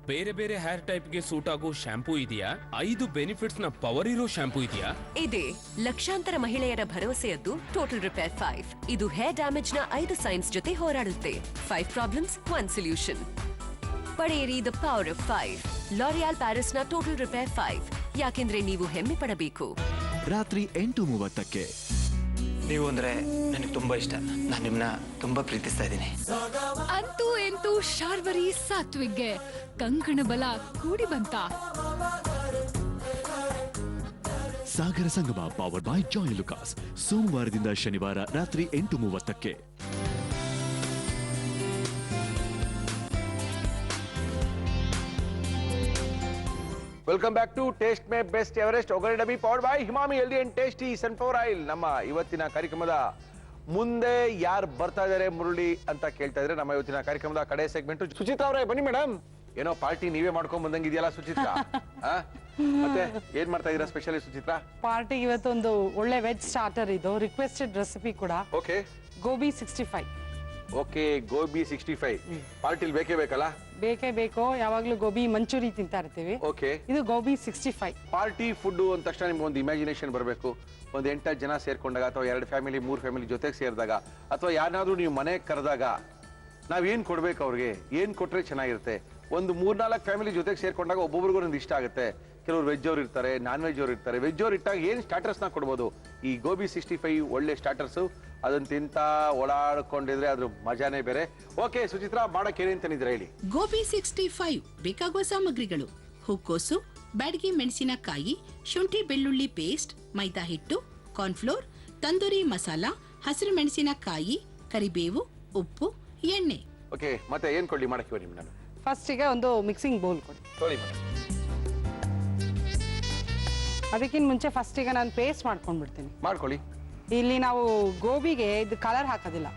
ಬೇರೆ ಬೇರೆ ಹೇರ್ ಟೈಪ್ ಗೆ ಸೂಟ್ ಆಗೋ ಶಾಂಪೂ ಇದೆಯಾ? 5 ಬೆನಿಫಿಟ್ಸ್ ನ ಪವರ್ ಇರೋ ಶಾಂಪೂ ಇದೆಯಾ? ಇದೆ. ಲಕ್ಷಾಂತರ ಮಹಿಳೆಯರ ಭರವಸೆಯದ್ದು ಟೋಟಲ್ ರಿಪೇರ್ 5. ಇದು ಹೇರ್ ಡ್ಯಾಮೇಜ್ ನ 5 ಸೈನ್ಸ್ ಜೊತೆ ಹೋರಾಡುತ್ತೆ. 5 ಪ್ರಾಬ್ಲಮ್ಸ್ 1 ಸೊಲ್ಯೂಷನ್. ಪಡೆಯಿರಿ ದ ಪವರ್ ಆಫ್ 5. ಲಾರಿಯಾಲ್ ಪ್ಯಾರಿಸ್ ನ ಟೋಟಲ್ ರಿಪೇರ್ 5. ಯಾಕೆಂದ್ರೆ ನೀವು ಹೆಮ್ಮೆ ಪಡಬೇಕು. ರಾತ್ರಿ 8:30ಕ್ಕೆ. ನೀವು ಅಂದ್ರೆ ನನಗೆ ತುಂಬಾ ಇಷ್ಟ. ನಾನು ನಿಮ್ಮನ್ನ ತುಂಬಾ ಪ್ರೀತಿಸ್ತಾ ಇದ್ದೀನಿ. ಅಂತೂ ಎಂತೂ ಶಾರ್ವರಿ ಸಾತ್ವಿಕ್ಗೆ ಕಂಕಣ ಬಲ ಕೂಡಿ ಬಂತ. Sagara Sangama powered by Joyalukkas. ಸೋಮವಾರದಿಂದ ಶನಿವಾರ ರಾತ್ರಿ 8:30ಕ್ಕೆ. Welcome back to taste my best Everest ಒಗ್ಗರಣೆ ಡಬ್ಬಿ powered by Emami healthy and tasty sunflower oil. ನಮ್ಮ ಇವತ್ತಿನ ಕಾರ್ಯಕ್ರಮದ ಮುಂದೆ ಯಾರು ಬರ್ತಾ ಇದಾರೆ ಮುರಳಿ ಅಂತ ಕೇಳ್ತಾ ಇದ್ರೆ ನಮ್ಮ ಇವತ್ತಿನ ಕಾರ್ಯಕ್ರಮದ ಕಡೆ ಸೆಗ್ಮೆಂಟ್. ಸುಚಿತ್ರಾ ಅವರೇ ಬನ್ನಿ ಮೇಡಮ್. ಏನೋ ಪಾರ್ಟಿ ನೀವೇ ಮಾಡ್ಕೊಂಡ್ ಬಂದಂಗೆ ಇದೆಯಲ್ಲ ಸುಚಿತ್ರಾ? ಮತ್ತೆ ಏನ್ ಮಾಡ್ತಾ ಇದೀರಾ ಸ್ಪೆಷಲಿ ಸುಚಿತ್ರಾ? ಪಾರ್ಟಿಗೆ ಇವತ್ತೊಂದು ಒಳ್ಳೆ ವೆಜ್ ಸ್ಟಾರ್ಟರ್ ಇದು, ರಿಕ್ವೆಸ್ಟೆಡ್ ರೆಸಿಪಿ ಕೂಡ. ಓಕೆ, ಗೋಬಿ 65. ಓಕೆ, ಗೋಬಿ 65 ಪಾರ್ಟಿಲ್ ಬೇಕೇ ಬೇಕಲ್ಲ? ಬೇಕೇ ಬೇಕು. ಯಾವಾಗ್ಲೂ ಗೋಬಿ ಮಂಚೂರಿ ತಿಂತಾ ಇರ್ತೀವಿ. ಓಕೆ, ಇದು ಗೋಬಿ 65. ಪಾರ್ಟಿ ಫುಡ್ ಅಂದ ತಕ್ಷಣ ನಿಮ್ಗೆ ಒಂದು ಇಮ್ಯಾಜಿನೇಷನ್ ಬರಬೇಕು. ಒಂದು 8 ಜನ ಸೇರ್ಕೊಂಡಾಗ ಅಥವಾ 2 ಫ್ಯಾಮಿಲಿ 3 ಫ್ಯಾಮಿಲಿ ಜೊತೆಗೆ ಸೇರಿದಾಗ ಅಥವಾ ಯಾರನ್ನಾದ್ರೂ ನೀವು ಮನೆಗೆ ಕರೆದಾಗ ನಾವೇನ್ ಕೊಡ್ಬೇಕು ಅವ್ರಿಗೆ, ಏನ್ ಕೊಟ್ರೆ ಚೆನ್ನಾಗಿರುತ್ತೆ. ಒಂದು 3-4 ಫ್ಯಾಮಿಲಿ ಜೊತೆಗೆ ಸೇರ್ಕೊಂಡಾಗ ಒಬ್ಬೊಬ್ರಿಗೂ ಒಂದು ಇಷ್ಟ ಆಗುತ್ತೆ. ಕೆಲವರು ವೆಜ್ ಅವ್ರು ಇರ್ತಾರೆ, ನಾನ್ ವೆಜ್ ಅವ್ರು ಇರ್ತಾರೆ. ವೆಜ್ ಅವ್ರು ಇಟ್ಟಾಗ ಏನ್ ಸ್ಟಾರ್ಟರ್ಸ್ ನ ಕೊಡ್ಬೋದು? ಈ ಗೋಬಿ 65 ಒಳ್ಳೆ ಸ್ಟಾರ್ಟರ್ಸ್. ಅದನ್ನ ತಿಂತ ಓಡಾಡ್ಕೊಂಡಿದ್ರೆ ಅದ್ರ ಮಜಾನೇ ಬೇರೆ. ಓಕೆ ಸುಚಿತ್ರಾ, ಮಾಡಕ್ಕೆ ಏನೇಂತನಿದ್ರೆ ಹೇಳಿ. ಗೋಬಿ 65 ಬೇಕಾಗುವ ಸಾಮಗ್ರಿಗಳು: ಹೂಕೋಸು, ಬ್ಯಾಡಗಿ ಮೆಣಸಿನಕಾಯಿ, ಶುಂಠಿ ಬೆಳ್ಳುಳ್ಳಿ ಪೇಸ್ಟ್, ಮೈದಾ ಹಿಟ್ಟು, ಕಾರ್ನ್ಫ್ಲೋರ್, ತಂದೂರಿ ಮಸಾಲ, ಹಸಿರು ಮೆಣಸಿನಕಾಯಿ, ಕರಿಬೇವು, ಉಪ್ಪು, ಎಣ್ಣೆ. ಓಕೆ, ಮತ್ತೆ ಏನ್ ಕೊಡ್ಲಿ ಮಾಡಕ್ಕೆ ನಿಮ್ಗೆ ನಾನು? ಫಸ್ಟ್ ಈಗ ಒಂದು ಮಿಕ್ಸಿಂಗ್ ಬೌಲ್ ಕೊಡಿ. ತೊಳಿ ಮೇಡಮ್. ಅದಕ್ಕಿಂತ ಮುಂಚೆ ಫಸ್ಟ್ ಈಗ ನಾನು ಪೇಸ್ಟ್ ಮಾಡ್ಕೊಂಡ್ಬಿಡ್ತೀನಿ. ಮಾಡ್ಕೊಳ್ಳಿ. ಇಲ್ಲಿ ನಾವು ಗೋಬಿಗೆ ಇದು ಕಲರ್ ಹಾಕೋದಿಲ್ಲ.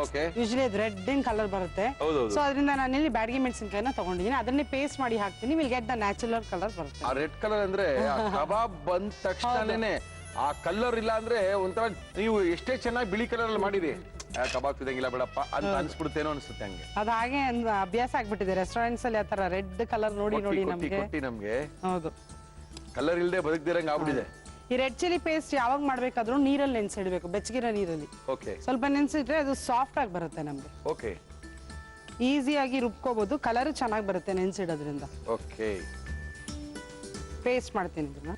ಓಕೆ, ಯೂಶಲಿ ಅದು ರೆಡ್ ಇನ್ ಕಲರ್ ಬರುತ್ತೆ. ಸೊ ಅದರಿಂದ ನಾನು ಇಲ್ಲಿ ಬ್ಯಾಡಗಿ ಮೆಣಸಿನಕಾಯಿನ ತಗೊಂಡಿದ್ದೀನಿ. ಅದನ್ನೇ ಪೇಸ್ಟ್ ಮಾಡಿ ಹಾಕ್ತೀನಿ. Will get the natural colour ಬರುತ್ತೆ. ಆ ರೆಡ್ ಕಲರ್ ಅಂದ್ರೆ ಕಬಾಬ್ ಬಂದ ತಕ್ಷಣನೇ ಆ ಕಲರ್ ಇಲ್ಲ ಅಂದ್ರೆ ಒಂಥರ ನೀವು ಎಷ್ಟೇ ಚೆನ್ನಾಗಿ ಬಿಳಿ ಕಲರ್ ಅಲ್ಲಿ ಮಾಡಿರಿ ಕಬಾಬ್ ತಿಂದಂಗಿಲ್ಲ ಬೇಡಪ್ಪ ಅಂತ ಅನ್ಸ್ಬಿಡುತ್ತೇನೋ ಅನ್ಸುತ್ತೆ. ಹಂಗೆ ಅದು ಹಾಗೆ ಅಭ್ಯಾಸ ಆಗ್ಬಿಟ್ಟಿದೆ ರೆಸ್ಟೋರೆಂಟ್ಸ್ ಅಲ್ಲಿ. ಆ ತರ ರೆಡ್ ಕಲರ್ ನೋಡಿ ನಮ್ಗೆ ಹೌದು, ಕಲರ್ ಇಲ್ಲದೆ ಬದುಕ್ದಿರಂಗ್ ಆಗ್ಬಿಟ್ಟಿದೆ. ಈ ರೆಡ್ ಚಿಲ್ಲಿ ಪೇಸ್ಟ್ ಯಾವಾಗ ಮಾಡ್ಬೇಕಾದ್ರೂ ನೀರಲ್ಲಿ ನೆನ್ಸಿಡ್ಬೇಕು, ಬೆಚ್ಚಗಿರೋ ನೀರಲ್ಲಿ. ಓಕೆ, ಸ್ವಲ್ಪ ನೆನ್ಸಿಟ್ರೆ ಅದು ಸಾಫ್ಟ್ ಆಗಿ ಬರುತ್ತೆ ನಮ್ಗೆ. ಓಕೆ, ಈಸಿಯಾಗಿ ರುಬ್ಕೋಬಹುದು. ಕಲರ್ ಚೆನ್ನಾಗಿ ಬರುತ್ತೆ ನೆನ್ಸಿಡೋದ್ರಿಂದ. ಓಕೆ, ಪೇಸ್ಟ್ ಮಾಡ್ತೀನಿ ಇದನ್ನ.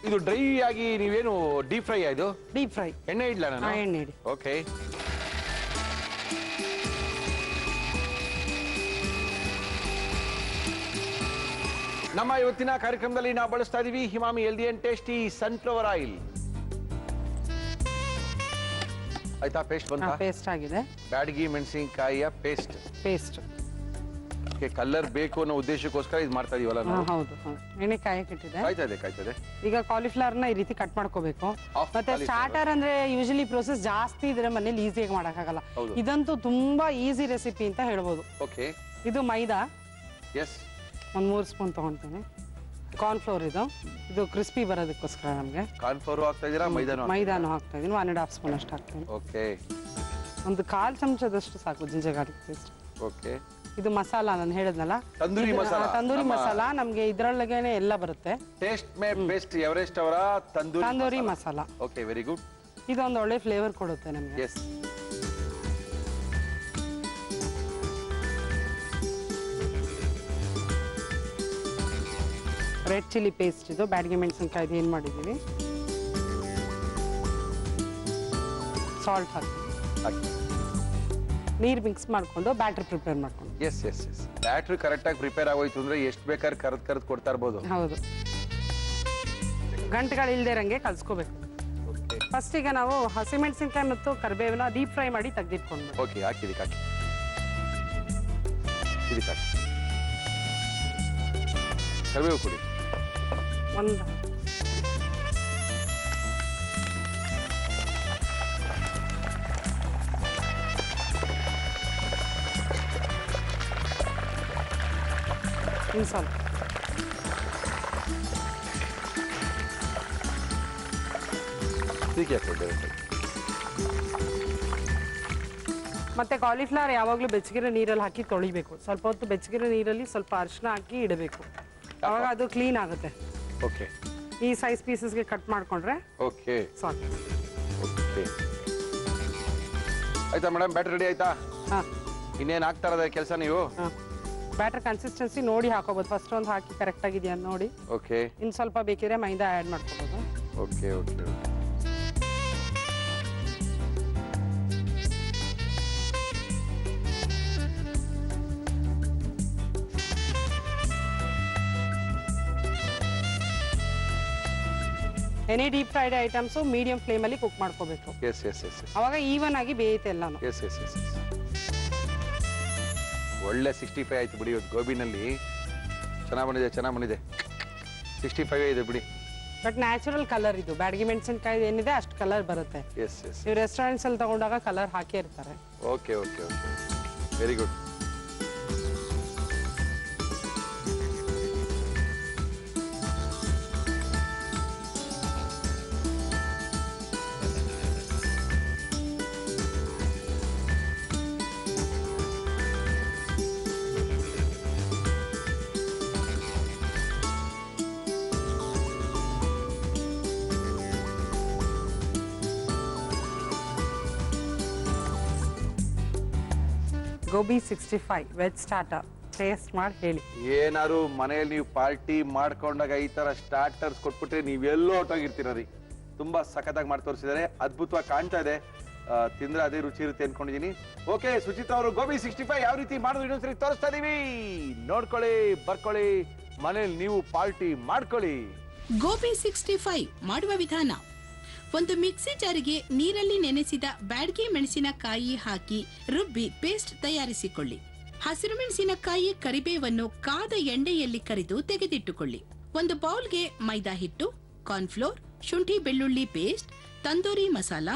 ಇದು ಡ್ರೈ ಆಗಿ ನೀವೇನು ಡೀಪ್ ಫ್ರೈ ಆಯ್ತು? Deep fry. ಎಣ್ಣೆ ಇಡ್ಲ ನಾನು? ಎಣ್ಣೆ ಇಡಿ. ಓಕೆ, ನಮ್ಮ ಇವತ್ತಿನ ಕಾರ್ಯಕ್ರಮದಲ್ಲಿ ನಾವು ಬಳಸ್ತಾ ಇದೀವಿ Emami healthy and tasty sunflower oil. ಆಯ್ತಾ? ಪೇಸ್ಟ್ ಬಂತ? ಪೇಸ್ಟ್ ಆಗಿದೆ. ಬ್ಯಾಡಗಿ ಮೆಣಸಿನಕಾಯಿಯ ಪೇಸ್ಟ್. ಕಲರ್ ಬೇಕು ಅನ್ನೋ ಉದ್ದೇಶಕ್ಕೋಸ್ಕರ ಇದು ಮಾಡ್ತಾ ಇದೀವಲ್ಲ ನಾವು? ಹೌದು, ಎಣ್ಣೆ ಕಾಯಕ್ಕಿಟ್ಟಿದೆ. ಕಾಯ್ತದೆ. ಈಗ ಕಾಲಿಫ್ಲವರ್ ನ ಈ ರೀತಿ ಕಟ್ ಮಾಡ್ಕೋಬೇಕು. ಮತ್ತೆ ಸ್ಟಾರ್ಟರ್ ಅಂದ್ರೆ ಯೂಶಲಿ ಪ್ರೋಸೆಸ್ ಜಾಸ್ತಿ ಇದ್ರೆ ಮನೇಲಿ ಈಸಿಯಾಗಿ ಮಾಡಕ್ಕಾಗಲ್ಲ. ಇದಂತೂ ತುಂಬಾ ಈಸಿ ರೆಸಿಪಿ ಅಂತ ಹೇಳ್ಬೋದು. ಓಕೆ, ಇದು ಮೈದಾ. ಎಸ್, ಒಂದ್ 3 ಸ್ಪೂನ್ ತಗೊಂತೀನಿ. ಕಾರ್ನ್ಫ್ಲೋರ್ ಇದು ಕ್ರಿಸ್ಪಿ ಬರೋದಕ್ಕೋಸ್ಕರ ನಮ್ಗೆ. ಕಾರ್ನ್ಫ್ಲೋರ್ ಹಾಕ್ತಾ ಇದೀರಾ? ಮೈದಾನು ಹಾಕ್ತಾ ಇದೀನಿ. 1.5 ಸ್ಪೂನ್ ಅಷ್ಟು ಹಾಕ್ತೀನಿ. ಓಕೆ, ಒಂದು 1/4 ಚಮಚದಷ್ಟು ಸಾಕು ಜಿಂಜರ್ ಗಾರ್ಲಿಕ್ ಪೇಸ್ಟ್. ಓಕೆ, ಇದು ಮಸಾಲ ನಾನು ಹೇಳಿದ್ನಲ್ಲ, ತಂದೂರಿ ಮಸಾಲ ನಮ್ಗೆ ಇದ್ರೊಳಗೇನೆ ಎಲ್ಲ ಬರುತ್ತೆ. ಟೇಸ್ಟ್ ಮೇ ಬೆಸ್ಟ್ ಎವರೆಸ್ಟ್ ಅವರ tandoori masala. Okay, very good. ಇದೊಂದು ಒಳ್ಳೆ ಫ್ಲೇವರ್ ಕೊಡುತ್ತೆ ನಮ್ಗೆ. ಎಸ್, ರೆಡ್ ಚಿಲ್ಲಿ ಪೇಸ್ಟ್ ಇದು ಬ್ಯಾಡಗಿ ಮೆಣಸಿನಕಾಯಿ ಏನ್ ಮಾಡಿದೀವಿ. ಸಾಲ್ಟ್ ಹಾಕಿ ನೀರು ಮಿಕ್ಸ್ ಮಾಡ್ಕೊಂಡು ಬ್ಯಾಟರ್ ಪ್ರಿಪೇರ್ ಮಾಡ್ಕೊಂಡು. ಎಸ್, ಬ್ಯಾಟ್ರಿ ಕರೆಕ್ಟ್ ಆಗಿ ಪ್ರಿಪೇರ್ ಆಗೋಯ್ತು ಅಂದ್ರೆ ಎಷ್ಟು ಬೇಕಾದ್ರೆ ಕರೆದ್ ಕೊಡ್ತಾ ಇರ್ಬೋದು. ಹೌದು, ಗಂಟುಗಳು ಇಲ್ದೇ ಇರಂಗೆ ಕಲ್ಸ್ಕೋಬೇಕು. ಫಸ್ಟ್ ಈಗ ನಾವು ಹಸಿಮೆಣಸಿನಕಾಯಿ ಮತ್ತು ಕರಿಬೇವನ್ನ ಡೀಪ್ ಫ್ರೈ ಮಾಡಿ ತೆಗೆದಿಟ್ಕೊಂಡು. ಓಕೆ, ಹಾಕಿ ಕರಿಬೇವು ಕೊಡಿ. ಒಂದು ಸ್ವಲ್ಪ ಮತ್ತೆ ಕಾಲಿಫ್ಲವರ್ ಯಾವಾಗಲೂ ಬೆಚ್ಚಗಿರೋ ನೀರಲ್ಲಿ ಹಾಕಿ ತೊಳಿಬೇಕು. ಸ್ವಲ್ಪ ಹೊತ್ತು ಬೆಚ್ಚಗಿರೋ ನೀರಲ್ಲಿ ಸ್ವಲ್ಪ ಅರಿಶಿನ ಹಾಕಿ ಇಡಬೇಕು. ಅವಾಗ ಅದು ಕ್ಲೀನ್ ಆಗುತ್ತೆ. ಓಕೆ. ಈ ಸೈಜ್ ಪೀಸಸ್ಗೆ ಕಟ್ ಮಾಡ್ಕೊಂಡ್ರೆ ಓಕೆ ಸಾಕು. ಓಕೆ ಆಯ್ತಾ ಮೇಡಮ್, ಬ್ಯಾಟರ್ ರೆಡಿ ಆಯ್ತಾ? ಹಾ. ಇನ್ನೇನು ಹಾಕ್ತಾ ಇರೋದ ಕೆಲಸ ನೀವು? ಬ್ಯಾಟರ್ ಕನ್ಸಿಸ್ಟೆನ್ಸಿ ನೋಡಿ ಹಾಕೋಬಹುದು. ಫಸ್ಟ್ ಒಂದು ಹಾಕಿ ಕರೆಕ್ಟ್ ಆಗಿದೆಯಾ ಅಂತ ನೋಡಿ. ಓಕೆ. ಇನ್ನು ಸ್ವಲ್ಪ ಬೇಕಿದ್ರೆ ಮೈದಾ ಆ್ಯಡ್ ಮಾಡ್ಕೋಬಹುದು. Okay okay okay. Any deep fried items medium ಫ್ಲೇಮಲ್ಲಿ ಕುಕ್ ಮಾಡ್ಕೋಬೇಕು. Yes yes yes yes. ಅವಾಗ ಈವನ್ ಆಗಿ ಬೇಯುತ್ತೆ ಎಲ್ಲಾನು. Yes yes yes yes. ಒಳ್ಳೆ 65 ಆಯ್ತು ಬಿಡಿ. ಇವತ್ತು ಗೋಬಿನಲ್ಲಿ ಚೆನ್ನಾಗಿ ಬಂದಿದೆ. 65 ಇದೆ ಬಿಡಿ. ಬಟ್ ನ್ಯಾಚುರಲ್ ಕಲರ್ ಇದು. ಬ್ಯಾಡಗಿ ಮೆಣಸಿನಕಾಯಿ ಏನಿದೆ ಅಷ್ಟು ಕಲರ್ ಬರುತ್ತೆ. S S. ನೀವು ರೆಸ್ಟೋರೆಂಟ್ಸ್ ಅಲ್ಲಿ ತಗೊಂಡಾಗ ಕಲರ್ ಹಾಕೇ ಇರ್ತಾರೆ. Okay okay okay, very good. Gobi 65 veg starter taste ಮಾಡಿ ಹೇಳಿ. ಏನಾದ್ರು ಮನೆಯಲ್ಲಿ ನೀವು ಪಾರ್ಟಿ ಮಾಡ್ಕೊಂಡಾಗ ಈ ತರ ಸ್ಟಾರ್ಟರ್ಸ್ ಕೊಟ್ಬಿಟ್ರೆ ನೀವೆಲ್ಲೋ ಹೊಟ್ಟೋಗಿರ್ತೀರ ರೀ. ತುಂಬಾ ಸಖತ್ತಾಗಿ ಮಾಡಿ ತೋರಿಸಿದ್ದಾರೆ, ಅದ್ಭುತವಾಗಿ ಕಾಣ್ತಾ ಇದೆ. ತಿಂದ್ರೆ ಅದೇ ರುಚಿ ಇರುತ್ತೆ ಅನ್ಕೊಂಡಿದೀನಿ. ಓಕೆ ಸುಚಿತಾ ಅವರು, ಗೋಬಿ 65 ಯಾವ ರೀತಿ ಮಾಡೋದು ಇನ್ನೊಂದ್ಸರಿ ತೋರಿಸ್ತಾ ಇದೀವಿ. ನೋಡ್ಕೊಳ್ಳಿ, ಬರ್ಕೊಳ್ಳಿ, ಮನೇಲಿ ನೀವು ಪಾರ್ಟಿ ಮಾಡ್ಕೊಳ್ಳಿ. ಗೋಬಿ 65 ಮಾಡುವ ವಿಧಾನ: ಒಂದು ಮಿಕ್ಸಿ ಜಾರಿಗೆ ನೀರಲ್ಲಿ ನೆನೆಸಿದ ಬ್ಯಾಡಗಿ ಮೆಣಸಿನಕಾಯಿ ಹಾಕಿ ರುಬ್ಬಿ ಪೇಸ್ಟ್ ತಯಾರಿಸಿಕೊಳ್ಳಿ. ಹಸಿರು ಮೆಣಸಿನಕಾಯಿ, ಕರಿಬೇವನ್ನು ಕಾದ ಎಣ್ಣೆಯಲ್ಲಿ ಕರಿದು ತೆಗೆದಿಟ್ಟುಕೊಳ್ಳಿ. ಒಂದು ಬೌಲ್ಗೆ ಮೈದಾ ಹಿಟ್ಟು, ಕಾರ್ನ್ಫ್ಲೋರ್, ಶುಂಠಿ ಬೆಳ್ಳುಳ್ಳಿ ಪೇಸ್ಟ್, ತಂದೂರಿ ಮಸಾಲ,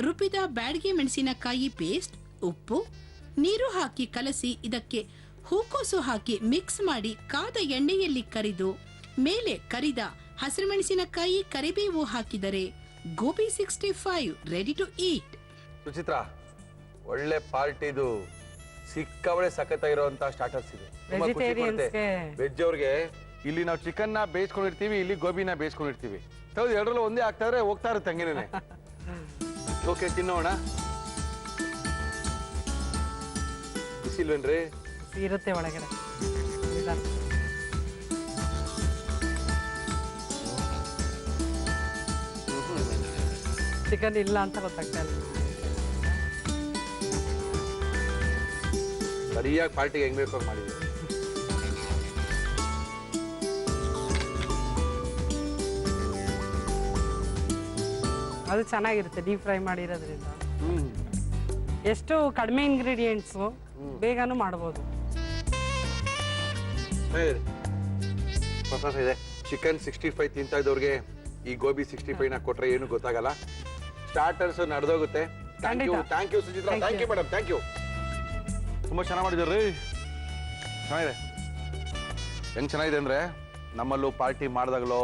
ರುಬ್ಬಿದ ಬ್ಯಾಡಗಿ ಮೆಣಸಿನಕಾಯಿ ಪೇಸ್ಟ್, ಉಪ್ಪು, ನೀರು ಹಾಕಿ ಕಲಸಿ ಇದಕ್ಕೆ ಹೂಕೋಸು ಹಾಕಿ ಮಿಕ್ಸ್ ಮಾಡಿ ಕಾದ ಎಣ್ಣೆಯಲ್ಲಿ ಕರಿದು ಮೇಲೆ ಕರಿದ ಹಸಿರು ಮೆಣಸಿನಕಾಯಿ, ಕರಿಬೇವು ಹಾಕಿದರೆ gobi 65 ready to eat. Suchitra, ಒಳ್ಳೆ ಪಾರ್ಟಿದು ಸಿಕ್ಕಾವಳೆ ಸಖತ್ತಾಗಿರುವಂತ ಸ್ಟಾರ್ಟರ್ಸ್ ಇದು. ವೆಜ್ ಅವ್ರಿಗೆ ಇಲ್ಲಿ ನಾವು ಚಿಕನ್ ನ ಬೇಯಿಸ್ಕೊಂಡಿರ್ತೀವಿ, ಇಲ್ಲಿ ಗೋಬಿನ ಬೇಯಿಸ್ಕೊಂಡಿರ್ತೀವಿ. ಹೌದು, ಎರಡರಲ್ಲೂ ಒಂದೇ ಆಗ್ತಾ ಇದ್ರೆ ಹೋಗ್ತಾ ಇರುತ್ತೆ ಹಂಗೇನೆ. ಓಕೆ, ತಿನ್ನೋಣ. ಬಿಸಿಲ್ವೇನ್ರಿ? ಇರುತ್ತೆ ಒಳಗಡೆ. ಚಿಕನ್ ಇಲ್ಲ ಅಂತ ಗೊತ್ತಾಗ್ತಾ ಇಲ್ಲ. ಸರಿಯಾಗಿ ಪಾರ್ಟಿಗೆ ಹೆಂಗ್ ಬೇಕು ಮಾಡಿದ್ವಿ. ಅದು ಚೆನ್ನಾಗಿರುತ್ತೆ ಡೀಪ್ ಫ್ರೈ ಮಾಡಿರೋದ್ರಿಂದ. ಎಷ್ಟು ಕಡಿಮೆ ಇಂಗ್ರೀಡಿಯೆಂಟ್ಸ್, ಬೇಗನೂ ಮಾಡಬಹುದು. ಇದೆ ಚಿಕನ್ 65 ತಿಂತಾ ಇದ್ದವ್ರಿಗೆ ಈ ಗೋಬಿ 65 ನ ಕೊಟ್ರೆ ಏನು ಗೊತ್ತಾಗಲ್ಲ. ಸ್ಟಾರ್ಟರ್ಸ್ ನಡೆದೋಗುತ್ತೆ. Thank you Suchitra, thank you madam, thank you. ತುಂಬಾ ಚೆನ್ನಾಗಿ ಮಾಡಿದ್ರಿ. ಚೆನ್ನಾಗಿದೆ. ಹೆಂಗ್ ಚೆನ್ನಾಗಿದೆ ಅಂದ್ರೆ, ನಮ್ಮಲ್ಲೂ ಪಾರ್ಟಿ ಮಾಡಿದಾಗಲೋ,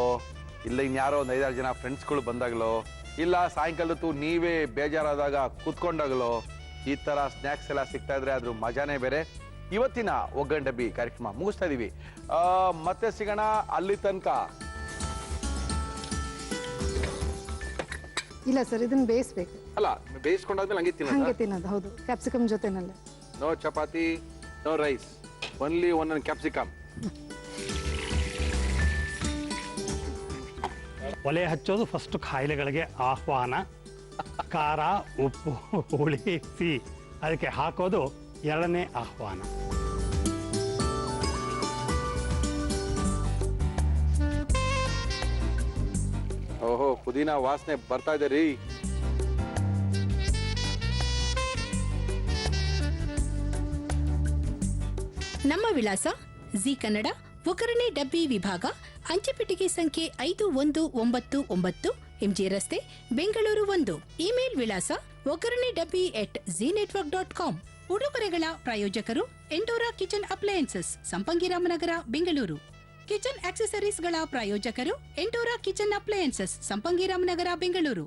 ಇಲ್ಲ ಇನ್ಯಾರೋ ಒಂದು 5-6 ಜನ ಫ್ರೆಂಡ್ಸ್ಗಳು ಬಂದಾಗಲೋ, ಇಲ್ಲ ಸಾಯಂಕಾಲತ್ತು ನೀವೇ ಬೇಜಾರಾದಾಗ ಕೂತ್ಕೊಂಡಾಗಲೋ ಈ ತರ ಸ್ನ್ಯಾಕ್ಸ್ ಎಲ್ಲ ಸಿಗ್ತಾ ಇದ್ರೆ ಅದ್ರ ಮಜಾನೇ ಬೇರೆ. ಇವತ್ತಿನ ಒಗ್ಗರಣೆ ಡಬ್ಬಿ ಕಾರ್ಯಕ್ರಮ ಮುಗಿಸ್ತಾ ಇದೀವಿ. ಮತ್ತೆ ಸಿಗೋಣ. ಅಲ್ಲಿ ತನಕ ಇಲ್ಲ ಸರ್, ಇದನ್ನ ಬೇಯಿಸ್ಬೇಕು. ಅಲ್ಲ, ಬೇಯಿಸ್ಕೊಂಡಾದ್ಮೇಲೆ ಹಂಗೆ ತಿನ್ನೋದು. ಹೌದು, ಕ್ಯಾಪ್ಸಿಕಮ್ ಜೊತೆನಲ್ಲೇ. No chapati, no rice, only ಒಂದೊಂದು ಕ್ಯಾಪ್ಸಿಕಮ್. ಒಲೆ ಹಚ್ಚೋದು ಫಸ್ಟ್ ಕಾಯಿಲೆಗಳಿಗೆ ಆಹ್ವಾನ. ಖಾರ, ಉಪ್ಪು, ಹುಳಿ, ಸಿಹಿ ಅದಕ್ಕೆ ಹಾಕೋದು ಎರಡನೇ ಆಹ್ವಾನ. ಓಹೋ, ಪುದೀನ ವಾಸನೆ ಬರ್ತಾ ಇದೆ ರೀ. ನಮ್ಮ ವಿಳಾಸ ಜಿ ಕನ್ನಡ, ಒಗ್ಗರಣೆ ಡಬ್ಬಿ ವಿಭಾಗ, ಅಂಚೆಪೆಟ್ಟಿಗೆ ಸಂಖ್ಯೆ 5199, ಎಂಜಿ ರಸ್ತೆ, ಬೆಂಗಳೂರು 1. ಇಮೇಲ್ ವಿಳಾಸ ಒಗ್ಗರಣೆ ಡಬ್ಬಿ @znetwork.com. ಉಡುಗೊರೆಗಳ ಪ್ರಾಯೋಜಕರು ಎಂಡೋರಾ ಕಿಚನ್ ಅಪ್ಲಯನ್ಸಸ್, ಸಂಪಂಗಿರಾಮನಗರ, ಬೆಂಗಳೂರು. ಕಿಚನ್ ಆಕ್ಸೆಸರೀಸ್ಗಳ ಪ್ರಾಯೋಜಕರು ಎಂಡೋರಾ ಕಿಚನ್ ಅಪ್ಲಯನ್ಸಸ್, ಸಂಪಂಗಿರಾಮನಗರ, ಬೆಂಗಳೂರು.